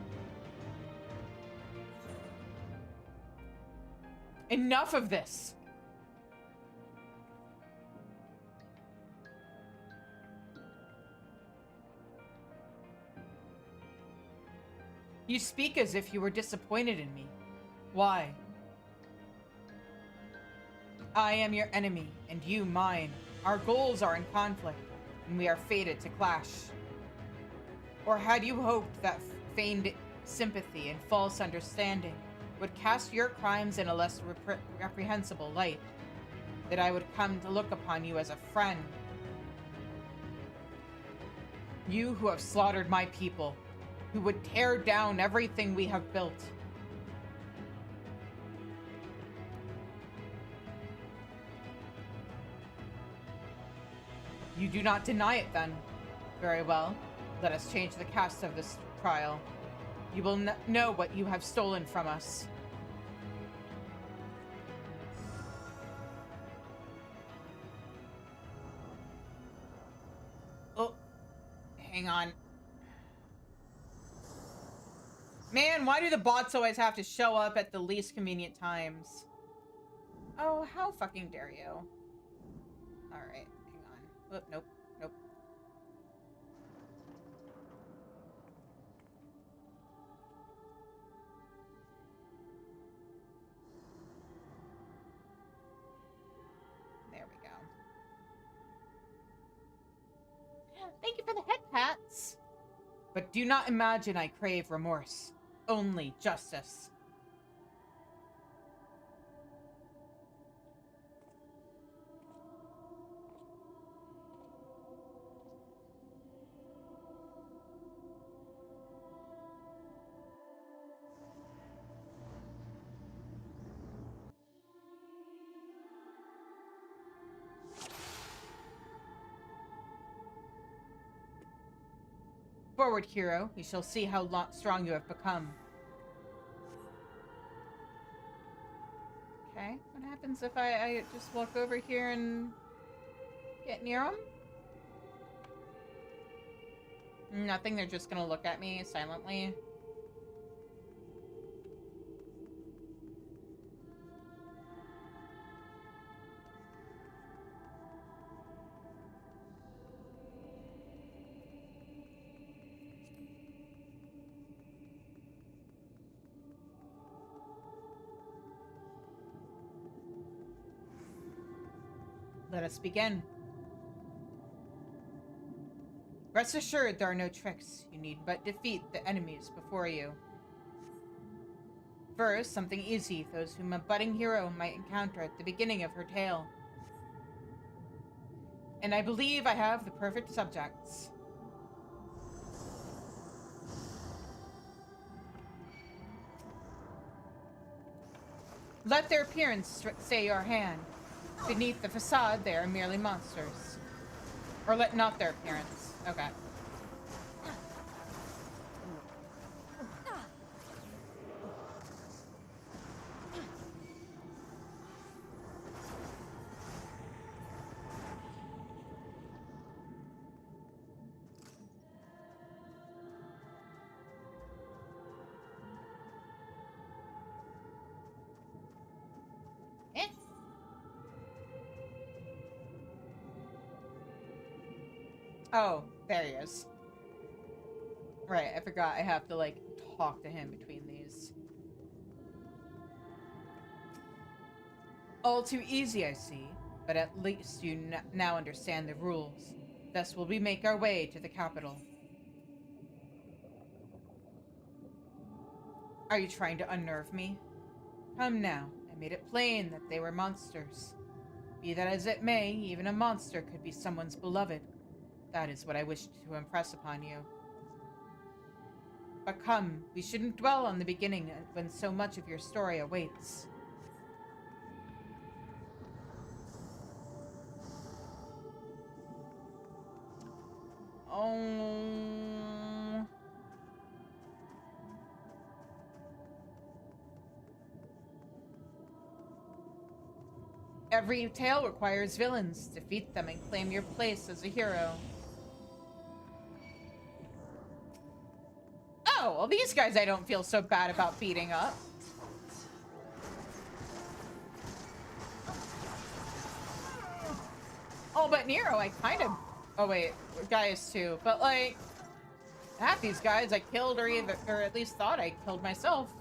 Enough of this! You speak as if you were disappointed in me. Why? I am your enemy, and you mine. Our goals are in conflict, and we are fated to clash. Or had you hoped that feigned sympathy and false understanding would cast your crimes in a less reprehensible light? That I would come to look upon you as a friend? You who have slaughtered my people, who would tear down everything we have built. You do not deny it, then. Very well. Let us change the cast of this trial. You will know what you have stolen from us. Oh, hang on. Man, why do the bots always have to show up at the least convenient times? Oh, how fucking dare you. Alright, hang on. Oh, nope, nope. There we go. Thank you for the head pats. But do not imagine I crave remorse. Only justice. Forward, hero. We shall see how strong you have become. Okay, what happens if I just walk over here and get near them? Nothing, they're just gonna look at me silently. Let us begin. Rest assured there are no tricks. You need but defeat the enemies before you. First, something easy those whom a budding hero might encounter at the beginning of her tale. And I believe I have the perfect subjects. Let their appearance stay your hand. Beneath the facade, they are merely monsters. Or let not their appearance. Okay. Oh, there he is. Right, I forgot I have to, like, talk to him between these. All too easy, I see. But at least you now understand the rules. Thus will we make our way to the capital. Are you trying to unnerve me? Come now, I made it plain that they were monsters. Be that as it may, even a monster could be someone's beloved. That is what I wish to impress upon you. But come, we shouldn't dwell on the beginning when so much of your story awaits. Oh. Every tale requires villains. Defeat them and claim your place as a hero. Oh, well, these guys I don't feel so bad about beating up. Oh, but Nero, I kind of... Oh, wait. Gaius, too. But, like... half these guys I killed or at least thought I killed myself.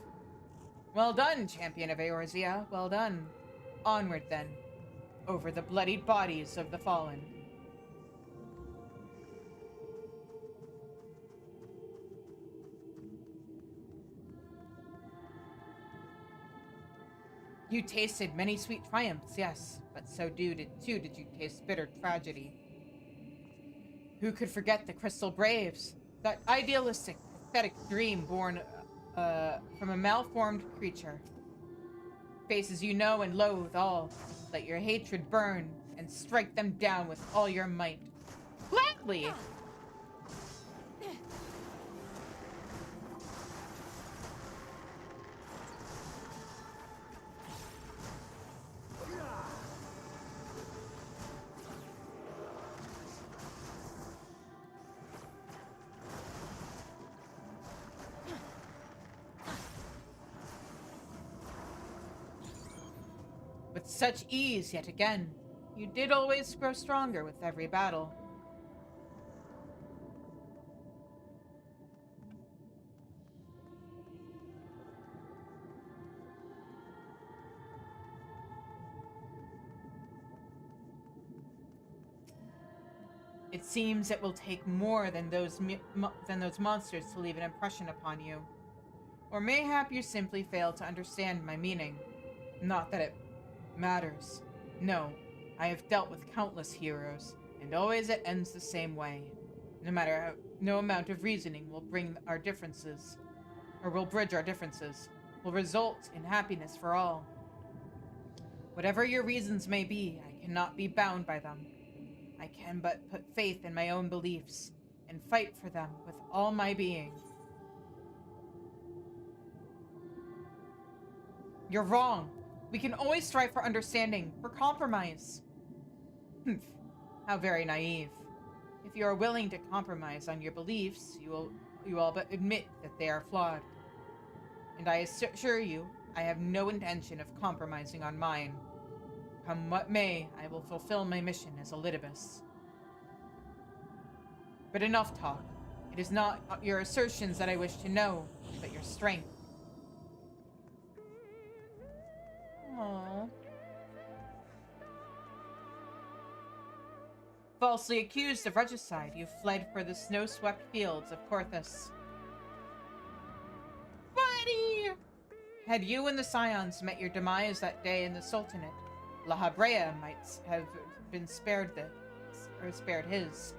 Well done, champion of Eorzea. Well done. Onward, then. Over the bloodied bodies of the fallen. You tasted many sweet triumphs, yes, but so did you taste bitter tragedy. Who could forget the Crystal Braves? That idealistic, pathetic dream born from a malformed creature. Faces you know and loathe all. Let your hatred burn and strike them down with all your might. Gladly! such ease yet again. You did always grow stronger with every battle. It seems it will take more than those monsters to leave an impression upon you. Or mayhap you simply fail to understand my meaning. Not that it matters. No, I have dealt with countless heroes, and always it ends the same way. No amount of reasoning will bring our differences, or will bridge our differences, will result in happiness for all. Whatever your reasons may be, I cannot be bound by them. I can but put faith in my own beliefs, and fight for them with all my being. You're wrong. We can always strive for understanding, for compromise. Humph. How very naive. If you are willing to compromise on your beliefs, you all but admit that they are flawed. And I assure you, I have no intention of compromising on mine. Come what may, I will fulfill my mission as Elidibus. But enough talk. It is not your assertions that I wish to know, but your strength. Aww. Falsely accused of regicide, you fled for the snow-swept fields of Korthus. Buddy! Had you and the Scions met your demise that day in the Sultanate, La Habrea might have been spared his.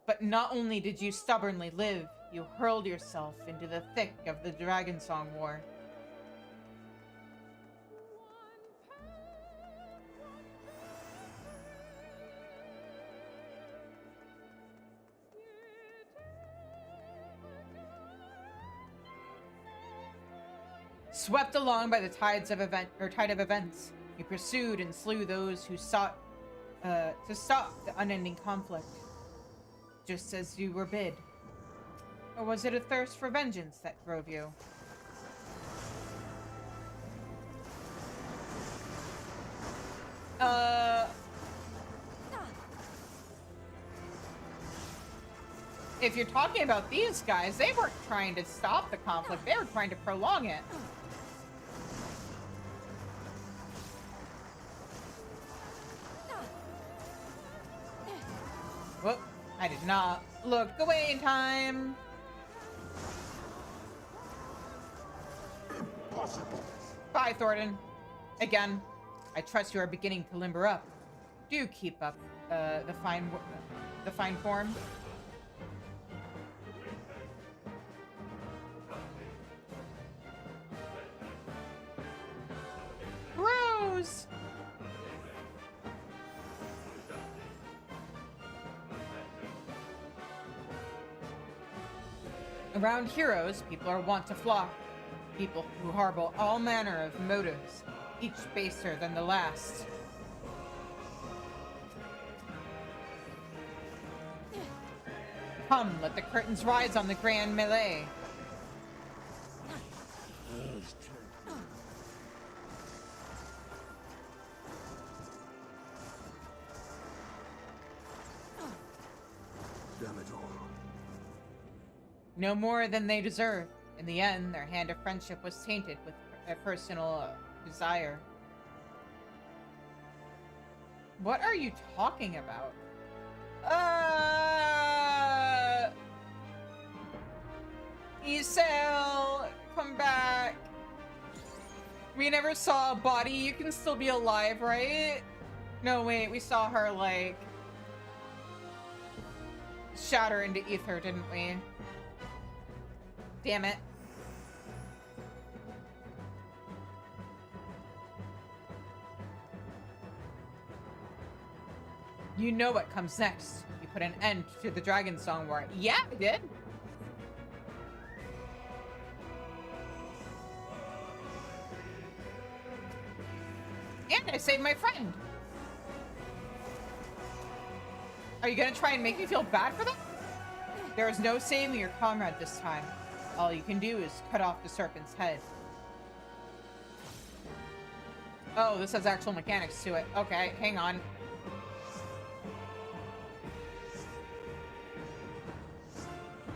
But not only did you stubbornly live, you hurled yourself into the thick of the Dragonsong War. Swept along by the tide of events, you pursued and slew those who sought to stop the unending conflict, just as you were bid. Or was it a thirst for vengeance that drove you? If you're talking about these guys, they weren't trying to stop the conflict, they were trying to prolong it. Whoop, I did not look away in time. Impossible. Bye, Thornton. Again, I trust you are beginning to limber up. Do keep up the fine form. Rose! Around heroes, people are wont to flock. People who harbor all manner of motives, each baser than the last. Come, let the curtains rise on the grand melee. Damn it all. No more than they deserve. In the end, their hand of friendship was tainted with a personal desire. What are you talking about? Isel, come back. We never saw a body. You can still be alive, right? No, wait, we saw her, like, shatter into ether, didn't we? Damn it. You know what comes next. You put an end to the Dragonsong War. Yeah, I did. And I saved my friend. Are you gonna try and make me feel bad for them? There is no saving your comrade this time. All you can do is cut off the serpent's head. Oh, this has actual mechanics to it. Okay, hang on.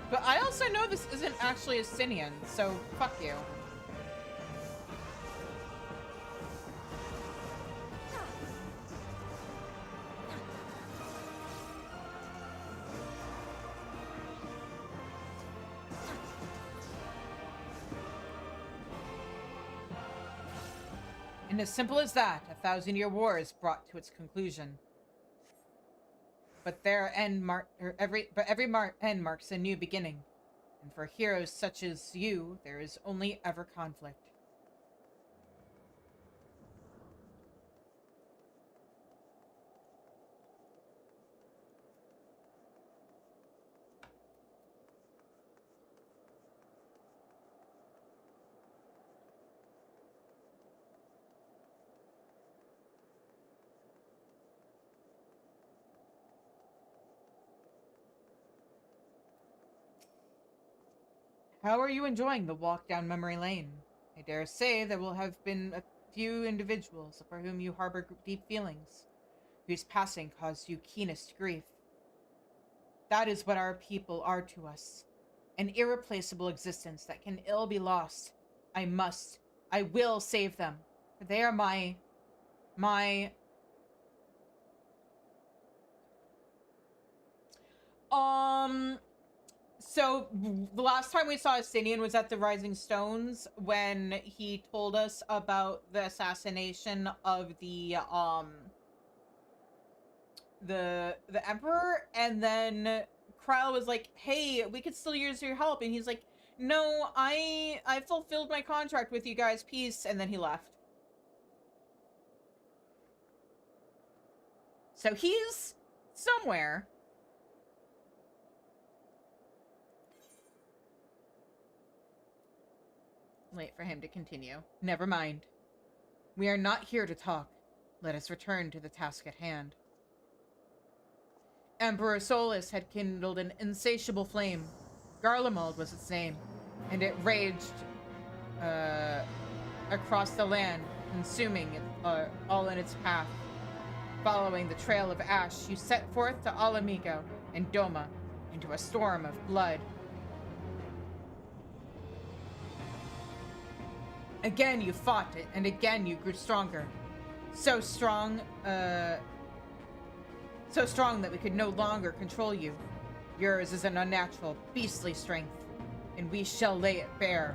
But I also know this isn't actually a Sinian, so fuck you. And as simple as that, a 1,000-year war is brought to its conclusion. But every end marks a new beginning, and for heroes such as you, there is only ever conflict. How are you enjoying the walk down memory lane? I dare say there will have been a few individuals for whom you harbor deep feelings, whose passing caused you keenest grief. That is what our people are to us, an irreplaceable existence that can ill be lost. I will save them, for they are So, the last time we saw Asinian was at the Rising Stones when he told us about the assassination of the Emperor, and then Kryle was like, hey, we could still use your help, and he's like, no, I fulfilled my contract with you guys, peace, and then he left. So he's somewhere. Wait for him to continue. Never mind. We are not here to talk. Let us return to the task at hand. Emperor Solus had kindled an insatiable flame. Garlemald was its name, and it raged across the land, consuming it all in its path. Following the trail of ash, you set forth to Alamigo and Doma into a storm of blood. Again you fought it, and again you grew stronger. So strong that we could no longer control you. Yours is an unnatural, beastly strength, and we shall lay it bare.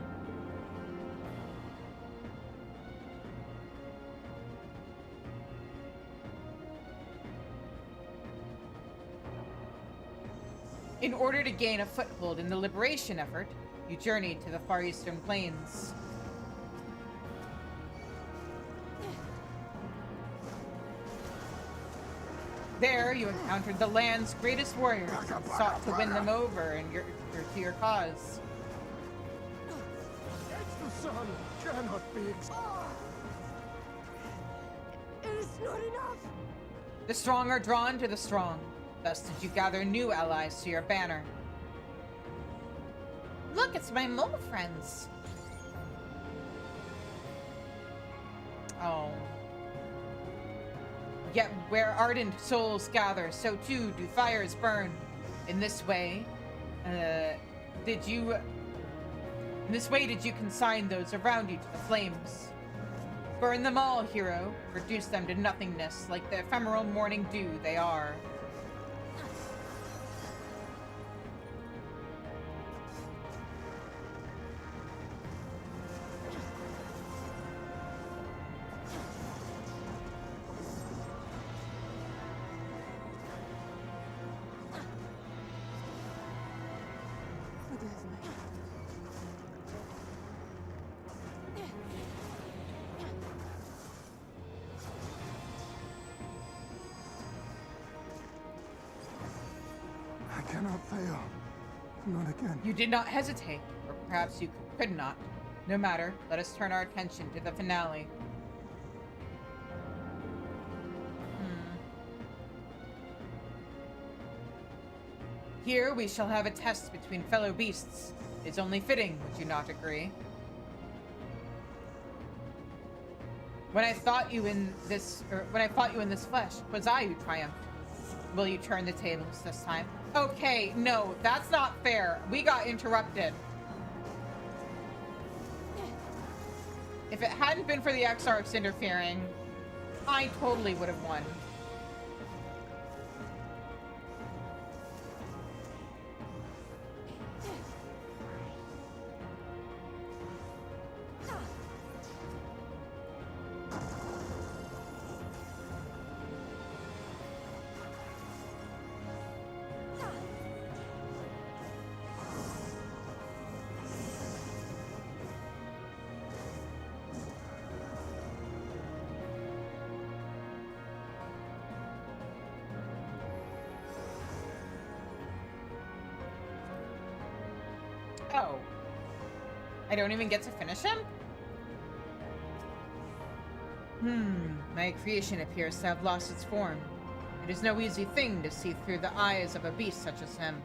In order to gain a foothold in the liberation effort, you journeyed to the Far Eastern Plains. There, you encountered the land's greatest warriors and sought to win them over and to your cause. The sun cannot be It is not enough! The strong are drawn to the strong. Thus did you gather new allies to your banner. Look, it's my mole friends. Oh. Yet where ardent souls gather, so too do fires burn. In this way, did you consign those around you to the flames? Burn them all, hero. Reduce them to nothingness, like the ephemeral morning dew they are. I cannot fail. Not again. You did not hesitate, or perhaps you could not. No matter, let us turn our attention to the finale. Here we shall have a test between fellow beasts. It's only fitting, would you not agree? When I fought you in this flesh, was I who triumphed. Will you turn the tables this time? Okay, no, that's not fair. We got interrupted. If it hadn't been for the Exarchs interfering, I totally would have won. Oh. I don't even get to finish him? My creation appears to have lost its form. It is no easy thing to see through the eyes of a beast such as him.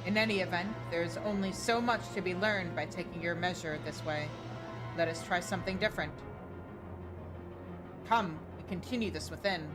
In any event, there is only so much to be learned by taking your measure this way. Let us try something different. Come, we continue this within.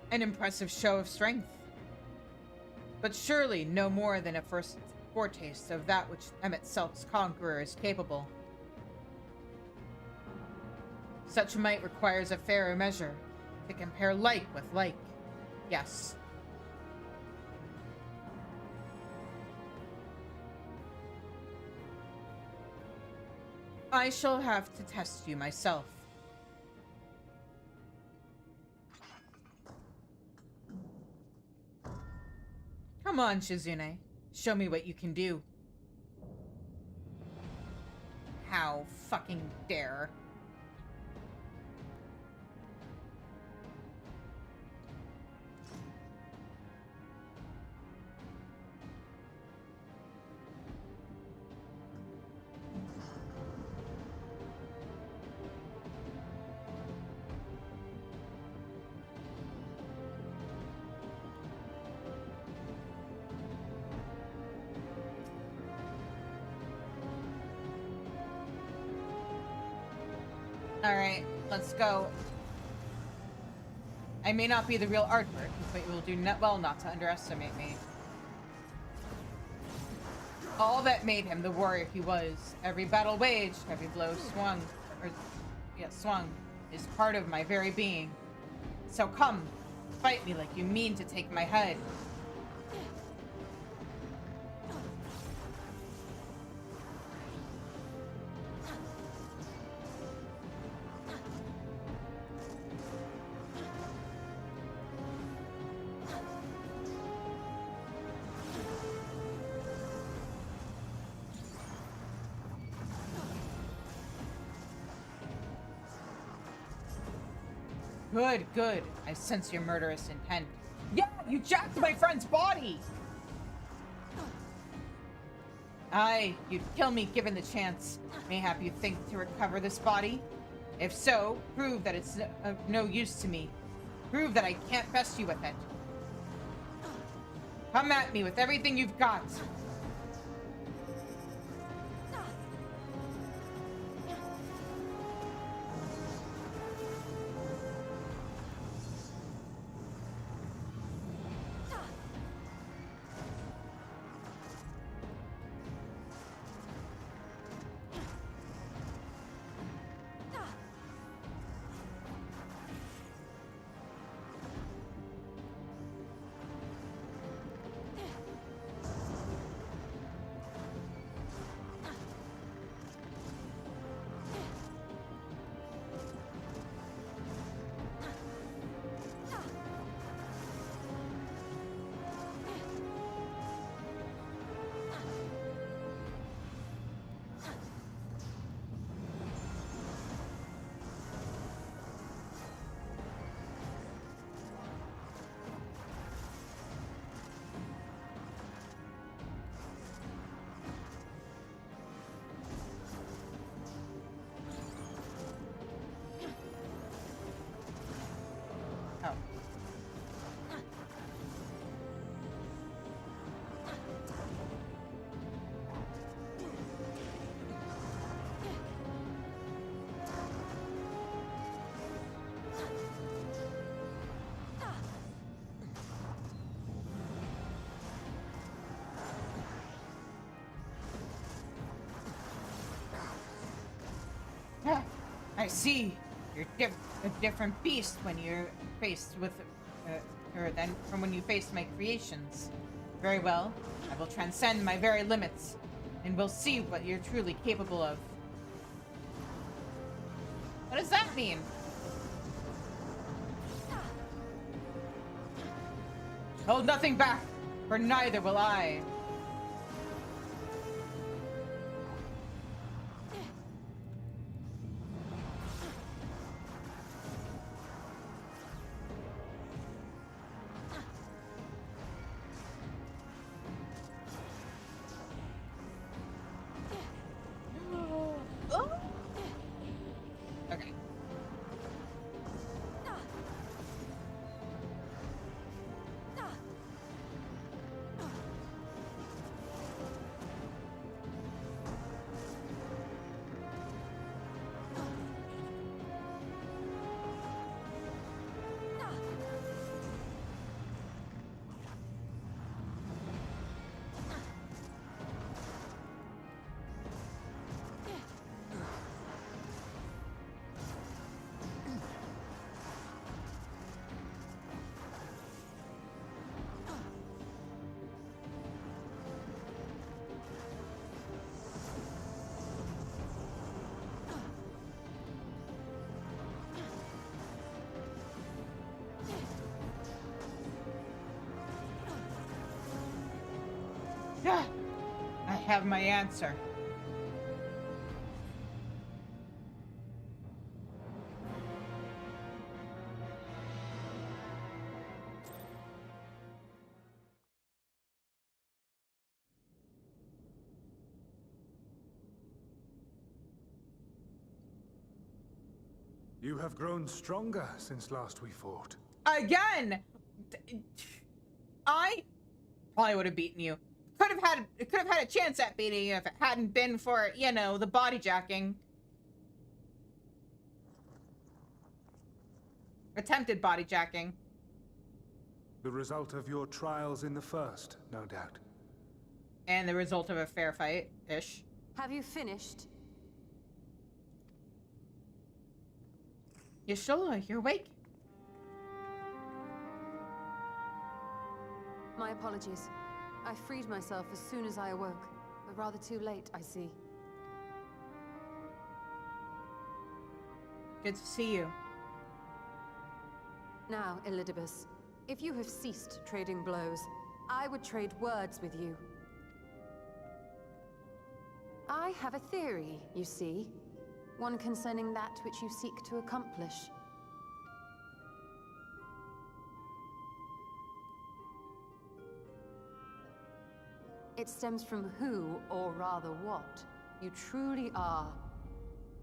An impressive show of strength. But surely no more than a first foretaste of that which Emmett Selk's conqueror is capable. Such might requires a fairer measure, to compare like with like. Yes. I shall have to test you myself. Come on, Shizune. Show me what you can do. How fucking dare. Alright, let's go. I may not be the real artwork, but you will do well not to underestimate me. All that made him the warrior he was, every battle waged, every blow swung, is part of my very being. So come, fight me like you mean to take my head. Good, good. I sense your murderous intent. Yeah, you jacked my friend's body! Aye, you'd kill me given the chance. Mayhap you think to recover this body? If so, prove that it's of no use to me. Prove that I can't best you with it. Come at me with everything you've got. I see. You're a different beast when you're faced with her than from when you faced my creations. Very well. I will transcend my very limits, and we'll see what you're truly capable of. What does that mean? Hold nothing back, for neither will I. Okay. I have my answer. You have grown stronger since last we fought. Again! I probably would have beaten you. Could have had a chance at beating you if it hadn't been for, you know, the body jacking. Attempted body jacking. The result of your trials in the first, no doubt. And the result of a fair fight-ish. Have you finished? Yashola, you're awake. My apologies. I freed myself as soon as I awoke, but rather too late, I see. Good to see you. Now, Elidibus, if you have ceased trading blows, I would trade words with you. I have a theory, you see. One concerning that which you seek to accomplish. It stems from who, or rather what, you truly are.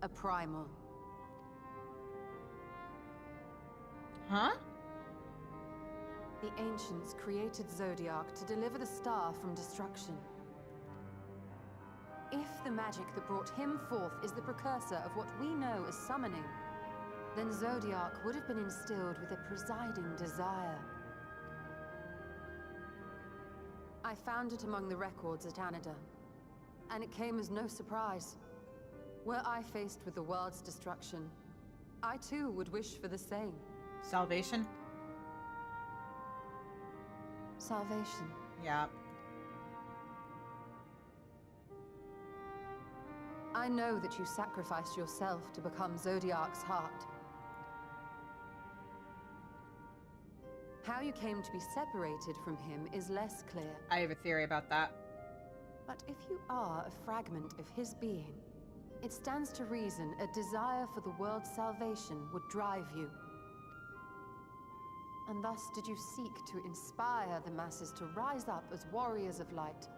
A primal. Huh? The ancients created Zodiac to deliver the star from destruction. If the magic that brought him forth is the precursor of what we know as summoning, then Zodiac would have been instilled with a presiding desire. I found it among the records at Anida, and it came as no surprise. Were I faced with the world's destruction, I too would wish for the same. Salvation? Salvation. Yeah. I know that you sacrificed yourself to become Zodiac's heart. How you came to be separated from him is less clear. I have a theory about that. But if you are a fragment of his being, it stands to reason a desire for the world's salvation would drive you. And thus did you seek to inspire the masses to rise up as warriors of light,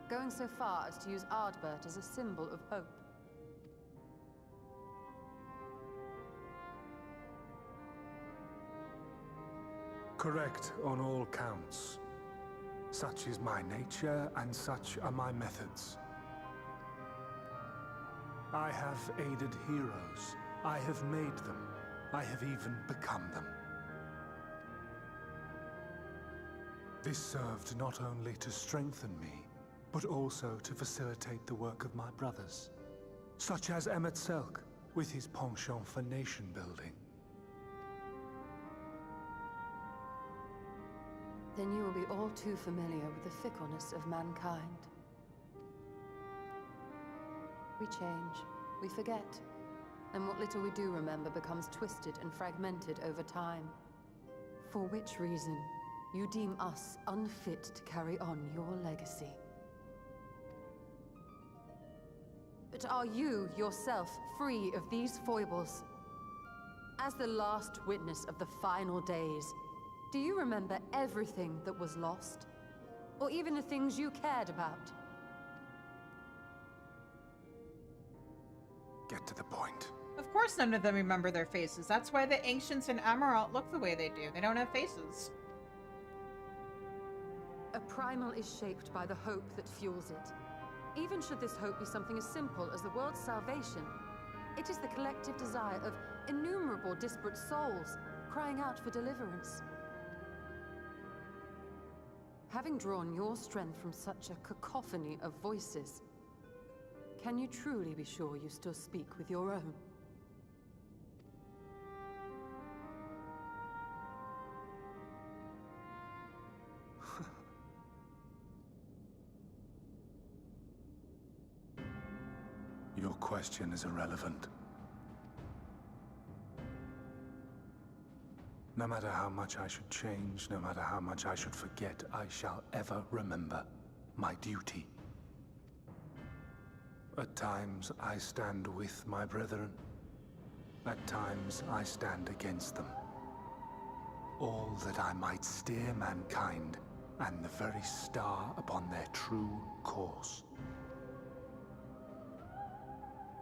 going so far as to use Ardbert as a symbol of hope. Correct on all counts. Such is my nature, and such are my methods. I have aided heroes. I have made them. I have even become them. This served not only to strengthen me, but also to facilitate the work of my brothers, such as Emmet Selk, with his penchant for nation building. Then you will be all too familiar with the fickleness of mankind. We change, we forget, and what little we do remember becomes twisted and fragmented over time. For which reason, you deem us unfit to carry on your legacy. But are you, yourself, free of these foibles? As the last witness of the final days, do you remember everything that was lost? Or even the things you cared about? Get to the point. Of course none of them remember their faces. That's why the Ancients in Amarant look the way they do. They don't have faces. A primal is shaped by the hope that fuels it. Even should this hope be something as simple as the world's salvation, it is the collective desire of innumerable disparate souls crying out for deliverance. Having drawn your strength from such a cacophony of voices, can you truly be sure you still speak with your own? Your question is irrelevant. No matter how much I should change, no matter how much I should forget, I shall ever remember my duty. At times I stand with my brethren. At times I stand against them. All that I might steer mankind and the very star upon their true course.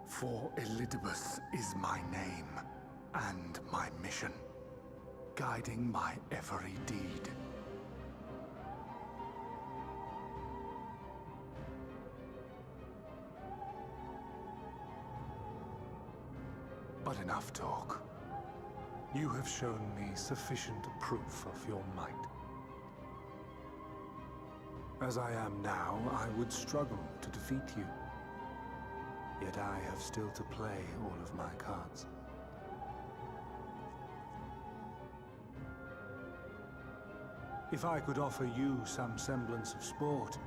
For Elidibus is my name and my mission, guiding my every deed. But enough talk. You have shown me sufficient proof of your might. As I am now, I would struggle to defeat you. Yet I have still to play all of my cards. If I could offer you some semblance of sport,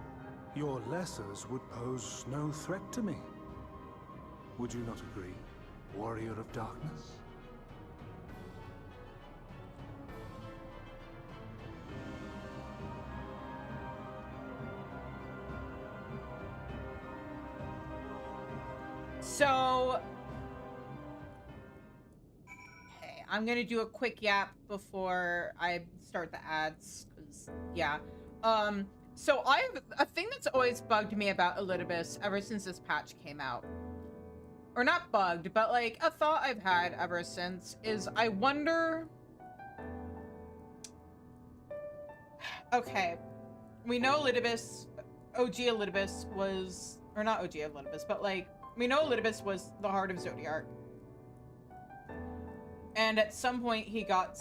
your lessers would pose no threat to me. Would you not agree, warrior of darkness? So, hey, I'm gonna do a quick yap before I start the ads, because, yeah. So I have a thing that's always bugged me about Elidibus ever since this patch came out. Or not bugged, but like a thought I've had ever since is I wonder... Okay, we know Elidibus, OG Elidibus was, or not OG Elidibus, but like, we know Elidibus was the heart of Zodiark. And at some point he got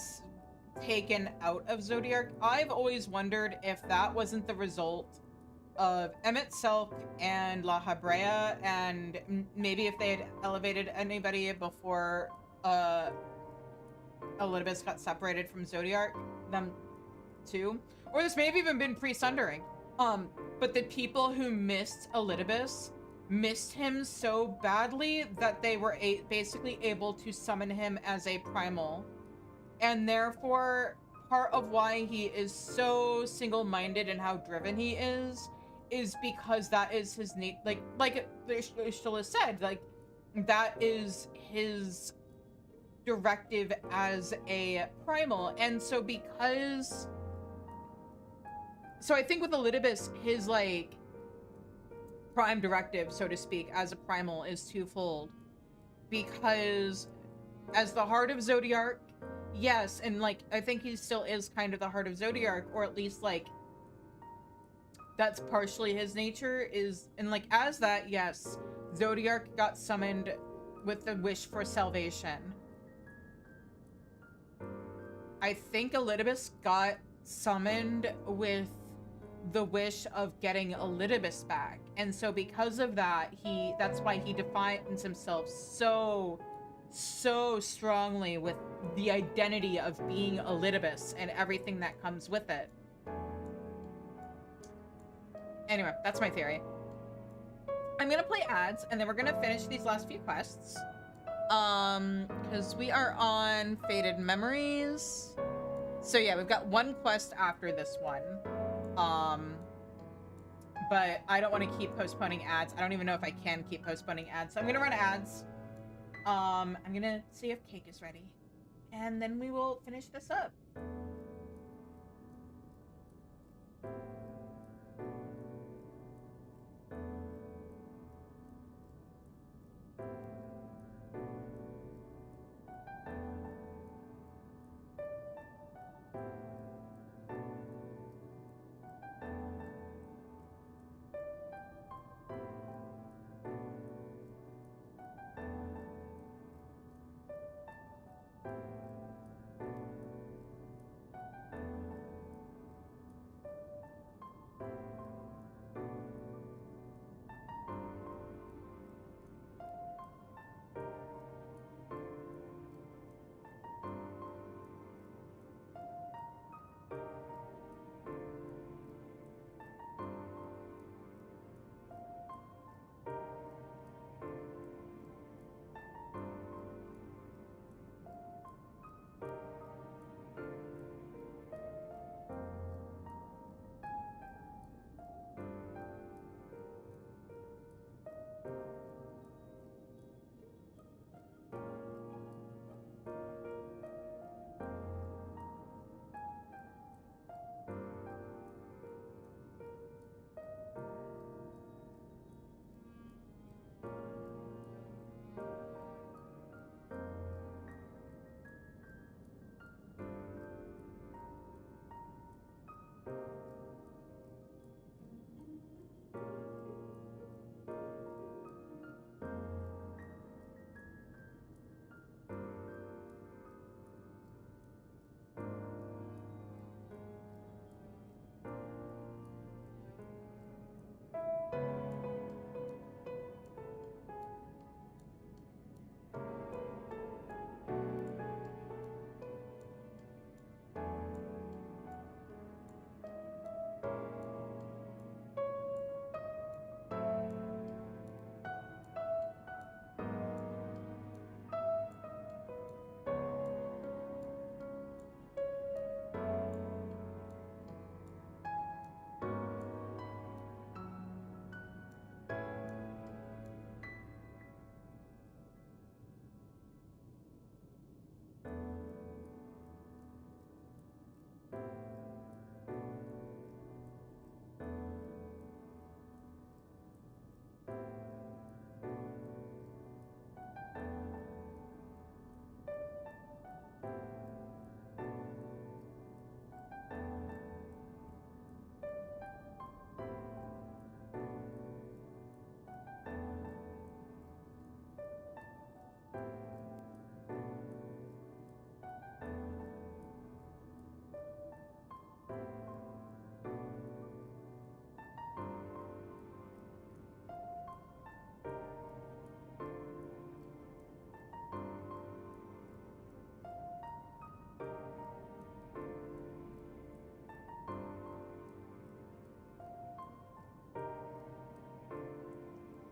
taken out of Zodiark. I've always wondered if that wasn't the result of Emmett Selk and La Habrea, and maybe if they had elevated anybody before Elidibus got separated from Zodiark, them too. Or this may have even been pre-Sundering. But the people who missed Elidibus missed him so badly that they were basically able to summon him as a primal. And therefore, part of why he is so single-minded and how driven he is because that is his like Ishtola said, like, that is his directive as a primal. And so because... So I think with Elidibus, his, like, prime directive, so to speak, as a primal is twofold. Because as the heart of Zodiark, yes, and, like, I think he still is kind of the heart of Zodiark, or at least, like, that's partially his nature, is, and, like, as that, yes, Zodiark got summoned with the wish for salvation. I think Elidibus got summoned with the wish of getting Elidibus back. And so because of that, that's why he defines himself so so strongly with the identity of being Elidibus and everything that comes with it. Anyway, that's my theory. I'm gonna play ads, and then we're gonna finish these last few quests. Because we are on Faded Memories. So yeah, we've got one quest after this one. But I don't want to keep postponing ads. I don't even know if I can keep postponing ads. So I'm gonna run ads. I'm gonna see if Cake is ready. And then we will finish this up.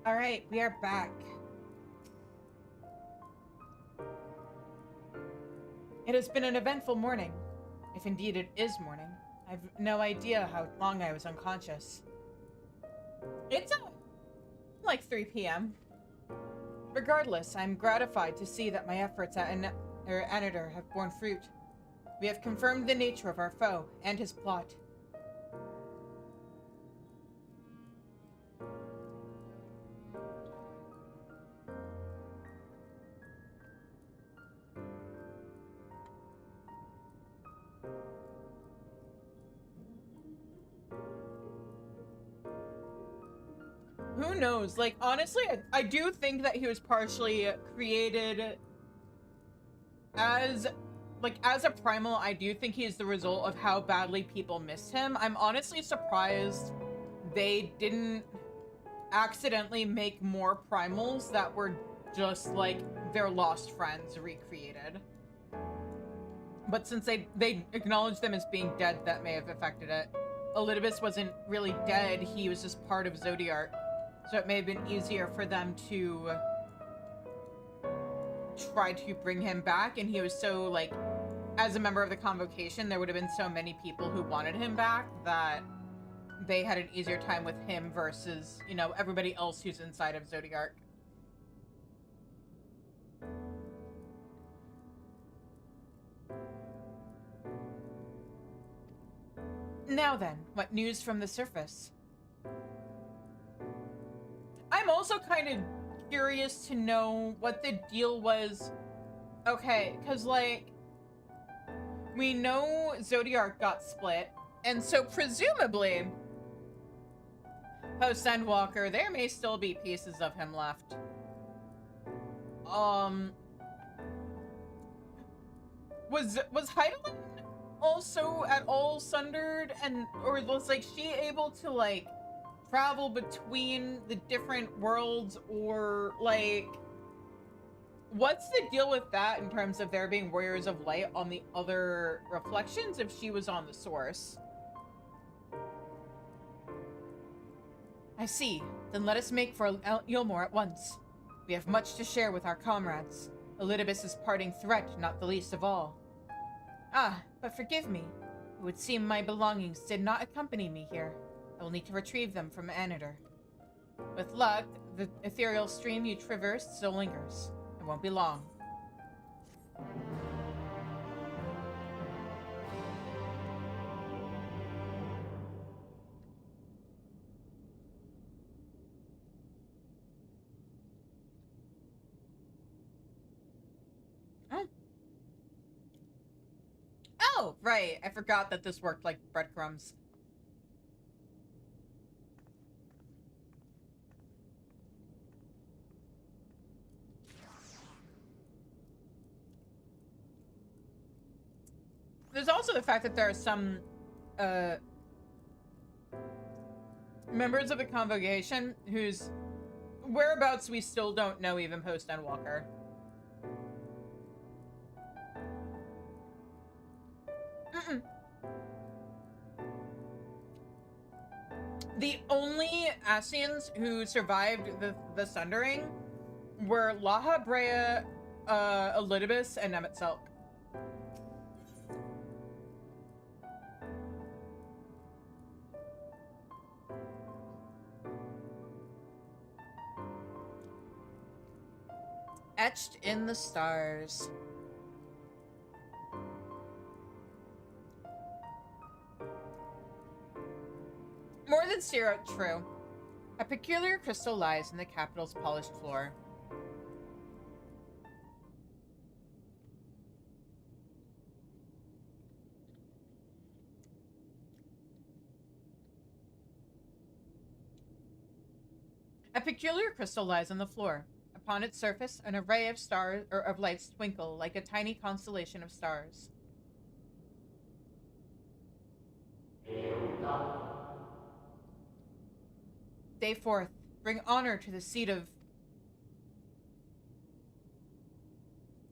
All right, we are back. It has been an eventful morning, if indeed it is morning. I've no idea how long I was unconscious. It's like 3 p.m. Regardless, I'm gratified to see that my efforts at Anator have borne fruit. We have confirmed the nature of our foe and his plot. Who knows? Like, honestly, I do think that he was partially created as a primal. I do think he is the result of how badly people missed him. I'm honestly surprised they didn't accidentally make more primals that were just, like, their lost friends recreated. But since they acknowledged them as being dead, that may have affected it. Elidibus wasn't really dead, he was just part of Zodiark. So it may have been easier for them to try to bring him back, and he was so, like, as a member of the Convocation, there would have been so many people who wanted him back that they had an easier time with him versus, you know, everybody else who's inside of Zodiark. Now then, what news from the surface? I'm also kind of curious to know what the deal was. Okay, because, like, we know Zodiark got split, and so presumably, post-Endwalker, there may still be pieces of him left. Was Heidelin also at all sundered, and or was, like, she able to, like, travel between the different worlds, or, like, what's the deal with that in terms of there being Warriors of Light on the other reflections if she was on the source? I see. Then let us make for Ylmore at once. We have much to share with our comrades. Elidibus' parting threat, not the least of all. Ah, but forgive me. It would seem my belongings did not accompany me here. I will need to retrieve them from Anador. With luck, the ethereal stream you traversed still lingers. It won't be long. Oh, right. I forgot that this worked like breadcrumbs. There's also the fact that there are some members of the Convocation whose whereabouts we still don't know even post-Endwalker. The only Ascians who survived the Sundering were Laha Brea, Elidibus, and Nemetzelk. Etched in the stars. More than zero, true. A peculiar crystal lies in the capital's polished floor. A peculiar crystal lies on the floor. Upon its surface, an array of stars or of lights twinkle like a tiny constellation of stars. Day forth, bring honor to the seat of...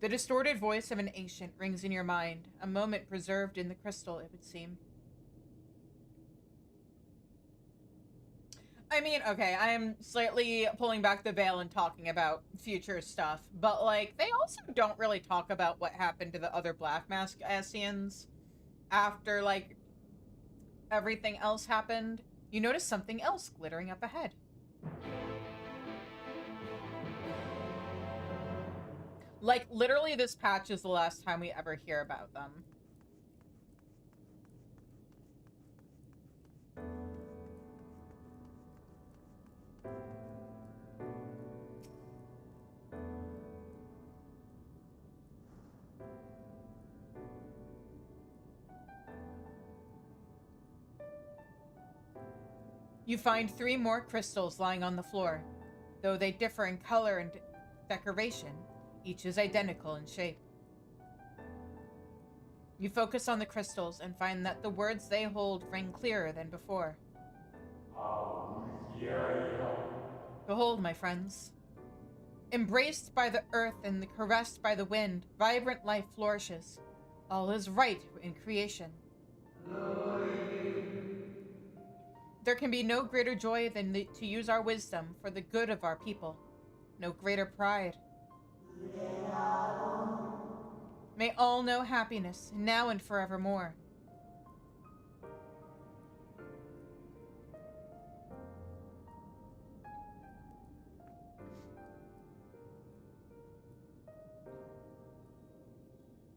The distorted voice of an ancient rings in your mind, a moment preserved in the crystal, it would seem. I mean, okay, I am slightly pulling back the veil and talking about future stuff, but, like, they also don't really talk about what happened to the other Black Mask Ascians after, like, everything else happened. You notice something else glittering up ahead. Like, literally this patch is the last time we ever hear about them. You find 3 more crystals lying on the floor. Though they differ in color and decoration, each is identical in shape. You focus on the crystals and find that the words they hold ring clearer than before. Behold, my friends. Embraced by the earth and caressed by the wind, vibrant life flourishes. All is right in creation. There can be no greater joy than to use our wisdom for the good of our people. No greater pride. May all know happiness, now and forevermore.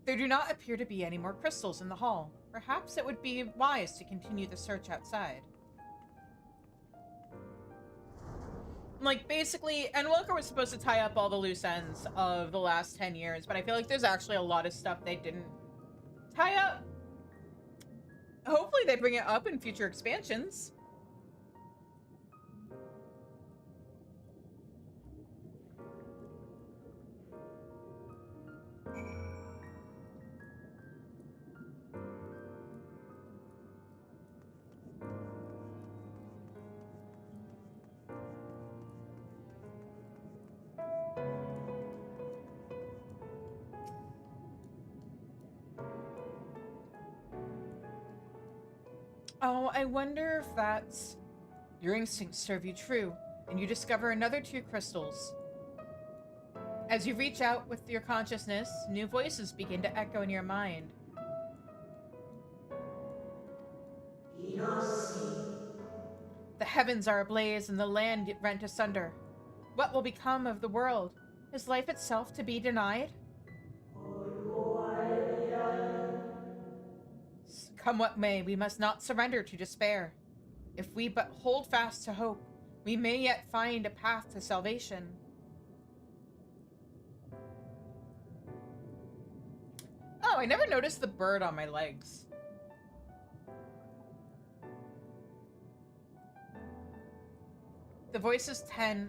There do not appear to be any more crystals in the hall. Perhaps it would be wise to continue the search outside. Like, basically, Endwalker was supposed to tie up all the loose ends of the last 10 years, but I feel like there's actually a lot of stuff they didn't tie up. Hopefully they bring it up in future expansions. Oh, I wonder if that's... Your instincts serve you true, and you discover another 2 crystals. As you reach out with your consciousness, new voices begin to echo in your mind. The heavens are ablaze and the land rent asunder. What will become of the world? Is life itself to be denied? Come what may, we must not surrender to despair. If we but hold fast to hope, we may yet find a path to salvation. Oh, I never noticed the bird on my legs. The voices tell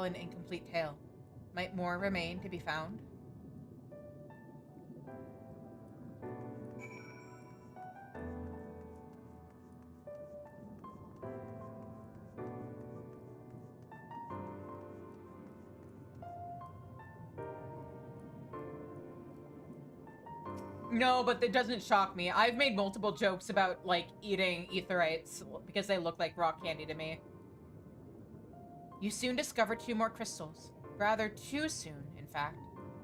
an incomplete tale. Might more remain to be found? No, but it doesn't shock me. I've made multiple jokes about, like, eating aetherites because they look like rock candy to me. You soon discover 2 more crystals. Rather too soon, in fact.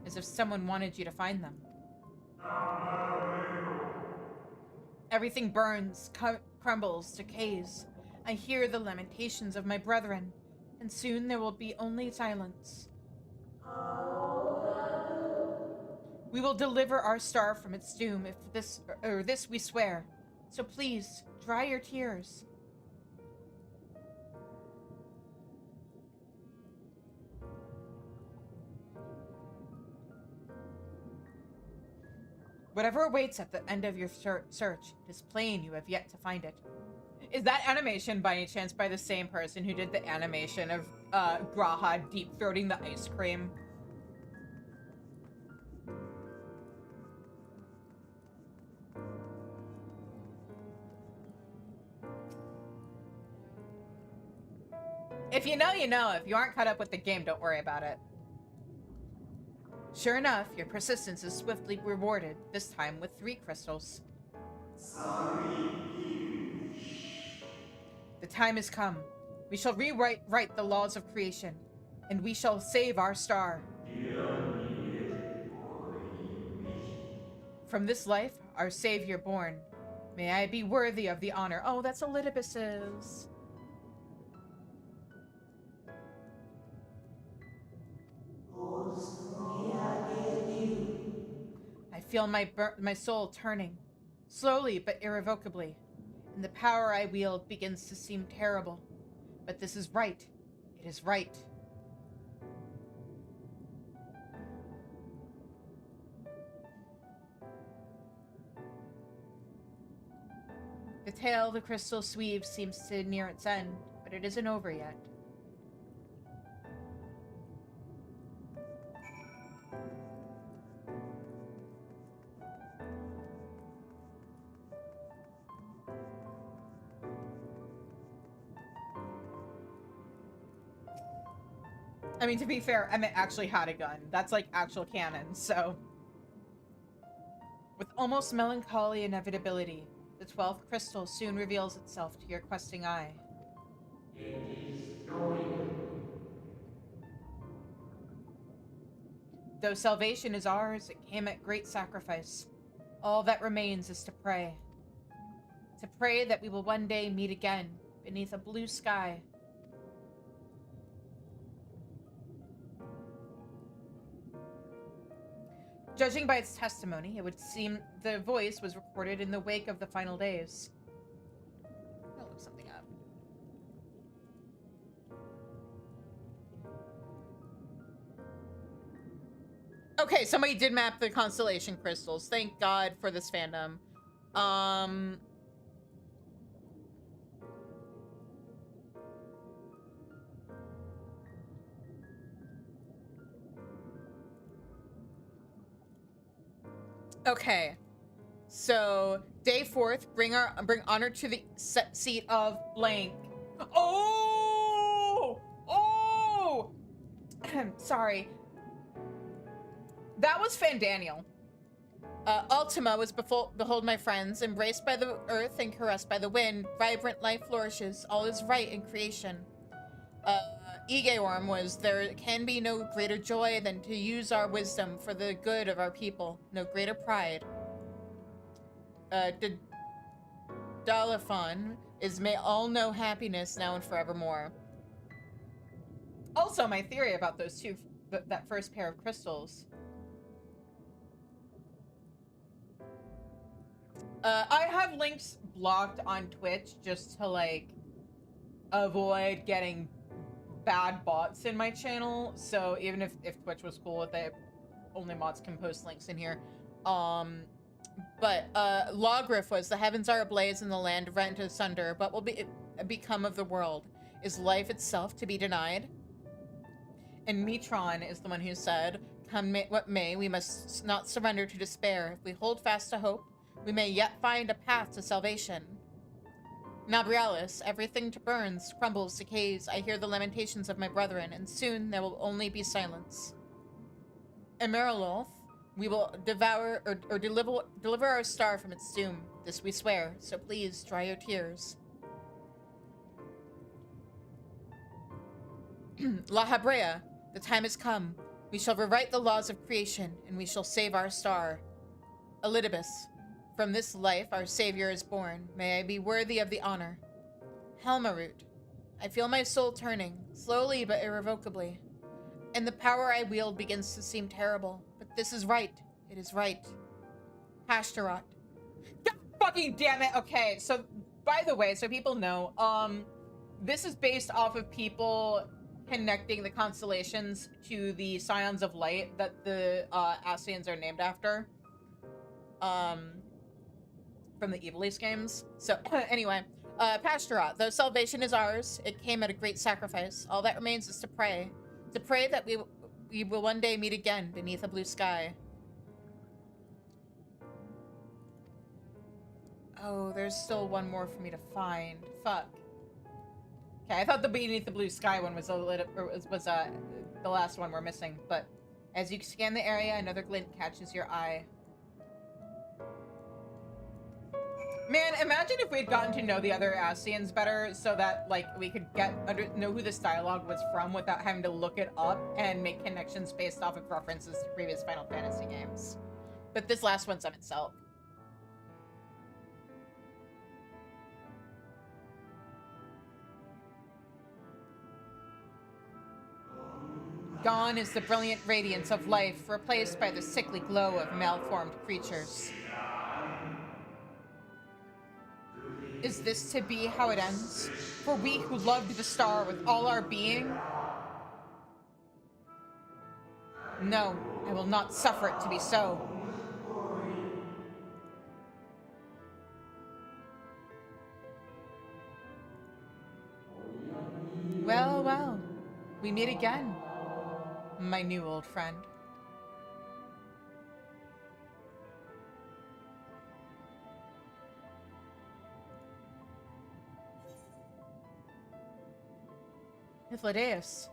As if someone wanted you to find them. Everything burns, crumbles, decays. I hear the lamentations of my brethren, and soon there will be only silence. We will deliver our star from its doom if this we swear. So please, dry your tears. Whatever awaits at the end of your search, it is plain you have yet to find it. Is that animation by any chance by the same person who did the animation of Graha deep-throating the ice cream? If you know, you know. If you aren't caught up with the game, don't worry about it. Sure enough, your persistence is swiftly rewarded, this time with 3 crystals. The time has come. We shall rewrite the laws of creation, and we shall save our star. From this life, our savior born. May I be worthy of the honor. Oh, that's Elidibus's. I feel my soul turning, slowly but irrevocably, and the power I wield begins to seem terrible. But this is right. It is right. The tale the crystal weaves seems to near its end, but it isn't over yet. I mean, to be fair, Emmett actually had a gun. That's like actual canon, so. With almost melancholy inevitability, the 12th crystal soon reveals itself to your questing eye. Though salvation is ours, it came at great sacrifice. All that remains is to pray. To pray that we will one day meet again beneath a blue sky. Judging by its testimony, it would seem the voice was recorded in the wake of the final days. I'll look something up. Okay, somebody did map the constellation crystals. Thank God for this fandom. Okay, so day 4th, bring honor to the seat of blank. Oh, sorry. That was Fandaniel. Ultima was behold my friends, embraced by the earth and caressed by the wind. Vibrant life flourishes. All is right in creation. Egeorm was, there can be no greater joy than to use our wisdom for the good of our people. No greater pride. Dalaphon is may all know happiness now and forevermore. Also, my theory about those two, that first pair of crystals. I have links blocked on Twitch just to, like, avoid getting bad bots in my channel, so even if Twitch was cool with it, only mods can post links in here. Lawgriff was, the heavens are ablaze and the land rent asunder, but will become of the world? Is life itself to be denied? And Metron is the one who said, come what may, we must not surrender to despair. If we hold fast to hope, we may yet find a path to salvation. Nabrialis, everything burns, crumbles, decays. I hear the lamentations of my brethren, and soon there will only be silence. Emeraloth, we will devour or deliver our star from its doom. This we swear, so please dry your tears. La Habrea, the time has come. We shall rewrite the laws of creation, and we shall save our star. Elidibus, from this life our savior is born. May I be worthy of the honor. Helmarut, I feel my soul turning, slowly but irrevocably. And the power I wield begins to seem terrible. But this is right. It is right. Hashtarot. God fucking damn it! Okay, so, by the way, so people know, this is based off of people connecting the constellations to the Scions of Light that the Ascians are named after. From the Evilise games. So, anyway, Pastorot, though salvation is ours, it came at a great sacrifice. All that remains is to pray. To pray that we will one day meet again beneath a blue sky. Oh, there's still one more for me to find. Fuck. Okay, I thought the beneath the blue sky one was the last one we're missing, but as you scan the area, another glint catches your eye. Man, imagine if we'd gotten to know the other Ascians better so that, like, we could know who this dialogue was from without having to look it up and make connections based off of references to previous Final Fantasy games. But this last one's on itself. Gone is the brilliant radiance of life, replaced by the sickly glow of malformed creatures. Is this to be how it ends? For we who loved the star with all our being? No, I will not suffer it to be so. Well, well, we meet again, my new old friend. Hythlodaeus.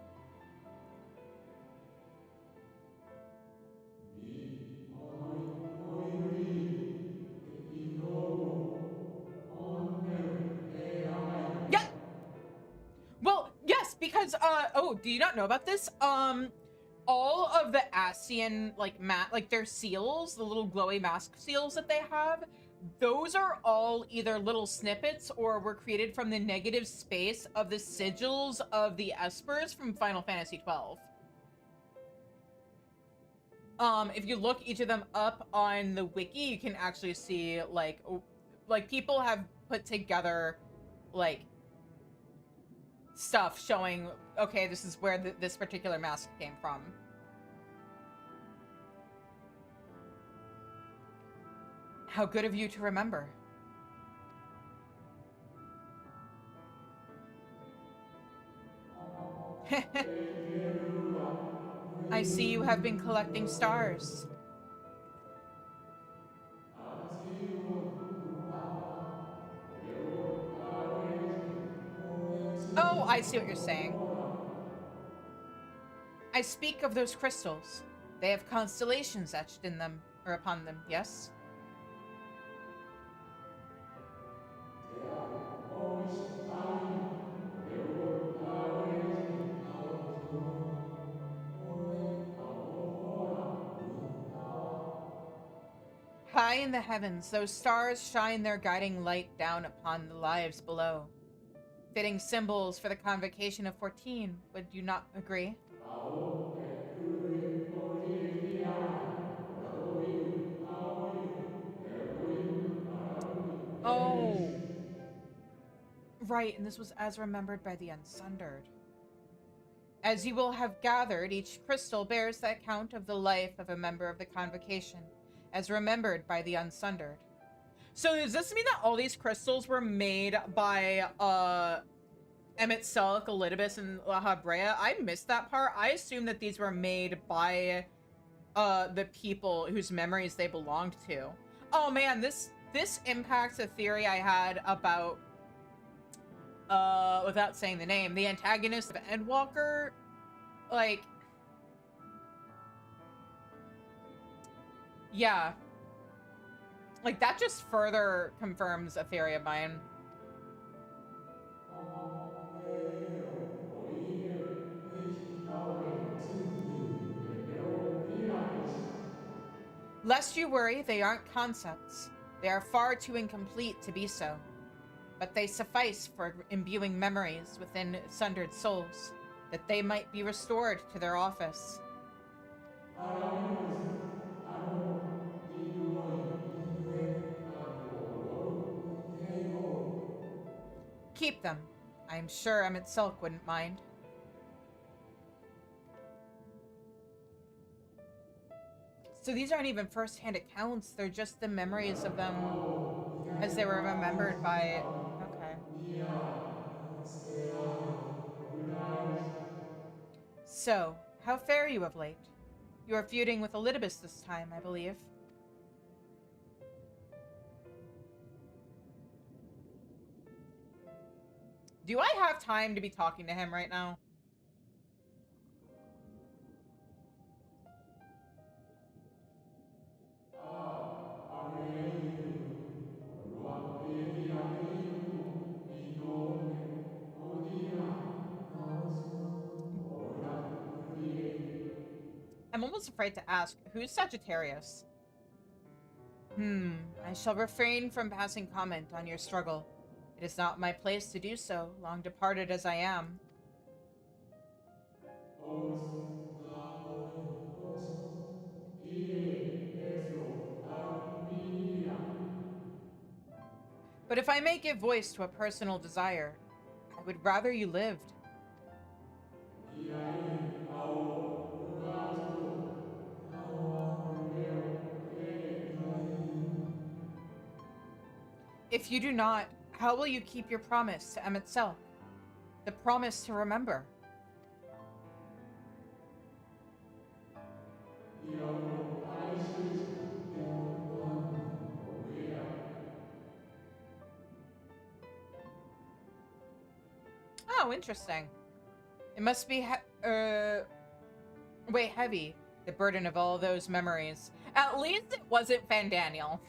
because oh, do you not know about this? All of the Asian like their seals, the little glowy mask seals that they have, those are all either little snippets or were created from the negative space of the sigils of the Espers from Final Fantasy XII. If you look each of them up on the wiki, you can actually see like people have put together like stuff showing, okay, this is where this particular mask came from. How good of you to remember. I see you have been collecting stars. Oh, I see what you're saying. I speak of those crystals. They have constellations etched in them, or upon them, yes? High in the heavens, those stars shine their guiding light down upon the lives below. Fitting symbols for the convocation of 14, would you not agree? Oh. Right, and this was as remembered by the Unsundered. As you will have gathered, each crystal bears the account of the life of a member of the convocation, as remembered by the Unsundered. So does this mean that all these crystals were made by Emmett Selk, Elidibus, and La Habrea? I missed that part. I assumed that these were made by the people whose memories they belonged to. Oh man, this impacts a theory I had about without saying the name, the antagonist of Endwalker, like, yeah, like that just further confirms a theory of mine. Lest you worry, they aren't concepts. They are far too incomplete to be so. But they suffice for imbuing memories within sundered souls, that they might be restored to their office. Keep them. I am sure Emmett Selk wouldn't mind. So these aren't even first-hand accounts, they're just the memories of them as they were remembered by... Okay. So, how fare you of late? You are feuding with Elidibus this time, I believe. Do I have time to be talking to him right now? I'm almost afraid to ask, who's Sagittarius? I shall refrain from passing comment on your struggle. It is not my place to do so, long departed as I am. But if I may give voice to a personal desire, I would rather you lived. If you do not, how will you keep your promise to Emmett Selk? The promise to remember. Oh, interesting. It must be way heavy, the burden of all those memories. At least it wasn't Fandaniel.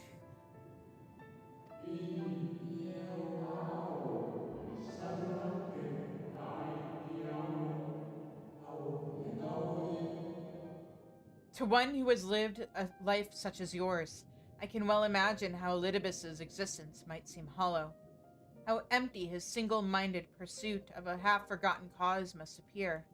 To one who has lived a life such as yours, I can well imagine how Elidibus's existence might seem hollow. How empty his single-minded pursuit of a half-forgotten cause must appear.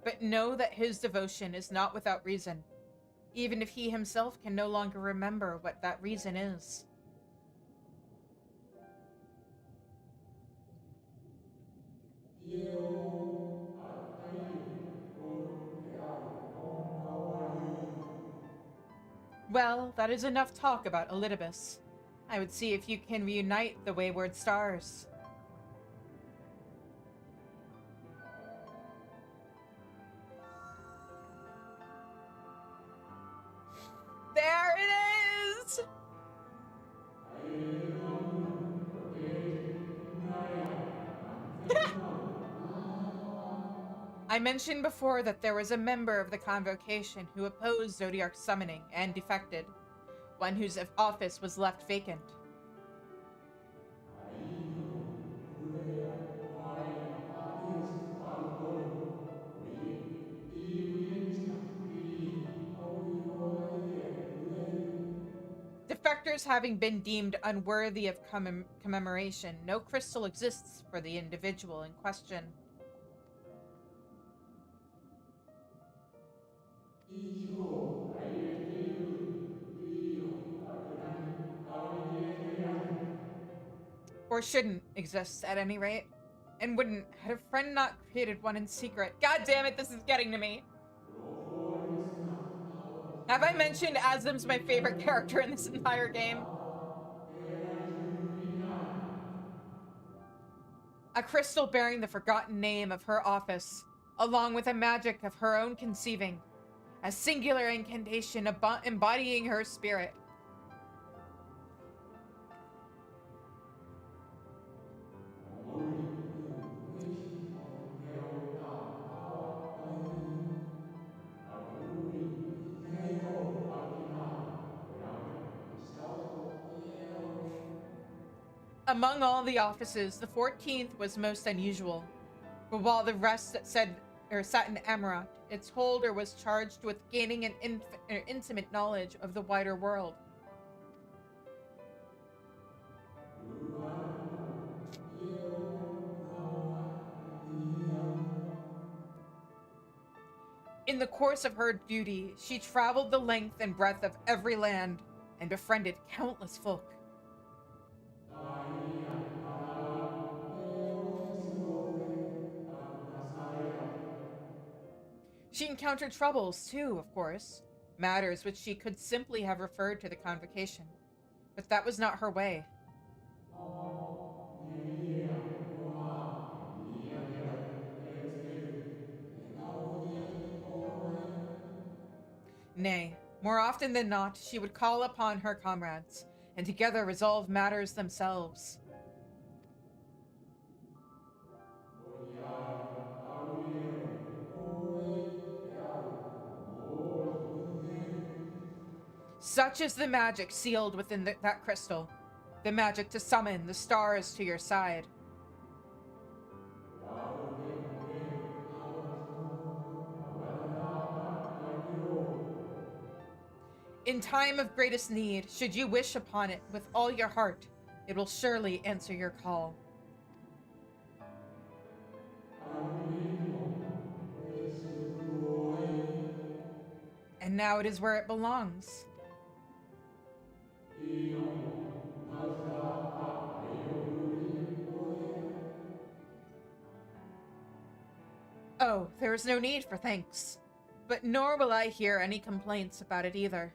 But know that his devotion is not without reason, even if he himself can no longer remember what that reason is. Well, that is enough talk about Elidibus. I would see if you can reunite the wayward stars. There it is! I mentioned before that there was a member of the Convocation who opposed Zodiark's summoning and defected, one whose office was left vacant. Defectors having been deemed unworthy of commemoration, no crystal exists for the individual in question. Or shouldn't exist, at any rate. And wouldn't, had a friend not created one in secret. God damn it, this is getting to me. Have I mentioned Azim's my favorite character in this entire game? A crystal bearing the forgotten name of her office, along with a magic of her own conceiving. A singular incantation embodying her spirit. Among all the offices, the 14th was most unusual. But while the rest sat in Amaranth, its holder was charged with gaining an intimate knowledge of the wider world. In the course of her duty, she traveled the length and breadth of every land and befriended countless folk. She encountered troubles, too, of course. Matters which she could simply have referred to the Convocation. But that was not her way. Nay, more often than not, she would call upon her comrades, and together resolve matters themselves. Such is the magic sealed within that crystal. The magic to summon the stars to your side. In time of greatest need, should you wish upon it with all your heart, it will surely answer your call. And now it is where it belongs. Oh, there is no need for thanks. But nor will I hear any complaints about it either.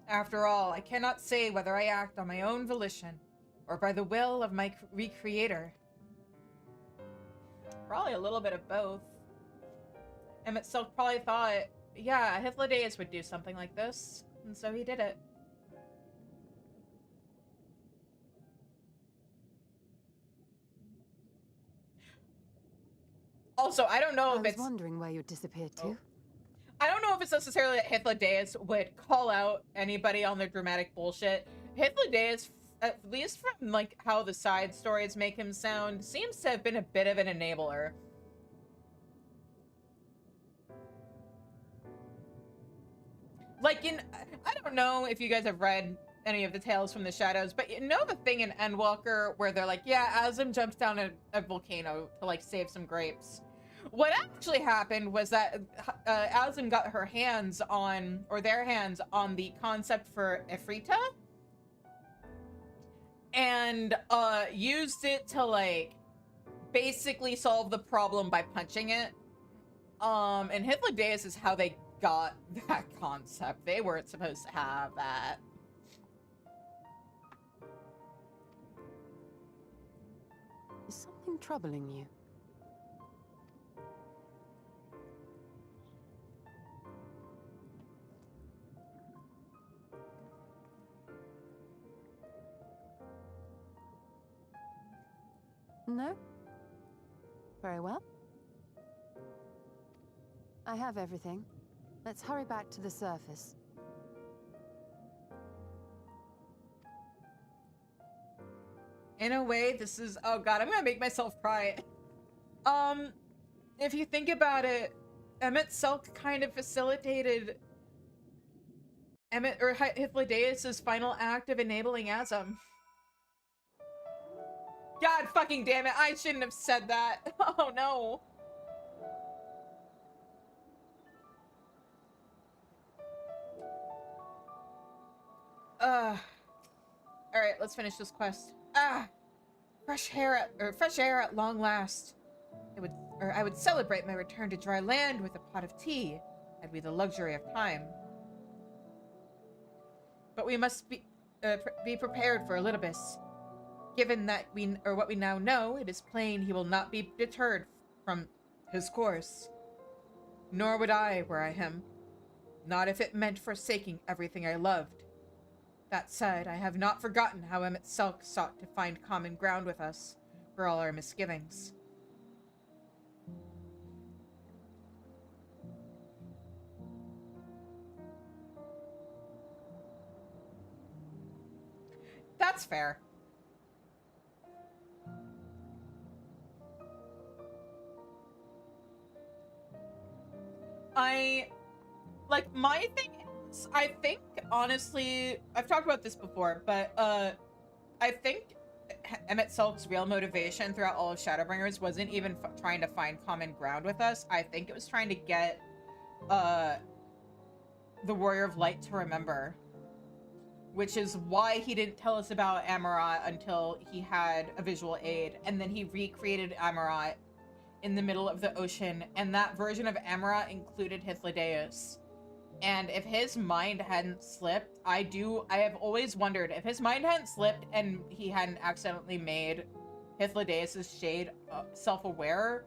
After all, I cannot say whether I act on my own volition or by the will of my recreator. Probably a little bit of both. Emmett Silk probably thought yeah, Hythlodaeus would do something like this, and so he did it. Also, I don't know if I was it's... wondering where you disappeared to. I don't know if it's necessarily that Hythlodaeus would call out anybody on their dramatic bullshit. Hythlodaeus, at least from like how the side stories make him sound, seems to have been a bit of an enabler. Like I don't know if you guys have read any of the Tales from the Shadows, but you know the thing in Endwalker where they're like, yeah, Azim jumps down a volcano to like save some grapes. What actually happened was that Azim got her hands on, or their hands on, the concept for Ifrita, and used it to like basically solve the problem by punching it. And Hythlodaeus is how they got that concept. They weren't supposed to have that. Is something troubling you? No? Very well. I have everything. Let's hurry back to the surface. In a way, this is... Oh god, I'm gonna make myself cry. If you think about it, Emmett Selk kind of facilitated Hythlodaeus' final act of enabling Azim. God fucking damn it, I shouldn't have said that. Oh no. Alright, let's finish this quest. Fresh air at long last. I would celebrate my return to dry land with a pot of tea, had we the luxury of time. But we must be prepared for Elidibus. Given that what we now know, it is plain he will not be deterred from his course. Nor would I, were I him. Not if it meant forsaking everything I loved. That said, I have not forgotten how Emmett Selk sought to find common ground with us, for all our misgivings. That's fair. My thing is, I think, honestly, I've talked about this before, but, I think Emmett Selk's real motivation throughout all of Shadowbringers wasn't even trying to find common ground with us. I think it was trying to get, the Warrior of Light to remember. Which is why he didn't tell us about Amarat until he had a visual aid, and then he recreated Amarat in the middle of the ocean, and that version of Amarat included Hythlodaeus. And if his mind hadn't slipped, I have always wondered, if his mind hadn't slipped and he hadn't accidentally made Hythlodaeus' shade self-aware,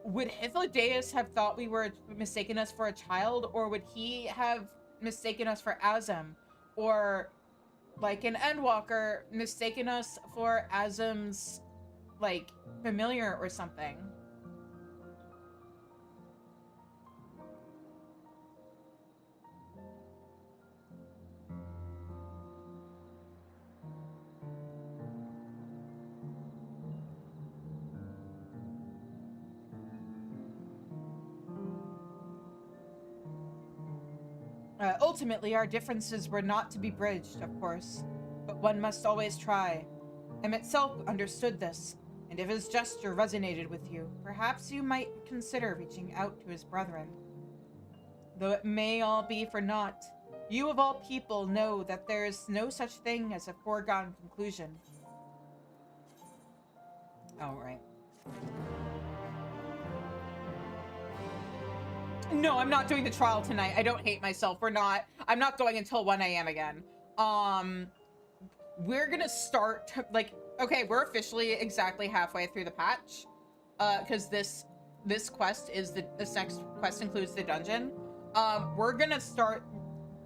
would Hythlodaeus have thought we were mistaking us for a child, or would he have mistaken us for Azim? Or, like in Endwalker, mistaken us for Azim's, like, familiar or something? Ultimately, our differences were not to be bridged, of course, but one must always try. Emmett Selk understood this, and if his gesture resonated with you, perhaps you might consider reaching out to his brethren. Though it may all be for naught, you of all people know that there is no such thing as a foregone conclusion. Oh, right. No, I'm not doing the trial tonight. I don't hate myself. I'm not going until 1 a.m. again. We're gonna start, okay, we're officially exactly halfway through the patch. Because this quest is this next quest includes the dungeon. we're gonna start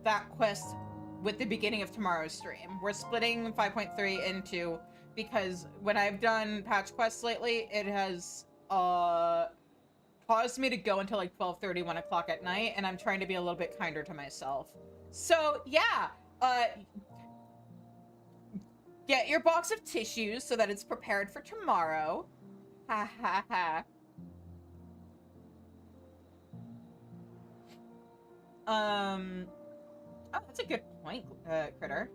that quest with the beginning of tomorrow's stream. We're splitting 5.3 into, because when I've done patch quests lately, it has caused me to go until like 12:30, 1 o'clock at night, and I'm trying to be a little bit kinder to myself. So yeah, get your box of tissues so that it's prepared for tomorrow. Ha ha ha. Oh, that's a good point, Critter.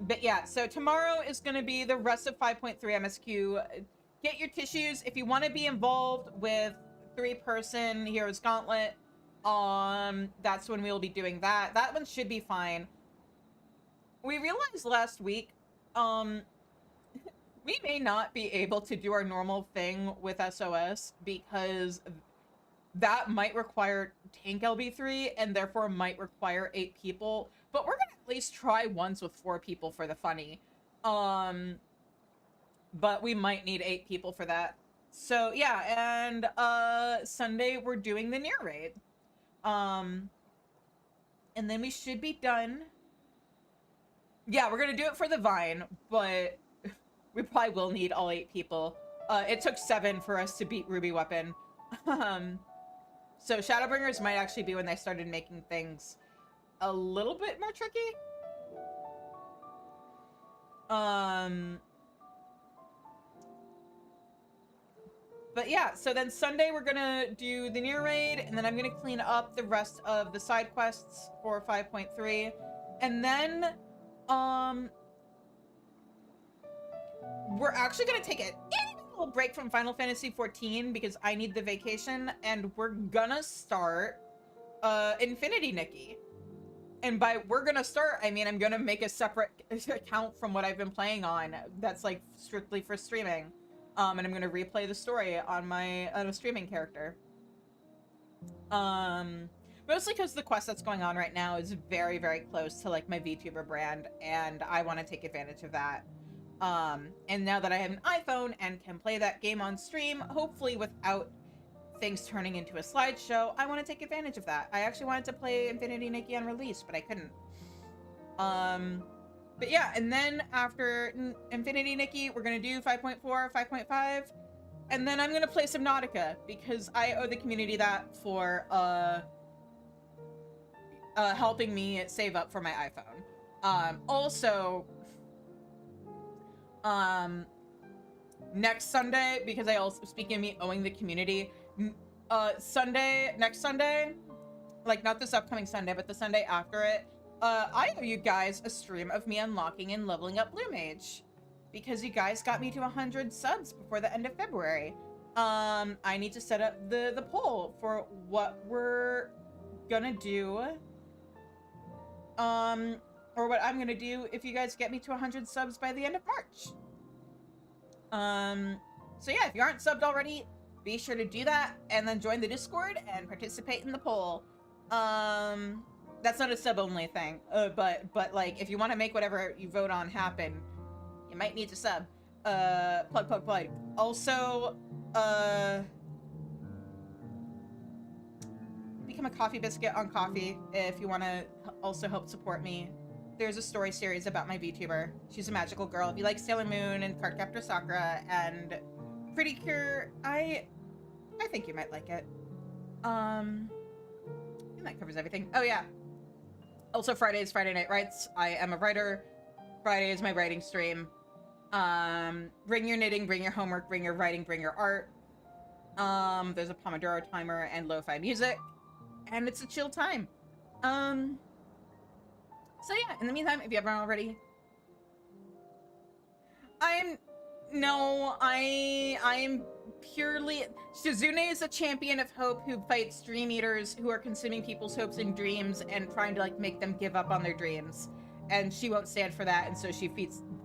But yeah, so tomorrow is going to be the rest of 5.3 MSQ. Get your tissues if you want to be involved with 3-person Heroes Gauntlet. That's when we'll be doing that. That one should be fine. We realized last week, we may not be able to do our normal thing with SOS because that might require tank LB3 and therefore might require 8 people. But we're gonna at least try once with 4 people for the funny. But we might need 8 people for that. So yeah, and Sunday we're doing the near raid. And then we should be done. Yeah, we're gonna do it for the Vine, but we probably will need all 8 people. It took 7 for us to beat Ruby Weapon. So Shadowbringers might actually be when they started making things a little bit more tricky. But yeah, so then Sunday we're gonna do the near raid, and then I'm gonna clean up the rest of the side quests for 5.3. And then, we're actually gonna take a little break from Final Fantasy XIV because I need the vacation, and we're gonna start Infinity Nikki. And by we're gonna start, I mean I'm gonna make a separate account from what I've been playing on that's like strictly for streaming. And I'm gonna replay the story on my streaming character. Mostly because the quest that's going on right now is very, very close to like my VTuber brand, and I want to take advantage of that. And now that I have an iPhone and can play that game on stream, hopefully without things turning into a slideshow, I want to take advantage of that. I actually wanted to play Infinity Nikki on release, but I couldn't. But yeah, and then after Infinity Nikki, we're gonna do 5.4, 5.5, and then I'm gonna play some Nautica because I owe the community that for helping me save up for my iPhone. Also, next Sunday, because I also, speaking of me owing the community, next Sunday, like not this upcoming Sunday, but the Sunday after it, I owe you guys a stream of me unlocking and leveling up Blue Mage, because you guys got me to 100 subs before the end of February. I need to set up the poll for what we're gonna do, or what I'm gonna do if you guys get me to 100 subs by the end of March. So yeah, if you aren't subbed already, be sure to do that, and then join the Discord and participate in the poll. That's not a sub-only thing, but like, if you want to make whatever you vote on happen, you might need to sub. Plug. Also, become a coffee biscuit on Coffee if you want to also help support me. There's a story series about my VTuber. She's a magical girl. If you like Sailor Moon and Cardcaptor Sakura and Pretty Cure, I think you might like it. And that covers everything. Oh yeah. Also, Friday is Friday Night Writes. I am a writer. Friday is my writing stream. Bring your knitting, bring your homework, bring your writing, bring your art. There's a Pomodoro timer and lo-fi music. And it's a chill time. So yeah, in the meantime, if you haven't already, I'm purely... Shizune is a champion of hope who fights dream eaters who are consuming people's hopes and dreams and trying to like make them give up on their dreams. And she won't stand for that, and so she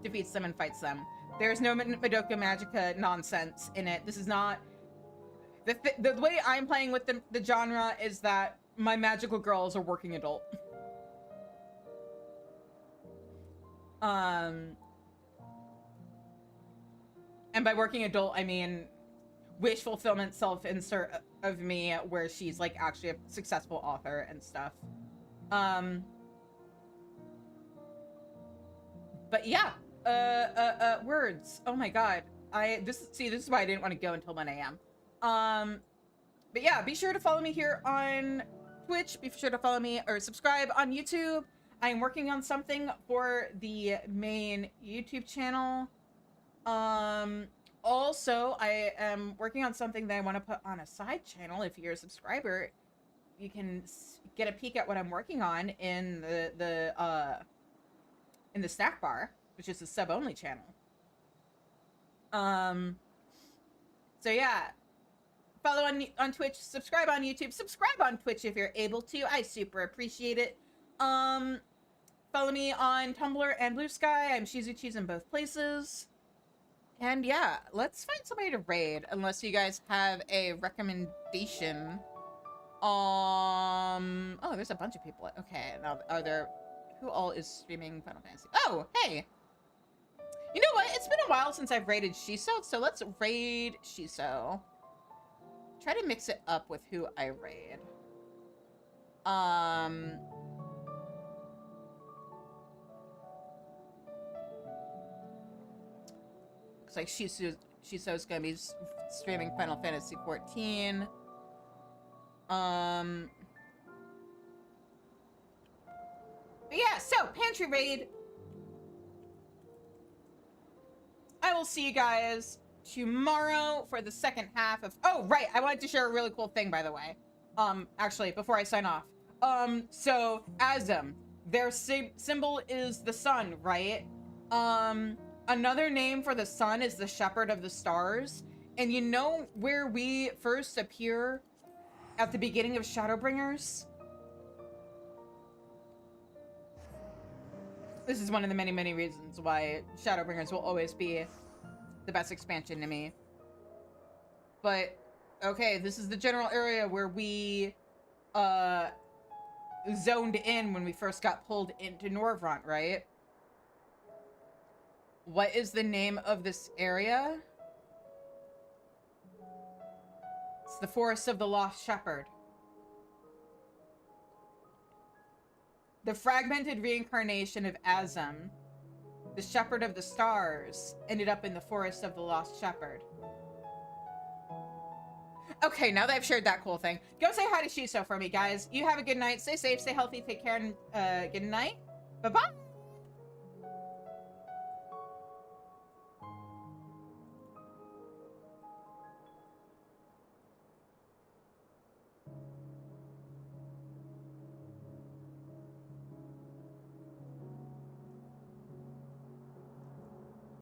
defeats them and fights them. There's no Madoka Magica nonsense in it. This is not... The way I'm playing with the genre is that my magical girl is a working adult. And by working adult, I mean wish fulfillment self-insert of me where she's like actually a successful author and stuff. But yeah, words. Oh my god. This is why I didn't want to go until 1 a.m. But yeah, be sure to follow me here on Twitch. Be sure to follow me or subscribe on YouTube. I'm working on something for the main YouTube channel. Also, I am working on something that I want to put on a side channel. If you're a subscriber, you can get a peek at what I'm working on in the snack bar, which is a sub-only channel. So yeah, follow on Twitch, subscribe on YouTube, subscribe on Twitch if you're able to. I super appreciate it. Follow me on Tumblr and Blue Sky. I'm ShB in both places. And yeah, let's find somebody to raid, unless you guys have a recommendation. Oh, there's a bunch of people. Okay, now who all is streaming Final Fantasy? Oh, hey. You know what? It's been a while since I've raided Shiso, so let's raid Shiso. Try to mix it up with who I raid. Looks like Shiso's gonna be streaming Final Fantasy 14. But yeah, so pantry raid. I will see you guys tomorrow for the second half of... Oh, right. I wanted to share a really cool thing, by the way. Actually, before I sign off. So, Azam, their symbol is the sun, right? Another name for the sun is the Shepherd of the Stars. And you know where we first appear at the beginning of Shadowbringers? This is one of the many, many reasons why Shadowbringers will always be the best expansion to me. But, okay, this is the general area where we, zoned in when we first got pulled into Norvrant, right? What is the name of this area? It's the Forest of the Lost Shepherd. The fragmented reincarnation of Azam, the Shepherd of the Stars, ended up in the Forest of the Lost Shepherd. Okay, now that I've shared that cool thing, go say hi to Shiso for me, guys. You have a good night. Stay safe, stay healthy, take care, and good night. Bye-bye.